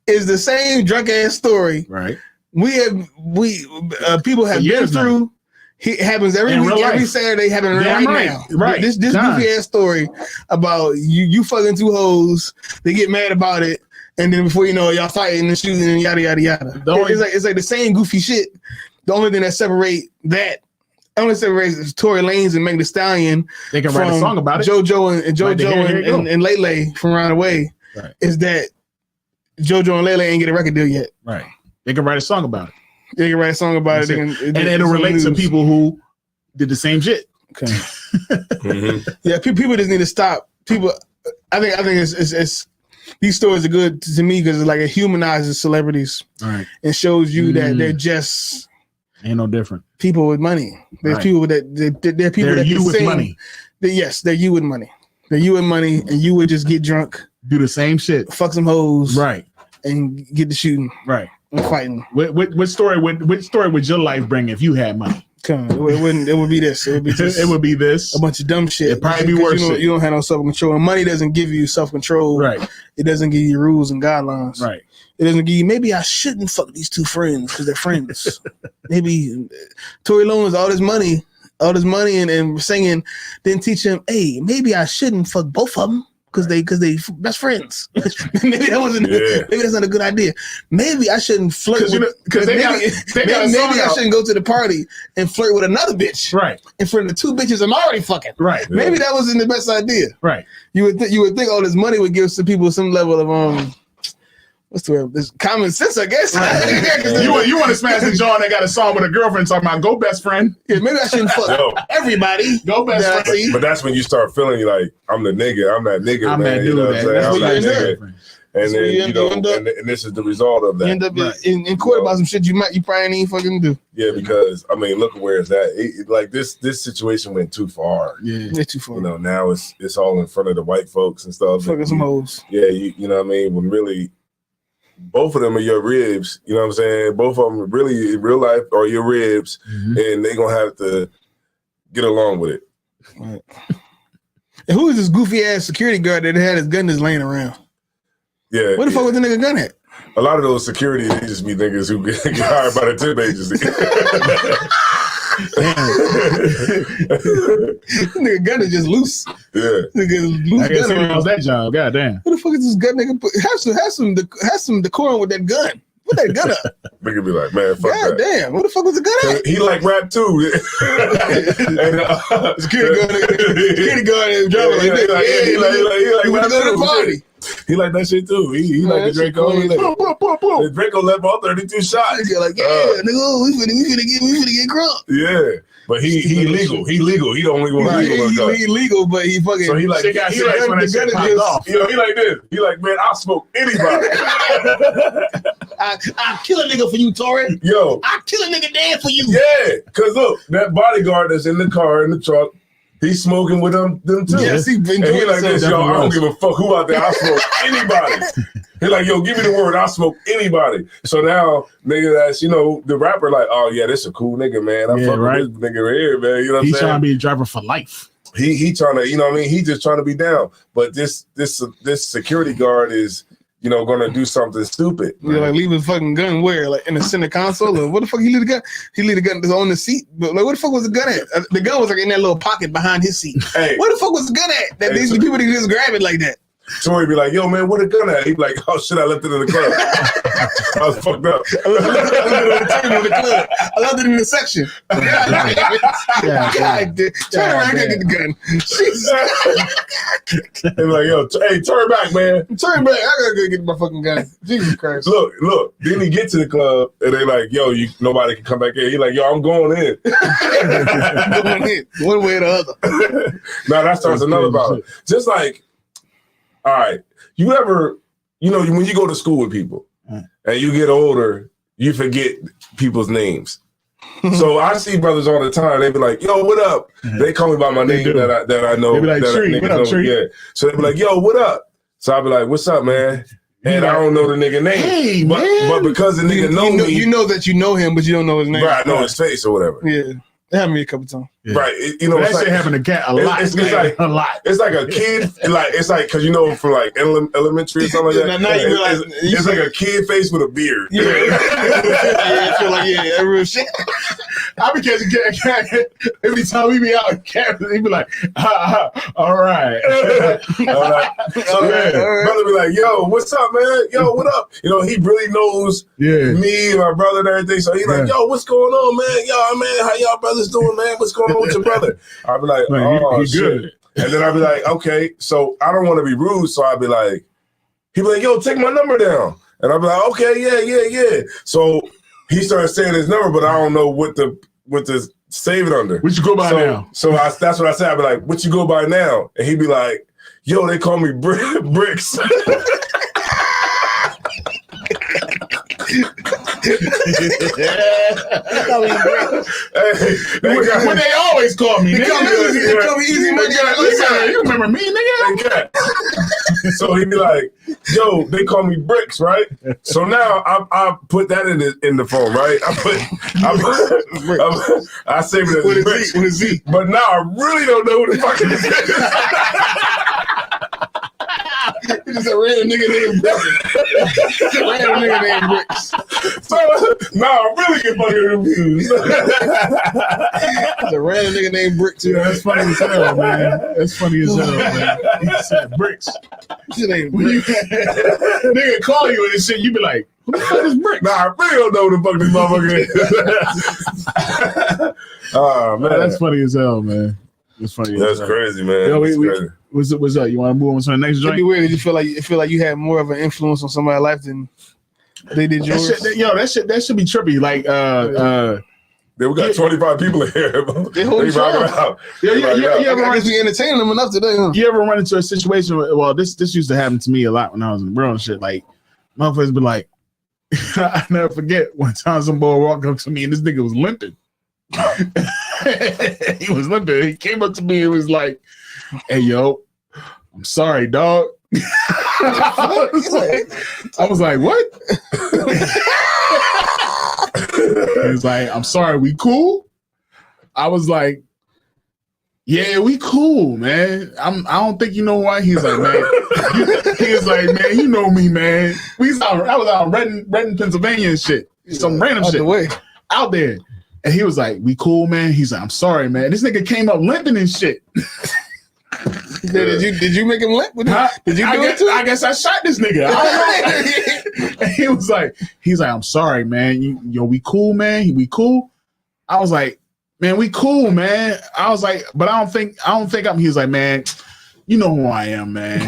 is the same drunk ass story. Right. People have been through. Now. It happens every week, every Saturday. Happening right now. Right. This goofy ass story about you fucking two hoes. They get mad about it, and then before you know it, y'all fighting and shooting and yada yada yada. It's like the same goofy shit. The only thing that separates Tory Lanez and Megan Thee Stallion. They can write a song about it. JoJo and Lele from Round Away is that JoJo and Lele ain't get a record deal yet. Right. They can write a song about it. They can write a song about it. And it'll relate to people who did the same shit. Okay. Yeah, people just need to stop. People, I think it's these stories are good to me because it's like it humanizes celebrities. Right. And shows you that they're just ain't no different. People with money. There's people that they're people they're that you can with sing. money. Yes, they're you with money. They're you with money, and you would just get drunk, do the same shit, fuck some hoes, right, and get the shooting, right, and fighting. What story would your life bring if you had money? Come on, it wouldn't. It would be this. It would be just, it would be this. A bunch of dumb shit. It'd probably be worse. You don't have no self control, and money doesn't give you self control. Right. It doesn't give you rules and guidelines. Right. It doesn't give you. Maybe I shouldn't fuck these two friends because they're friends. Maybe Tory Lanez all this money and singing didn't teach him. Hey, maybe I shouldn't fuck both of them because they best friends. Maybe that wasn't. Yeah. Maybe that's not a good idea. Maybe I shouldn't flirt because maybe I shouldn't go to the party and flirt with another bitch. Right. In front of the two bitches I'm already fucking. Right. Yeah. Maybe that wasn't the best idea. Right. You would think all this money would give some people some level of what's the word? This common sense, I guess. You want to smash the John that got a song with a girlfriend talking about go best friend? Yeah, maybe I shouldn't fuck everybody. Go best friend. But that's when you start feeling like I'm the nigga. I'm that nigga, I'm man. that you dude, know what I'm saying? I'm that nigga. And then and this is the result of that. You end up in court about some shit you probably ain't fucking do. Yeah, because I mean, look at where it's at. Like this situation went too far. Yeah, it's too far. You know, now it's all in front of the white folks and stuff. Fucking some hoes. Yeah, you know what I mean? When really both of them are your ribs, you know what I'm saying? Both of them really in real life are your ribs, and they gonna have to get along with it. Right. And who is this goofy ass security guard that had his gun just laying around? Yeah. Where the fuck was the nigga gun at? A lot of those security they just be niggas who get hired by the tip agency. Nigga Gunna just loose. Yeah. Nigga loose. I guess he Gunna. lost that job. God damn. Who the fuck is this gun nigga? Have some decorum with that gun. Put that gun up. Nigga be like, man, fuck God that. damn. What the fuck was the gun at? He like rap too. And, Security guard and driver like that. He like rap rap to the party. too. He like that shit too. He like the Draco. He like, the Draco left all 32 shots. Nigga like, nigga, we finna get crunk. Yeah. But he legal. He legal. He the only one legal. He legal, but he fucking. So he like, the gun is just. you know, he like this. He like, man, I'll smoke anybody. I'll kill a nigga for you, Tory. Yo. I'll kill a nigga dead for you. Yeah. Cause look, that bodyguard that's in the car, in the truck, he's smoking with them too. Yes, he been and he doing like this, yo, I don't give a fuck who out there. I'll smoke anybody. He like, yo, give me the word. I'll smoke anybody. So now, nigga, that's, you know, the rapper like, oh, yeah, this a cool nigga, man. I fuck with this nigga right here, man. You know what I'm saying? He's trying to be a driver for life. He trying to, you know what I mean? He just trying to be down. But this security guard is, you know, gonna do something stupid. Yeah, like leave his fucking gun where? Like in the center console? Or what the fuck he leave the gun? He leave the gun on the seat. But like, what the fuck was the gun at? The gun was like in that little pocket behind his seat. Hey. Where the fuck was the gun at? That these people didn't just grab it like that. Tory be like, yo, man, where the gun at? He be like, oh, shit, I left it in the club. I was fucked up. I left it in the section. God, turn around and get the gun. Jesus. And like, yo, hey, turn back, man. Turn back. I gotta go get my fucking gun. Jesus Christ. Look. Then he get to the club and they like, yo, nobody can come back in. He like, yo, I'm going in. One way or the other. Now that starts another problem. Just like, all right, you ever, you know, when you go to school with people and you get older, you forget people's names. So I see brothers all the time. They be like, "Yo, what up?" They call me by my name that I know. They be like, "Tree, what up, Tree?" Yeah. So they be like, "Yo, what up?" So I be like, "What's up, man?" And I don't know the nigga name. Hey, but because the nigga know me, you know that you know him, but you don't know his name. Right, I know his face or whatever. Yeah. It happened to me a couple times. Yeah. Right, you know, that shit happened to Cat a lot. It's like a lot. It's like a kid, it's like because you know from like elementary or something like that. Now you realize it's like a kid face with a beard. Yeah, I feel like that real shit. I be catching Cat every time we be out. Cat, he be like, all right. So brother be like, yo, what's up, man? Yo, what up? You know, he really knows me, my brother, and everything. So he like, yo, what's going on, man? Yo, man, how y'all brothers doing, man? What's going on with your brother? I'll be like, oh, he shit. good. And then I'll be like, okay. So I don't want to be rude. So I'll be like, he be like, yo, take my number down. And I'll be like, okay, yeah. So he started saying his number, but I don't know what to save it under. What you go by now? So that's what I said. I'll be like, what you go by now? And he'd be like, yo, they call me Bricks. What they always call me. They call me Easy Money. You remember me, nigga? So he'd be like, yo, they call me Bricks, right? So now I put that in the phone, right? I save it as Bricks. With a Z. But now I really don't know who the fuck it is. It's just a random nigga named Bricks. So now I really get fucking confused. It's a random nigga named Bricks. Yeah, that's funny as hell, man. That's funny as hell, man. He said Bricks. His name Bricks. Nigga call you and this shit, you be like, who the fuck is Bricks? Nah, I really don't know who the fuck this motherfucker is. Oh, man. That's funny as hell, man. It's funny. That's crazy, man. Yo, crazy. What's up? You want to move on to the next joint? It'd be weird. Did you feel like you had more of an influence on somebody's life than they did yours? That should be trippy. Like, we got 25 people in here. They hold rock out. You ever be entertaining them enough today, huh? You ever run into a situation where, well, this used to happen to me a lot when I was in the bro and shit. Like, motherfuckers be like, I never forget one time some boy walked up to me and this nigga was limping. He was limping. He came up to me and was like, hey, yo, I'm sorry, dog. I was like, what? He was like, I'm sorry, we cool? I was like, yeah, we cool, man. I don't think you know why. He's like, man, He was like, man, you know me, man. I was out in Reading, Pennsylvania and shit. Some random out shit. The way. Out there. And he was like, we cool, man? He's like, I'm sorry, man. This nigga came up limping and shit. Did you make him limp? Did you do it too? I guess I shot this nigga. I don't know. And he's like, I'm sorry, man. We cool, man. We cool. I was like, man, we cool, man. I was like, but I don't think I'm. He was like, man, you know who I am, man.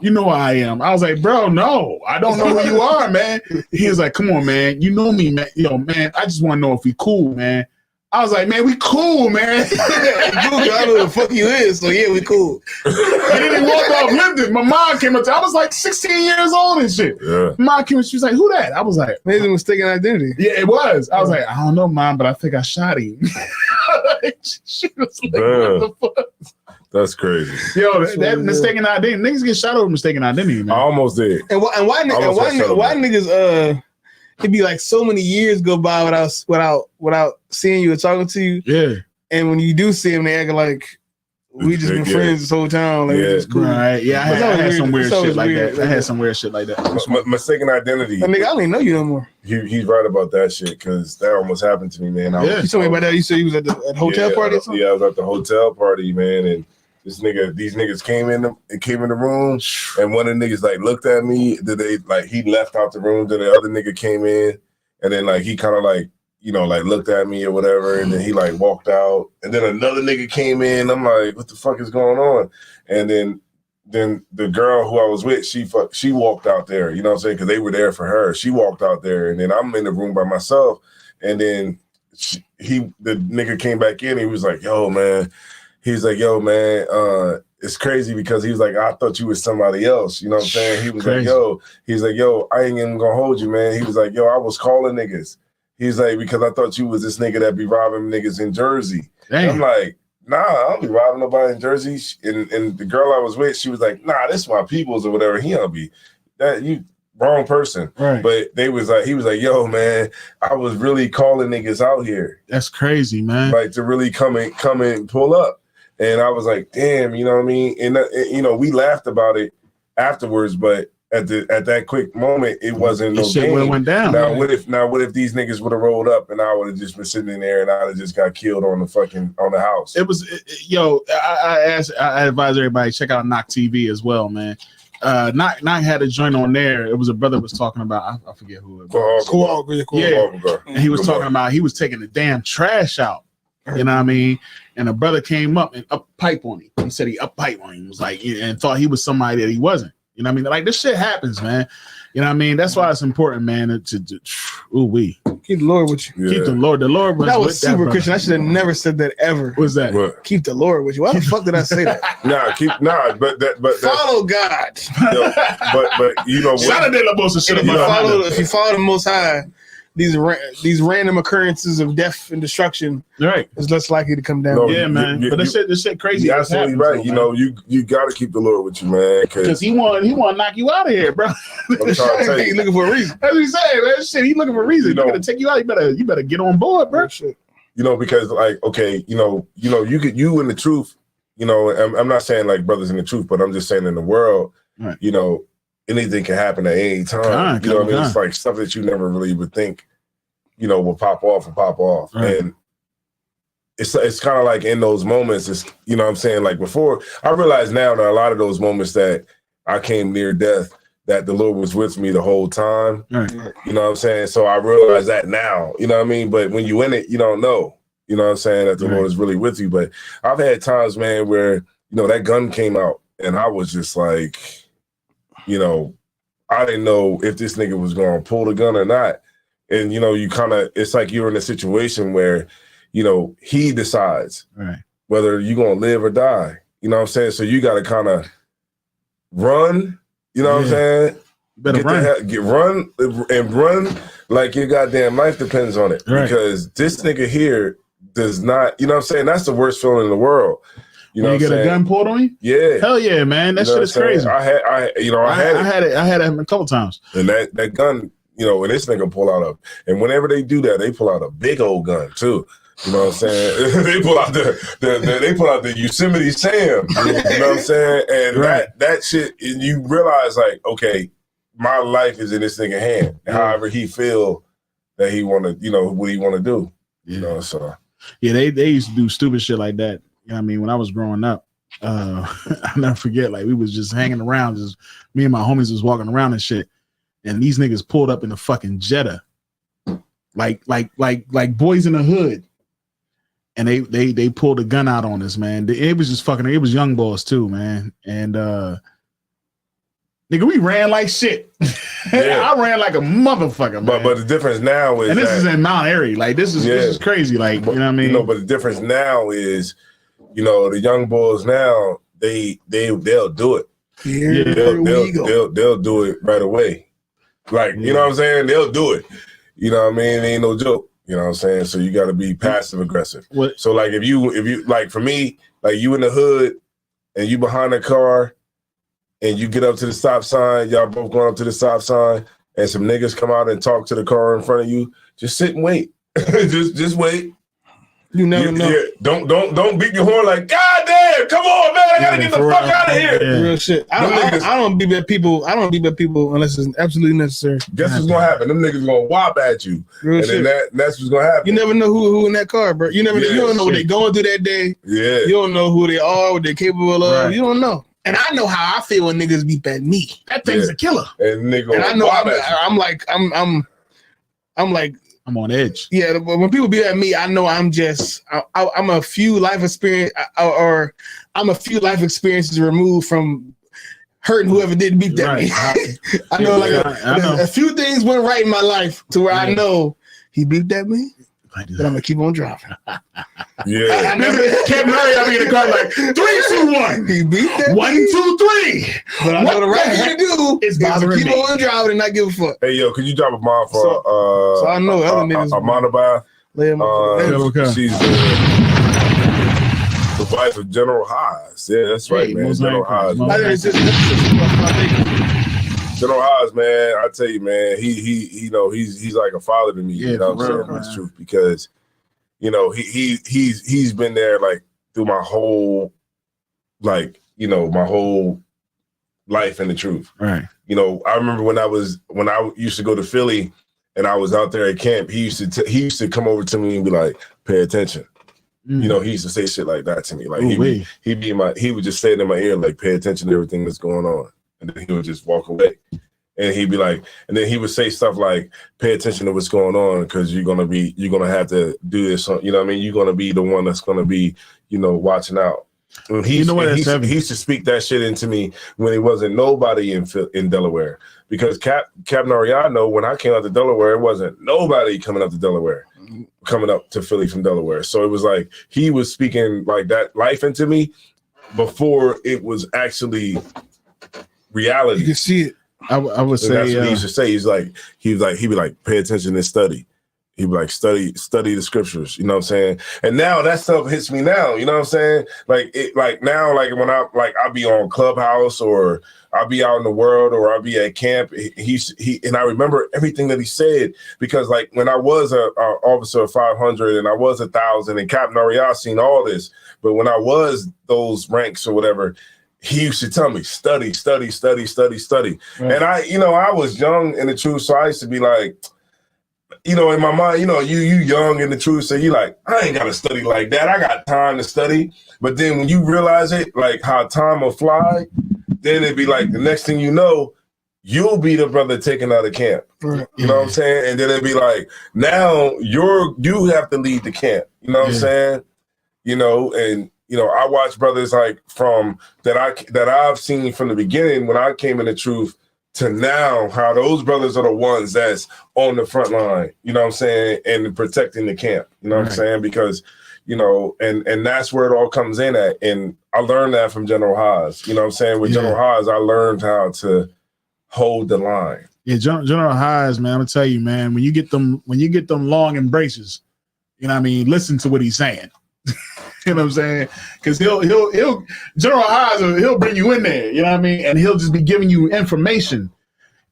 You know who I am. I was like, bro, no, I don't know who you are, man. He was like, come on, man. You know me, man. Man, I just want to know if we cool, man. I was like, man, we cool, man. I know who the fuck you is, so yeah, we cool. And then he walked off limping. My mom came up to, I was like 16 years old and shit. Yeah. Mom came up, she was like, who that? I was like, maybe a mistaken identity. Yeah, it was. I was like, I don't know, Mom, but I think I shot him. She was like, what the fuck? That's crazy. Yo, that mistaken identity. Niggas get shot over mistaken identity, man. I almost did. And why niggas it'd be like so many years go by without seeing you or talking to you. Yeah. And when you do see them, they acting like we just been friends this whole time. Like, it's cool. Right. Yeah, I had some weird shit like that. I had some weird shit like that. Mistaken identity. Nigga, I don't even know you no more. He's right about that shit because that almost happened to me, man. You told me about that. You said you was at the hotel party or something? Yeah, I was at the hotel party, man, and these niggas came in the room, and one of the niggas like looked at me. He left out the room. Then the other nigga came in, and then like he kind of like looked at me or whatever, and then he like walked out. And then another nigga came in. I'm like, what the fuck is going on? And then the girl who I was with, she walked out there. You know what I'm saying? Because they were there for her. She walked out there, and then I'm in the room by myself. And then the nigga came back in. And he was like, yo, man. He's like, yo, man, it's crazy because he was like, I thought you was somebody else. You know what I'm saying? He was like, yo, I ain't even gonna hold you, man. He was like, yo, I was calling niggas. He's like, because I thought you was this nigga that be robbing niggas in Jersey. I'm like, nah, I don't be robbing nobody in Jersey. And the girl I was with, she was like, nah, this my people's or whatever. He don't be that you wrong person. Right. But he was like, yo, man, I was really calling niggas out here. That's crazy, man. Like to really come and pull up. And I was like, damn, you know what I mean? And we laughed about it afterwards, but at that quick moment, it wasn't no shit game. Went down. Now what if these niggas would have rolled up and I would have just been sitting in there and I'd have just got killed on the house? It was I advise everybody check out Knock TV as well, man. Knock had a joint on there. It was a brother was talking about. I forget who it was. Cool. Yeah. And he was talking about he was taking the damn trash out. You know what I mean? And a brother came up and up pipe on him. He said he up pipe on him. Was like, and thought he was somebody that he wasn't. You know what I mean? Like this shit happens, man. You know what I mean? That's why it's important, man, to keep the Lord with you. Yeah. Keep the Lord. The Lord was that was super Christian. I should have never said that ever. What's that? What? Keep the Lord with you. Why the fuck did I say that? but follow God. But you know what? If you follow the Most High, these random occurrences of death and destruction, right, is less likely to come down. No, yeah, man. But this shit crazy. You're absolutely right. You know, you got to keep the Lord with you, man. Because he want to knock you out of here, bro. I'm trying to tell you. He's looking for a reason. That's what he's saying, man. Shit, he's looking for a reason. He's gonna take you out. You better get on board, bro. Shit. You know, because like, okay, you in the truth. You know, I'm not saying like brothers in the truth, but I'm just saying in the world, right. You know, anything can happen at any time. You know what I mean? It's like stuff that you never really would think, will pop off. Right. And it's kind of like in those moments, it's, you know what I'm saying? Like before, I realize now that a lot of those moments that I came near death, that the Lord was with me the whole time. Right. You know what I'm saying? So I realize that now, you know what I mean? But when you in it, you don't know, you know what I'm saying, that the Lord is really with you. But I've had times, man, where, that gun came out and I was just like, I didn't know if this nigga was going to pull the gun or not. And, you kind of, it's like you're in a situation where, he decides whether you're going to live or die. You know what I'm saying? So you got to kind of run, you know what I'm saying? Better run. Run like your goddamn life depends on it. Right. Because this nigga here does not, you know what I'm saying? That's the worst feeling in the world. You know, you get a gun pulled on you? Yeah. Hell yeah, man. That shit is crazy. I had it a couple times. And that gun, and this nigga pull out and whenever they do that, they pull out a big old gun too. You know what I'm saying? They pull out the Yosemite Sam. You know what I'm saying? And that shit, and you realize like, okay, my life is in this nigga hand. However he feel that he want to, what he want to do. You know, so they used to do stupid shit like that. You know what I mean? When I was growing up, I'll never forget, like we was just hanging around, just me and my homies was walking around and shit, and these niggas pulled up in a fucking Jetta, like boys in the hood. And they pulled a gun out on us, man. It was just fucking. It was young boys too, man. And nigga, we ran like shit. I ran like a motherfucker, man. But the difference now is, and this is in Mount Airy. Like this is crazy. Like you know what I mean? But the difference now is, the young boys now they'll do it. They'll do it right away. Like you know what I'm saying? They'll do it. You know what I mean? It ain't no joke. You know what I'm saying? So you got to be passive aggressive. So like if you like for me, like you in the hood and you behind a car and you get up to the stop sign, y'all both going up to the stop sign, and some niggas come out and talk to the car in front of you, just sit and wait. just wait. You never know. Yeah, don't beat your horn like, God damn, come on, man, I gotta get the fuck out of here. Yeah. Real shit. I don't beat at people. I don't beat at people unless it's absolutely necessary. Guess what's gonna happen? Them niggas gonna whop at you. Real and shit. Then that's what's gonna happen. You never know who in that car, bro. You don't know what they going through that day. Yeah. You don't know who they are, what they're capable of. Right. You don't know. And I know how I feel when niggas beat at me. That thing's a killer. And I know I'm like I'm on edge. Yeah, when people beat at me, I know I'm a few life experience or I'm a few life experiences removed from hurting whoever did beat at me. I know a few things went right in my life to where I know he beat at me, but I'm gonna keep on driving. Yeah. Kept Murray up in the car like 3, 2, 1. He beat that 1, 2, 3. But I know the right thing to do is to keep on driving and not give a fuck. Hey yo, can you drop a bomb for so I know other niggas. Amanaba. She's the wife of General Haas. Yeah, that's right, man. General Haas. General Haas, man, I tell you, man, he's like a father to me. Yeah, you know what I'm saying? That's truth, because he's been there like through my whole my whole life in the truth. Right. I remember when I used to go to Philly and I was out there at camp, he used to come over to me and be like, pay attention. He used to say shit like that to me. Like he would just say it in my ear, like, pay attention to everything that's going on. And then he would just walk away. And he'd be like, and then he would say stuff like, pay attention to what's going on, because you're gonna have to do this. You know what I mean? You're gonna be the one that's gonna be, watching out. And he used to speak that shit into me when he wasn't nobody in Delaware. Because Cap Nariano, when I came out to Delaware, it wasn't nobody coming up to Philly from Delaware. So it was like he was speaking like that life into me before it was actually reality. You can see it. I would say that's what he used to say. He'd be like, pay attention and study. He'd be like, study the scriptures. You know what I'm saying? And now that stuff hits me now. You know what I'm saying? Now, when I'll be on Clubhouse or I'll be out in the world or I'll be at camp. He and I remember everything that he said, because like when I was a officer of 500 and I was 1,000 and Captain Arias seen all this, but when I was those ranks or whatever, he used to tell me, study. Right. And I was young in the truth, so I used to be like, in my mind, you young in the truth, so you like, I ain't got to study like that. I got time to study. But then when you realize it, like how time will fly, then it'd be like the next thing you know, you'll be the brother taken out of camp. Right. You know what I'm saying? And then it'd be like, now you have to lead the camp. You know what I'm saying? And I watch brothers like from that I've seen from the beginning when I came in the truth to now, how those brothers are the ones that's on the front line, you know what I'm saying, and protecting the camp, you know what I'm saying, because, and that's where it all comes in at. And I learned that from General Haas, you know what I'm saying? With General Haas, I learned how to hold the line. Yeah, General Haas, man, I'm gonna tell you, man, when you get them long embraces, you know what I mean, listen to what he's saying. You know what I'm saying? Because he'll General Haas, he'll bring you in there, you know what I mean? And he'll just be giving you information.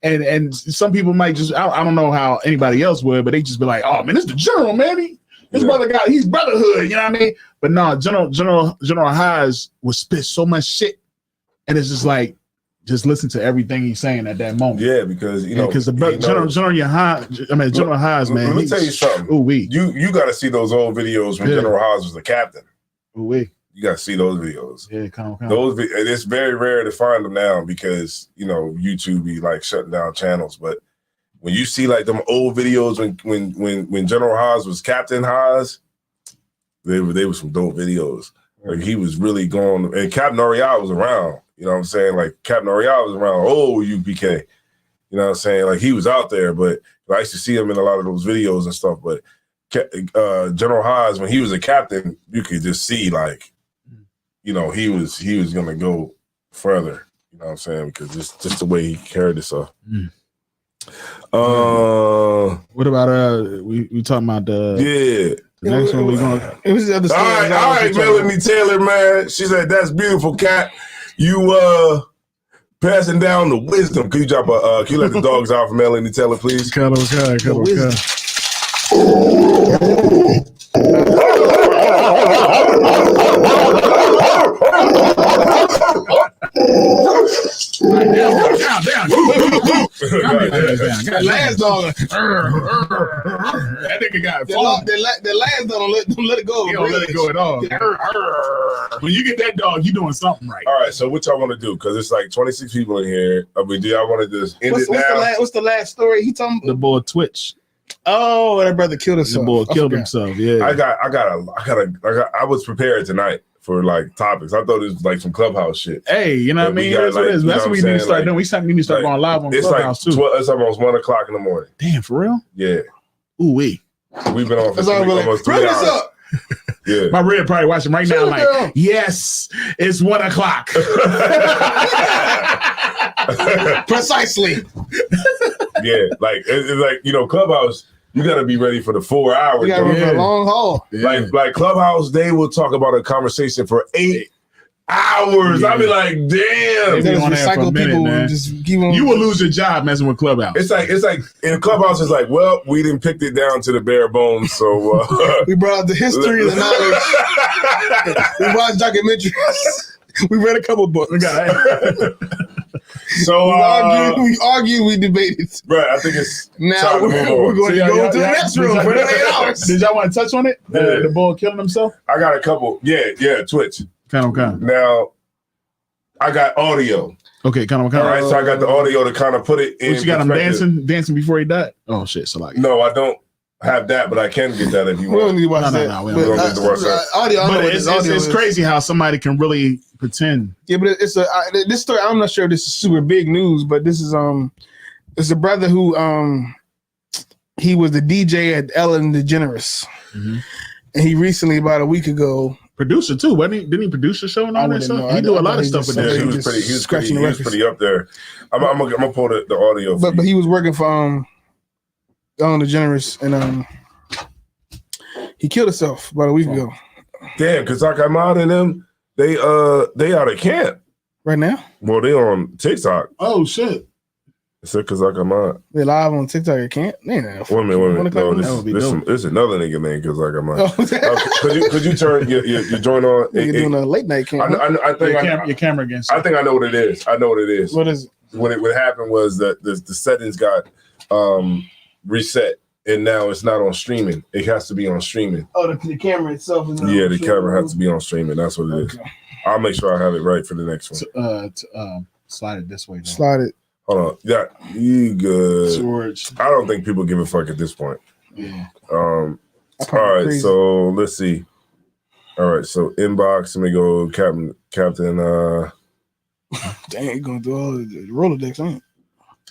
And some people might just, I don't know how anybody else would, but they just be like, oh man, this is the general, man. His brother he's brotherhood, you know what I mean? But no, General Haas would spit so much shit, and it's just like, just listen to everything he's saying at that moment. Yeah, because because General Haas, man. Let me tell you something. You got to see those old videos when General Haas was the captain. You got to see those videos. Yeah, come on. And it's very rare to find them now because YouTube be like shutting down channels. But when you see like them old videos when General Haas was Captain Haas, they were some dope videos. Like he was really going, and Captain Oriel was around. You know what I'm saying? Like Captain Oriel was around. Oh, UPK. You know what I'm saying? Like he was out there, but I used to see him in a lot of those videos and stuff. But General Haas, when he was a captain, you could just see like, he was gonna go further. You know what I'm saying? Because it's just the way he carried himself. What about we talking about the next one? We going. It was the other. All right, Melanie Taylor, man. She said, "That's beautiful, Cat. You passing down the wisdom." Can you drop can you let the dogs out for Melanie Taylor, please? Down. That last dog. That nigga got the last dog don't let it go. He don't let it go at all. When you get that dog, you doing something right. All right, so what y'all want to do? Because it's like 26 people in here. I mean, do y'all want to just end it now? What's the last story he told me? The boy Twitch. Oh, that brother killed himself. The boy killed himself. Yeah. I was prepared tonight for like topics. I thought it was like some Clubhouse shit. Hey, you know what I mean? That's what it is. That's what we need to start doing. We need to start going live on Clubhouse too. It's almost 1:00 in the morning. Damn, for real? Yeah. Ooh wee. We've been on for almost 3 hours. Up. Yeah. My red probably watching right now. Like, yes, it's 1:00. Precisely. Yeah, like it's like Clubhouse. You got to be ready for the 4 hours. You got to be for a long haul. Yeah. Like Clubhouse, they will talk about a conversation for 8 hours. Yeah. I'll be like, damn. Recycle people and just keep on. You will lose your job messing with Clubhouse. It's like in Clubhouse, it's like, well, we didn't pick it down to the bare bones, so we brought out the history and the knowledge. We watched documentaries. We read a couple books. So we argued, we debated. Right, I think it's now we're going to go to the next room for 8 hours. Did y'all want to touch on it? The boy killing himself? I got a couple. Yeah, Twitch. Kind of. Now, I got audio. Okay, kind of. All right, so I got the audio to kind of put it in. What, you got him dancing before he died? Oh shit, so like. No, I don't have that, but I can get that if you want. We don't need to watch that. No, we don't need to watch that. Audio, but it's crazy how somebody can really pretend. Yeah, but it's this story. I'm not sure if this is super big news, but this is it's a brother who he was the DJ at Ellen DeGeneres, and he recently about a week ago. Producer too, wasn't he? Didn't he produce the show and all that stuff? He do a lot of stuff with that. Yeah, he was pretty up there. I'm gonna pull the audio. But he was working for Ellen DeGeneres, and he killed himself about a week ago. Damn, because like I'm out in them, they out of camp right now. Well, they on TikTok. Oh shit! It's because like I'm out. They live on TikTok at camp. Wait a minute. No, this another nigga name because like I'm out. Could you turn your joint on? You're doing a late night camp. I think your camera against. I think I know what it is. What is it? What happened was that the settings got reset, and now it's not on streaming. It has to be on streaming. Oh, the camera itself is not on the camera has to be on streaming. That's what it is. I'll make sure I have it right for the next one. Slide it this way. Though. Slide it. Hold on. Yeah, you good. George. I don't think people give a fuck at this point. Yeah. All right, crazy. So let's see. All right, so inbox. Let me go, Captain. Dang, you're going through all the Rolodex, ain't it?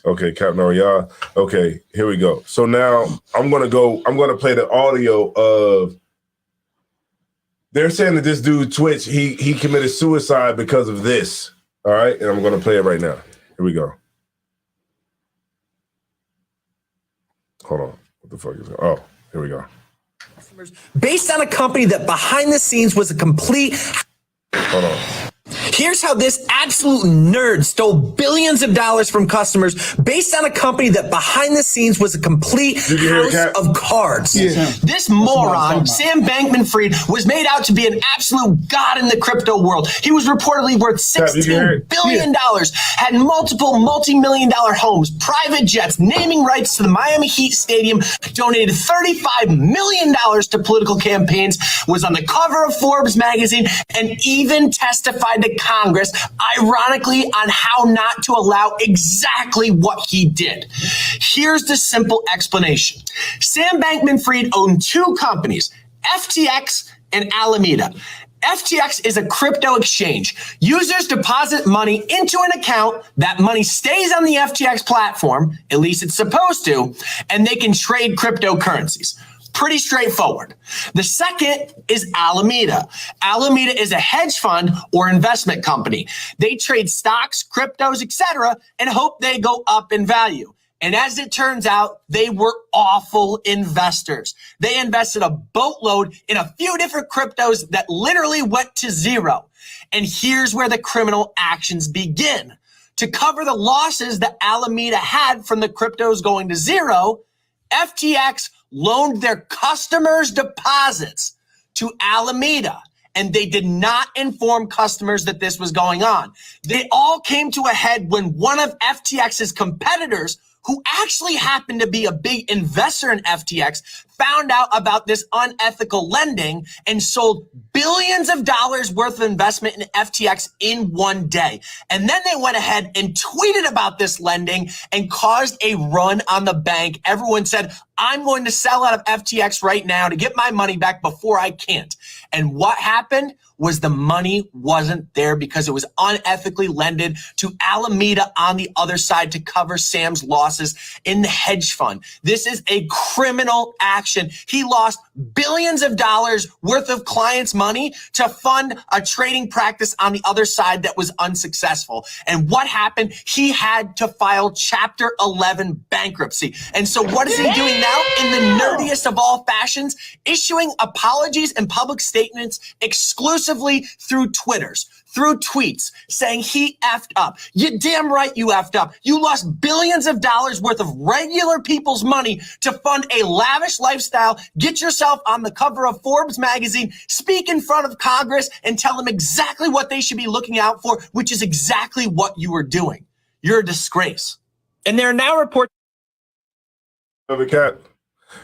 Okay, Captain Oriya. Okay, here we go. So now I'm gonna play the audio of. They're saying that this dude Twitch, he committed suicide because of this. All right, and I'm gonna play it right now. Here we go. Hold on. What the fuck is it? Oh, here we go. Based on a company that behind the scenes was a complete. Hold on. Here's how this ad absolute nerd stole billions of dollars from customers based on a company that behind the scenes was a complete house of cards. This moron, Sam Bankman-Fried, was made out to be an absolute god in the crypto world. He was reportedly worth $16 billion, had multiple multi-million-dollar homes, private jets, naming rights to the Miami Heat Stadium, donated $35 million to political campaigns, was on the cover of Forbes magazine, and even testified to Congress, ironically, on how not to allow exactly what he did. Here's the simple explanation. Sam Bankman-Fried owned two companies, FTX and Alameda. FTX is a crypto exchange. Users deposit money into an account. That money stays on the FTX platform, at least it's supposed to, and they can trade cryptocurrencies. Pretty straightforward. The second is Alameda. Alameda is a hedge fund or investment company. They trade stocks, cryptos, etc., and hope they go up in value. And as it turns out, they were awful investors. They invested a boatload in a few different cryptos that literally went to zero. And here's where the criminal actions begin. To cover the losses that Alameda had from the cryptos going to zero, FTX loaned their customers' deposits to Alameda, and they did not inform customers that this was going on. They all came to a head when one of FTX's competitors, who actually happened to be a big investor in FTX, found out about this unethical lending and sold billions of dollars worth of investment in FTX in one day. And then they went ahead and tweeted about this lending and caused a run on the bank. Everyone said, I'm going to sell out of FTX right now to get my money back before I can't. And what happened was the money wasn't there because it was unethically lended to Alameda on the other side to cover Sam's losses in the hedge fund. This is a criminal action. He lost billions of dollars worth of clients' money to fund a trading practice on the other side that was unsuccessful. And what happened? He had to file Chapter 11 bankruptcy. And so what is he doing now? In the nerdiest of all fashions, issuing apologies and public statements exclusively through Twitters, through tweets, saying he effed up. You damn right you effed up. You lost billions of dollars worth of regular people's money to fund a lavish lifestyle, get yourself on the cover of Forbes magazine, speak in front of Congress, and tell them exactly what they should be looking out for, which is exactly what you were doing. You're a disgrace. And there are now reports. Cat,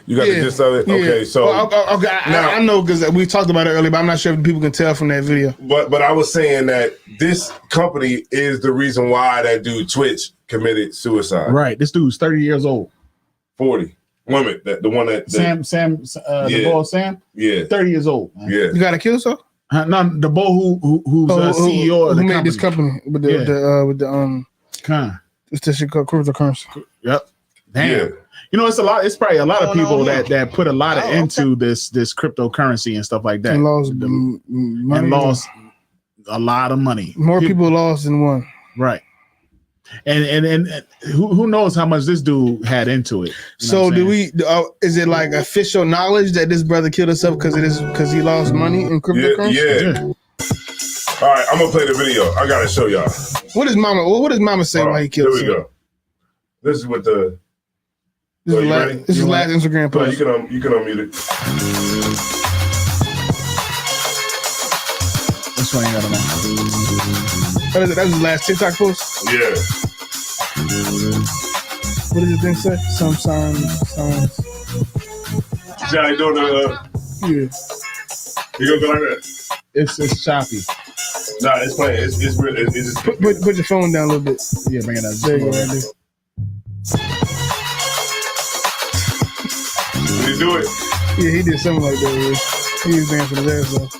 you got the gist of it? Okay, so I know because we talked about it earlier, but I'm not sure if people can tell from that video. But I was saying that this company is the reason why that dude Twitch committed suicide. Right, this dude's 30 years old. 40. Women, the one that the boy Sam. Yeah, 30 years old. Man. Yeah, you got to kill yourself. No, the boy who's CEO of the who made company. this company with the shit called cryptocurrency. Yep. Damn. Yeah. You know, it's probably a lot of people that put a lot of into this cryptocurrency and stuff like that. And lost money. And lost a lot of money. More people lost than one. Right. And who knows how much this dude had into it. So do we? Is it like official knowledge that this brother killed himself because he lost money in cryptocurrency? Yeah. All right, I'm gonna play the video. I gotta show y'all. What does Mama say why he killed himself? Here we go. This is what the. This is last Instagram post. You can unmute it. This one ain't got him on. That's his last TikTok post? Yeah. What does the thing say? Some signs. Johnny doing yeah. You gonna go like that? It's choppy. Nah, it's playing. It's really. It's just put your phone down a little bit. Yeah, bring it up. There you go, right there. Did he do it? Yeah, he did something like that. Yeah. He was dancing his ass off.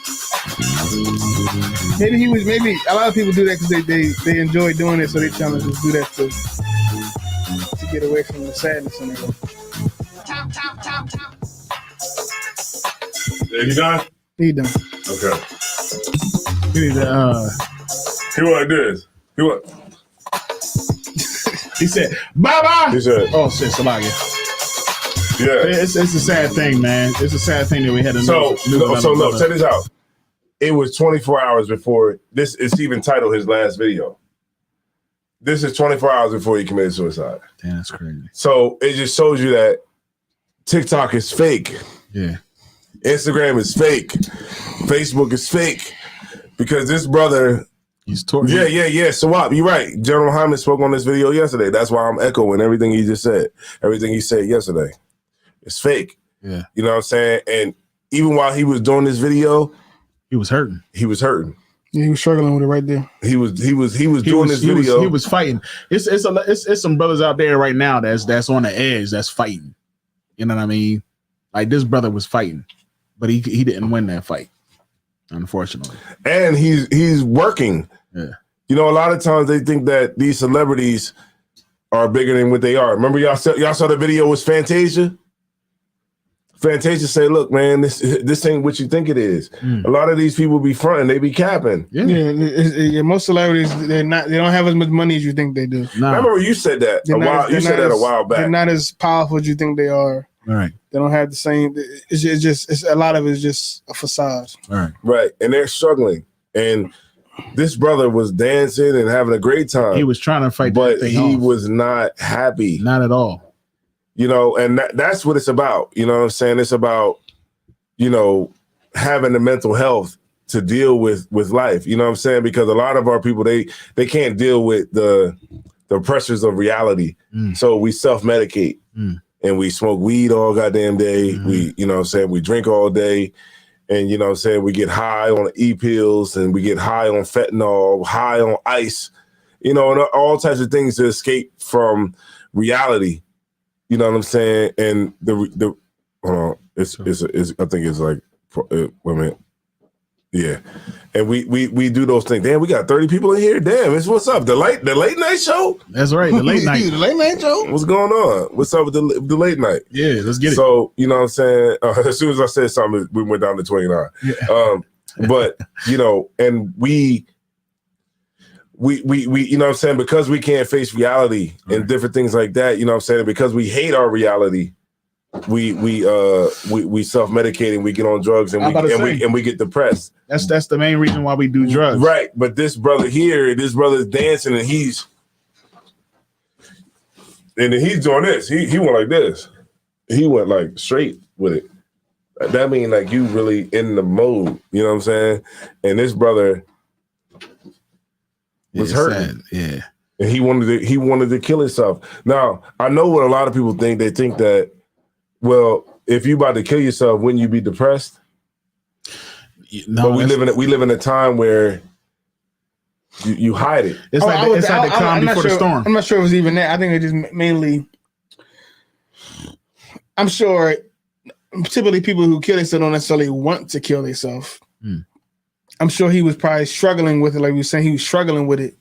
Maybe a lot of people do that because they enjoy doing it, so they trying to just do that to get away from the sadness and everything. Is he done? He done. Okay. He need to, He want this. He said, bye-bye. He said, oh shit, somebody. Yeah. It's a sad thing, man. It's a sad thing that we had to So look, check this out. it was 24 hours before this. It's even titled his last video. This is 24 hours before he committed suicide. Damn, that's crazy. So it just shows you that TikTok is fake. Yeah. Instagram is fake. Facebook is fake. Because this brother, he's tortured. Yeah. Swap, you're right. General Hyman spoke on this video yesterday. That's why I'm echoing everything he just said. Everything he said yesterday. It's fake. Yeah. You know what I'm saying? And even while he was doing this video, he was hurting. Yeah, he was struggling with it right there. He was doing this video. He was fighting. It's some brothers out there right now that's on the edge, that's fighting. You know what I mean? Like this brother was fighting, but he didn't win that fight, unfortunately. And he's working. Yeah. You know, a lot of times they think that these celebrities are bigger than what they are. Remember y'all saw the video with Fantasia? Fantasia say, look, man, this ain't what you think it is. A lot of these people be fronting, they be capping. Yeah, most celebrities they don't have as much money as you think they do. I remember you said that a while back. They're not as powerful as you think they are. Right. They don't have the same. It's a lot of it's just a facade. Right, and they're struggling. And this brother was dancing and having a great time. He was trying to fight, but he was not happy. Not at all. You know, and that's what it's about. You know what I'm saying? It's about, you know, having the mental health to deal with life. You know what I'm saying? Because a lot of our people, they can't deal with the pressures of reality. So we self-medicate and we smoke weed all goddamn day. We, you know what I'm saying? We drink all day. And, you know what I'm saying? We get high on E-pills and we get high on fentanyl, high on ice, you know, and all types of things to escape from reality. You know what I'm saying? And the hold on, it's I think it's like women, yeah. And we do those things. Damn, we got 30 people in here. Damn, it's what's up? The late night show? That's right, the late night. The late night show. What's going on? What's up with the late night? Yeah, let's get it. So you know what I'm saying? As soon as I said something, we went down to 29. Yeah. But you know, and we you know what I'm saying, because we can't face reality and different things like that, you know what I'm saying, because we hate our reality, we self-medicate and we get on drugs and we get depressed. That's the main reason why we do drugs. Right. But this brother's dancing and he's doing this. He went like this. He went like straight with it. That means like you really in the mode, you know what I'm saying? And this brother was hurting. Sad. Yeah. And he wanted to kill himself. Now, I know what a lot of people think. They think that, well, if you about to kill yourself, wouldn't you be depressed? No, but we live in a time where you hide it. It's like the calm before the storm. I'm not sure it was even that. I think it just mainly, I'm sure typically people who kill themselves don't necessarily want to kill themselves. I'm sure he was probably struggling with it. Like we were saying, he was struggling with it,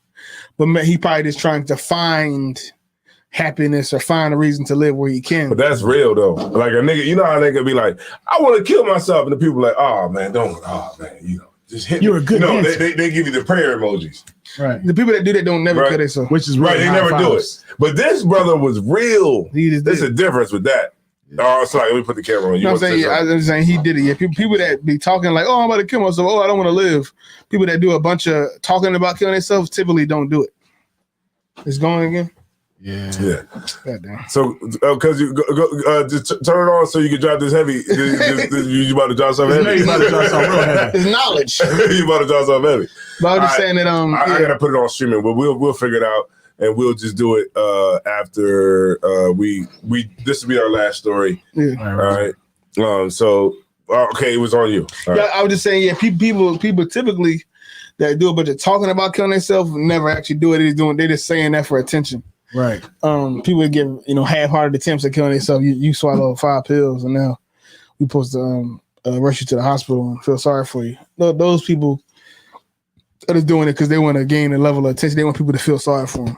but he probably just trying to find happiness or find a reason to live where he can. But that's real though. Like a nigga, you know how a nigga be like, I want to kill myself. And the people like, oh man, you know, just hit You're me. A good man. They give you the prayer emojis. Right. The people that do that don't never kill themselves. Which is really right. They never do it. But this brother was real. There's a difference with that. Oh, sorry. Let me put the camera on you. No, I'm saying he did it. Yeah, people that be talking like, "Oh, I'm about to kill myself. Oh, I don't want to live." People that do a bunch of talking about killing themselves typically don't do it. It's going again. Yeah. Goddamn. So, because you go, just turn it on so you can drop this heavy. You about to drop something heavy? You about to drop something real heavy. It's knowledge. You about to drop something heavy. But I was just saying that. I gotta put it on streaming, but we'll figure it out. And we'll just do it after we. This will be our last story. Yeah. All right. So okay, it was on you. All right. I was just saying, people typically that do a bunch of talking about killing themselves never actually do it. They're just saying that for attention. Right. People give half-hearted attempts at killing themselves. You swallow 5 pills, and now we supposed to rush you to the hospital and feel sorry for you. Those people are just doing it because they want to gain a level of attention. They want people to feel sorry for them.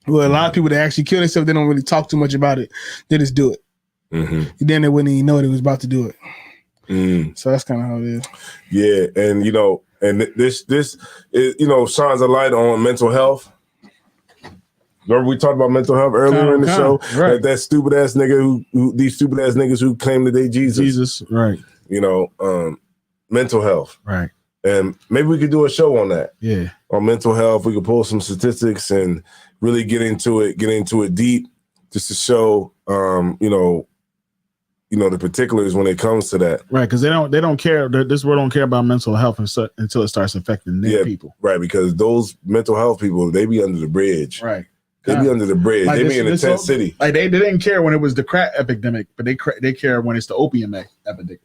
Well, a lot of people that actually kill themselves, they don't really talk too much about it. They just do it. Mm-hmm. Then they wouldn't even know they was about to do it. So that's kind of how it is. Yeah, and this is, shines a light on mental health. Remember we talked about mental health earlier in the show? Right. Like that stupid ass nigga these stupid ass niggas who claim that they Jesus. Right. Mental health. Right. And maybe we could do a show on that. Yeah. On mental health. We could pull some statistics and really get into it deep, just to show the particulars when it comes to that. Right, because they don't care. This world don't care about mental health until it starts affecting their people. Right, because those mental health people, they be under the bridge. Right. They be under the bridge. Like they be in the tent city. Like they didn't care when it was the crack epidemic, but they care when it's the opium epidemic.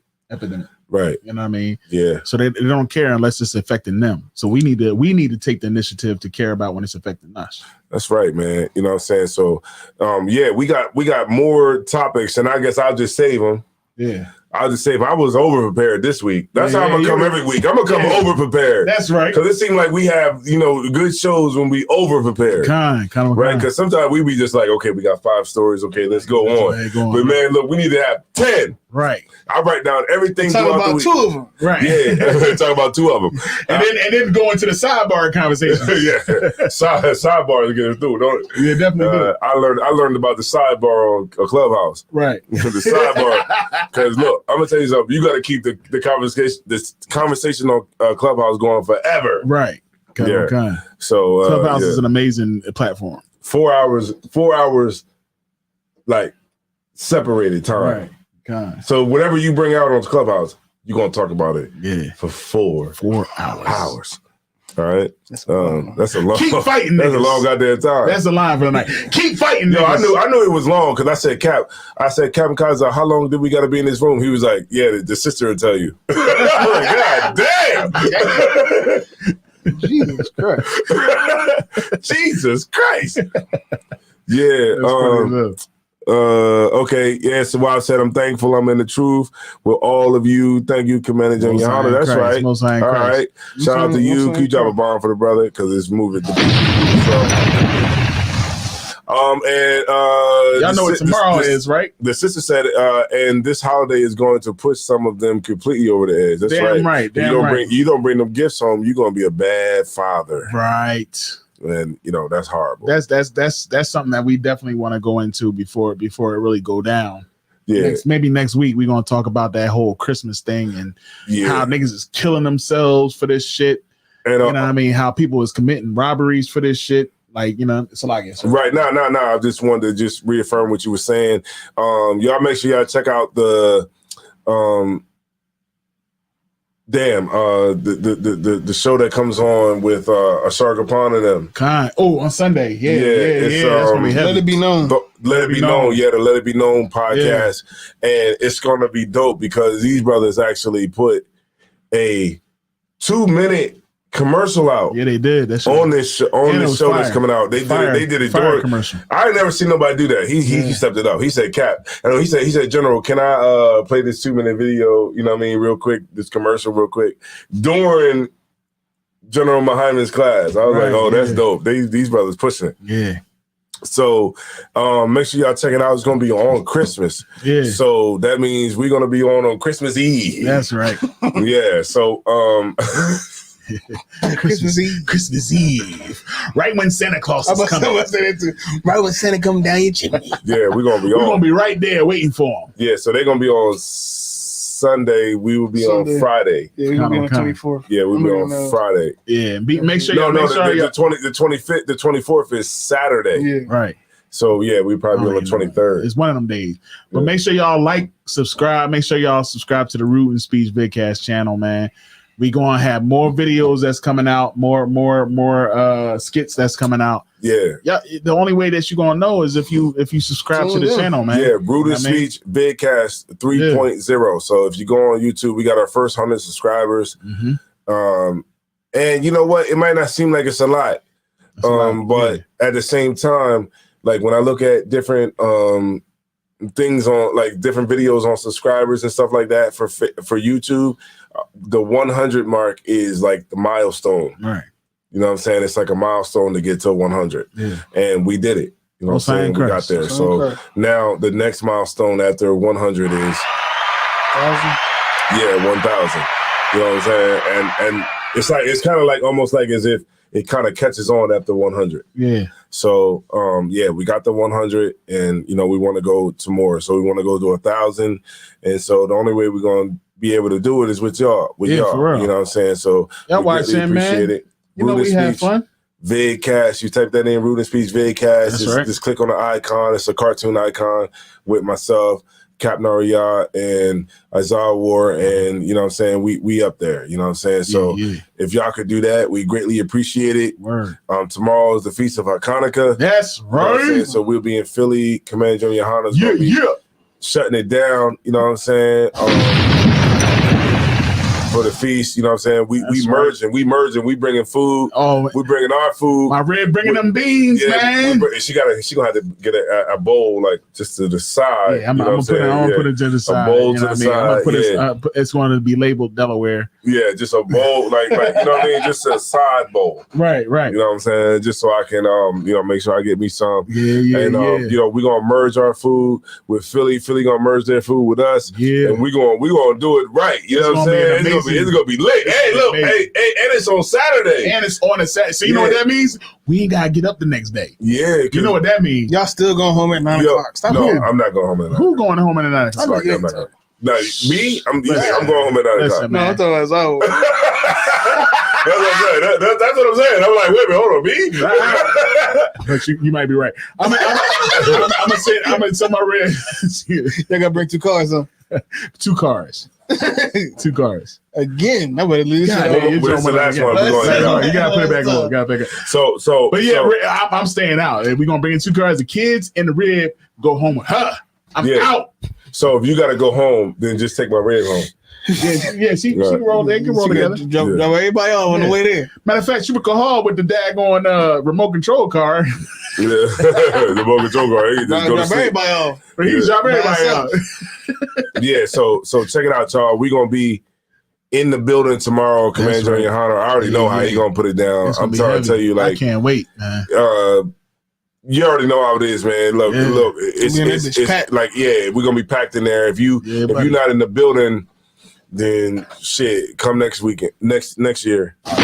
Right. You know what I mean? Yeah. So they don't care unless it's affecting them. So we need to take the initiative to care about when it's affecting us. That's right, man. You know what I'm saying? So we got more topics, and I guess I'll just save them. Yeah. I'll just say if I was over prepared this week, that's how I'm gonna come every week. I'm gonna come over prepared. That's right. Because it seemed like we have, good shows when we over prepared. Kind of right. Because sometimes we be just like, okay, we got 5 stories. Okay, let's go on. But man, look, we need to have 10. Right. I write down everything. Talk about 2 of them. Right. Yeah. Talk about 2 of them. and then go into the sidebar conversation. Yeah. Sidebar to get us through. Don't it? Yeah, definitely. I learned about the sidebar on a Clubhouse. Right. The sidebar. Because look, I'm gonna tell you something. You got to keep the conversation on Clubhouse going forever. Right. Okay. So Clubhouse is an amazing platform. 4 hours, like separated time. Right. God. So whatever you bring out on Clubhouse, you're gonna talk about it. Yeah. For 4 hours. All right. That's a long. Keep fighting. That's niggas. a long goddamn time. That's the line for the night. Keep fighting. Yo, niggas. I knew it was long because I said, Captain Kaiser, how long did we got to be in this room? He was like, yeah, the sister will tell you. God damn. Jesus Christ. Jesus Christ. Yeah. Okay. Yeah. So while I said I'm thankful, I'm in the truth with all of you. Thank you, Commander Jim Yana. That's right. Most all right. Shout out to you. Can you drop a bomb for the brother? Because it's moving. Y'all know what tomorrow is, right? The sister said, and this holiday is going to push some of them completely over the edge. That's right. You don't bring them gifts home, you're gonna be a bad father. Right. And that's horrible. That's something that we definitely want to go into before it really go down. Yeah. Maybe next week we're gonna talk about that whole Christmas thing and how niggas is killing themselves for this shit. And you know what I mean? How people is committing robberies for this shit. Like, it's a lot. Right now. I just wanted to just reaffirm what you were saying. Y'all make sure y'all check out the the show that comes on with Ashar Kapan and them. On Sunday. Yeah. That's gonna be heavy. Let It Be Known. Let It Be Known. Yeah, the Let It Be Known podcast. Yeah. And it's gonna be dope because these brothers actually put a 2-minute commercial out. Yeah, they did. On this show that's coming out. They did it. Commercial. I ain't never seen nobody do that. He stepped it up. He said, Cap. And he said, General, can I play this 2-minute video, real quick, this commercial real quick, during General Muhammad's class. I was that's dope. These brothers pushing it. Yeah. So make sure y'all check it out. It's gonna be on Christmas. Yeah. So that means we're gonna be on Christmas Eve. That's right. Yeah. So Christmas Eve. Right when Santa Claus is coming. Right when Santa come down your chimney. Yeah, we're gonna be on. We're gonna be right there waiting for him. Yeah, so they're gonna be on Sunday. We will be on Friday. Yeah, we're gonna be on 24th. Yeah, we'll be on Friday. Yeah, make sure the 25th, the 24th is Saturday. Yeah. Right. So yeah, we probably be on the 23rd. It's one of them days. But make sure y'all subscribe. Make sure y'all subscribe to the Root and Speech Vidcast channel, man. We gonna have more videos that's coming out, more skits that's coming out. Yeah. The only way that you're gonna know is if you subscribe to the channel, man. Yeah, Root and Speech Vidcast 3.0. So if you go on YouTube, we got our first 100 subscribers. Mm-hmm. And you know what? It might not seem like it's a lot. But at the same time, like when I look at different things on like different videos on subscribers and stuff like that for YouTube, the 100 mark is like the milestone. Right. You know what I'm saying? It's like a milestone to get to 100. Yeah. And we did it. You know what I'm saying? We got there. So now the next milestone after 100 is 1,000. Yeah, 1,000. You know what I'm saying? And it's kind of like almost like as if it kind of catches on after 100. Yeah. So we got the 100, and we want to go to more. So we want to go to 1,000, and so the only way we're gonna be able to do it is with y'all. For real. You know what I'm saying? So y'all watching, appreciate man. it. We had fun. Vidcast, you type that in, Rude and Speech Vidcast. Just click on the icon. It's a cartoon icon with myself, Captain Arya, and Isaiah War, and you know what I'm saying, we up there, you know what I'm saying? So if y'all could do that, we greatly appreciate it. Word. Tomorrow is the Feast of Hanukkah. That's right. You know so we'll be in Philly. Commander Junior Hana's gonna be shutting it down, you know what I'm saying? For the feast, you know what I'm saying? We merging, we bringing food. Oh, we bringing our food. My red bringing them beans, man. She gonna have to get a bowl like just to the side. Yeah, I'm gonna put it to the side. A bowl to the side. I'm gonna put it's going to be labeled Delaware. Yeah, just a bowl, like you know what I mean? Just a side bowl. Right. You know what I'm saying? Just so I can make sure I get me some. Yeah. We're gonna merge our food with Philly. Philly gonna merge their food with us. Yeah. And we're gonna do it right. You know what I'm saying? It's gonna be lit. Hey, look, and it's on Saturday. And it's on a Saturday. So you know what that means? We ain't gotta get up the next day. Yeah. You know what that means? Y'all still going home at 9 o'clock. Stop no, here. I'm not going home at 9. Who going home at 9 o'clock? I'm not going. No, me? I'm going home at 9 o'clock. No, I'm talking about Zao. That's what I'm saying. I'm like, wait a minute, hold on, me? But you might be right. I'm gonna send my red. They gotta bring 2 cars, huh? 2 cars. 2 cars. Again, that would lose. This is the last one. You gotta put it back on. So, but yeah, I'm staying out. We're gonna bring in 2 cars. The kids and the rib go home with her. I'm out. So if you gotta go home, then just take my rib home. She can roll. They can roll together. Jump everybody on the way there. Matter of fact, she would go hard with the daggone remote control car. Yeah, the remote control car. He just go to sleep. Everybody off. He's dropping everybody out. Yeah, so check it out, y'all. We're gonna be in the building tomorrow, Commander Junior Hana. I already know how he gonna put it down. I'm trying to tell you, like, I can't wait, man. You already know how it is, man. Look, it's like, we're gonna be packed in there. If you're not in the building, then shit, come next weekend, next year. But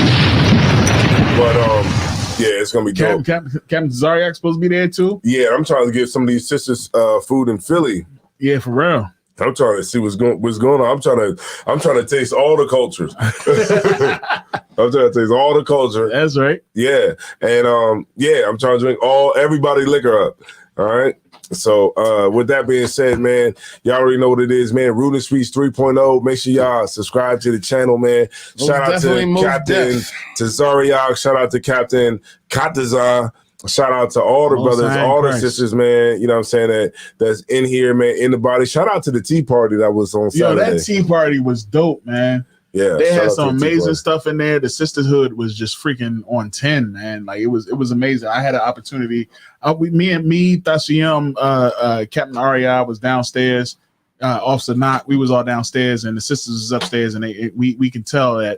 it's gonna be dope. Captain Zariak's supposed to be there too. Yeah, I'm trying to get some of these sisters food in Philly. Yeah, for real. I'm trying to see what's going on. I'm trying to taste all the cultures. I'm trying to taste all the culture. That's right. Yeah, and I'm trying to drink everybody liquor up. All right. So with that being said, man, y'all already know what it is, man. Rude and Speech 3.0. Make sure y'all subscribe to the channel, man. Shout out to Captain Tazariak. Shout out to Captain Katazar. Shout out to all the brothers, all the sisters, man. You know what I'm saying? That's in here, man, in the body. Shout out to the tea party that was on Saturday. That tea party was dope, man. Yeah, they had some amazing stuff in there. The sisterhood was just freaking on 10, man. Like it was amazing. I had an opportunity. Me, Thasiyam, Captain Arya was downstairs. Officer Knott, we was all downstairs, and the sisters was upstairs, and we can tell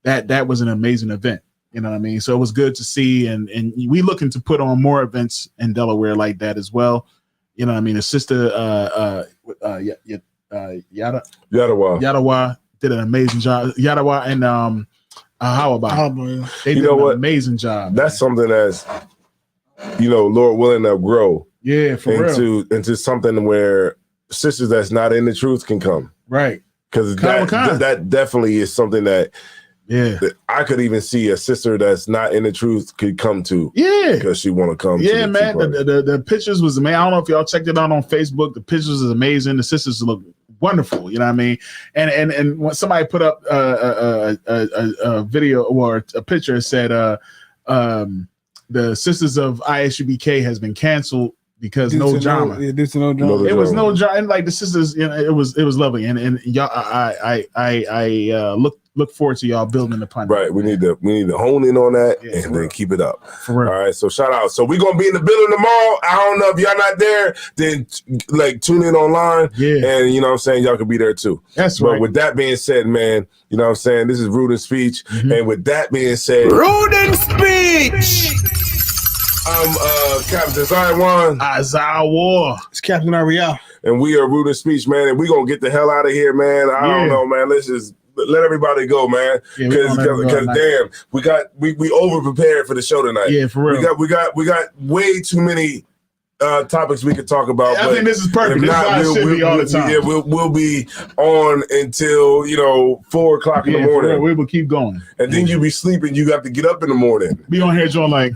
that was an amazing event. You know what I mean? So it was good to see, and we looking to put on more events in Delaware like that as well. You know what I mean? The sister Yadawa did an amazing job. Yadawa and Hawaba. They did an amazing job. That's something that's, Lord willing, to grow. Yeah, for real. Into something where sisters that's not in the truth can come. Right. Because that definitely is something that I could even see a sister that's not in the truth could come to. Yeah. Because she want to come. Yeah, man. The pictures was amazing. I don't know if y'all checked it out on Facebook. The pictures is amazing. The sisters look wonderful. You know what I mean? And when somebody put up a video or a picture, said the Sisters of ISUBK has been canceled because no drama. Due to no drama. It was no drama. And like the sisters, it was lovely. And y'all, I look forward to y'all building upon. Right. We need to hone in on that and then keep it up. For real. All right. So shout out. So we're gonna be in the building tomorrow. I don't know if y'all not there, then tune in online. Yeah. And you know what I'm saying, y'all can be there too. That's right. But with that being said, man, you know what I'm saying, this is Rude and Speech. Mm-hmm. And with that being said, Rude and Speech. I'm Captain Zion. War. It's Captain Ariel. And we are Rude and Speech, man. And we're gonna get the hell out of here, man. I don't know, man. Let's just let everybody go, man. Because damn, we over prepared for the show tonight. Yeah, for real. We got way too many topics we could talk about. I think this is perfect. This is how it should be all the time. Yeah, we'll be on until 4:00 in the morning. We will keep going, and then you be sleeping. You got to get up in the morning. Be on here, John. Like,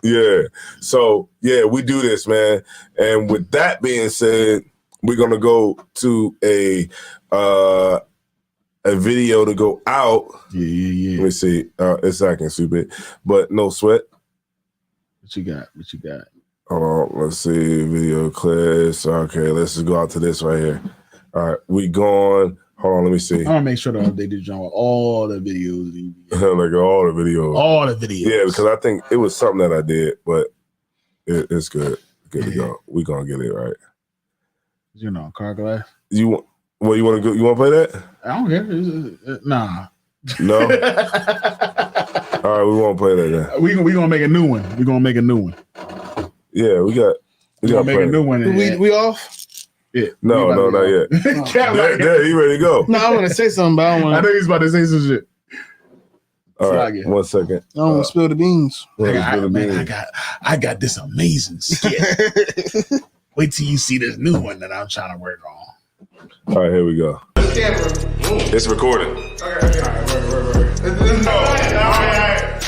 yeah. So yeah, we do this, man. And with that being said, we're gonna go to a video to go out. Yeah. Let me see. It's acting stupid, but no sweat. What you got? Hold on, let's see, video clips. Okay, let's just go out to this right here. All right, we going. Hold on, let me see. I'm gonna make sure to update this John with all the videos. Like all the videos. All the videos. Yeah, because I think it was something that I did, but it's good. Good to go. We gonna get it right. Car glass. You want to go? You want to play that? I don't care. Nah. No. All right, we won't play that then. We gonna make a new one. We're gonna make a new one. Yeah, we got to make a new one. We off? Yeah. No, not yet. There, you ready to go? No, I want to say something, but I don't want. I know he's about to say some shit. All right, 1 second. I don't want to spill the beans. I got this amazing skit. Wait till you see this new one that I'm trying to work on. All right, here we go. It's recording. Okay.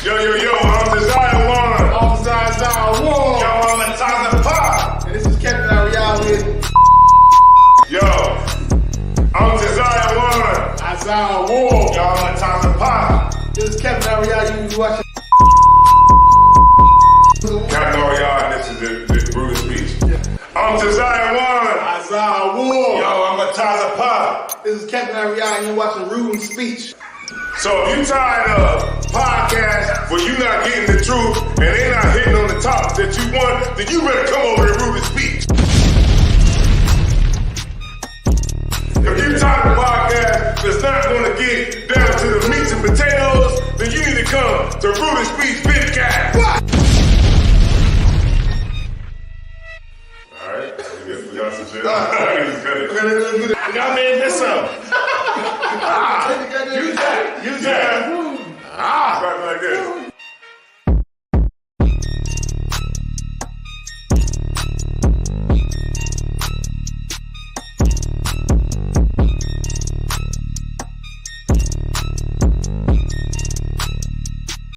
Yo, I'm Desire One. I'm Desire One. Yo, I'm the Top of the Pop. And this is Captain Ariel with. Yo, I'm Desire One. Desire One. Yo, I'm the Top of the Pop. This is Captain Ariel. You watching? Captain Ariel, and this is the Brutus speech. I'm Desire One. Desire One. Yo, I'm the Top of the Pop. This is Captain Ariel, and you're watching Ruden's speech. So if you tired of podcasts where you not getting the truth and they not hitting on the topics that you want, then you better come over to Ruben's speech. If you tired of podcasts that's not going to get down to the meats and potatoes, then you need to come to Ruben's speech Vidcast. All right, we got some shit. Y'all made this up.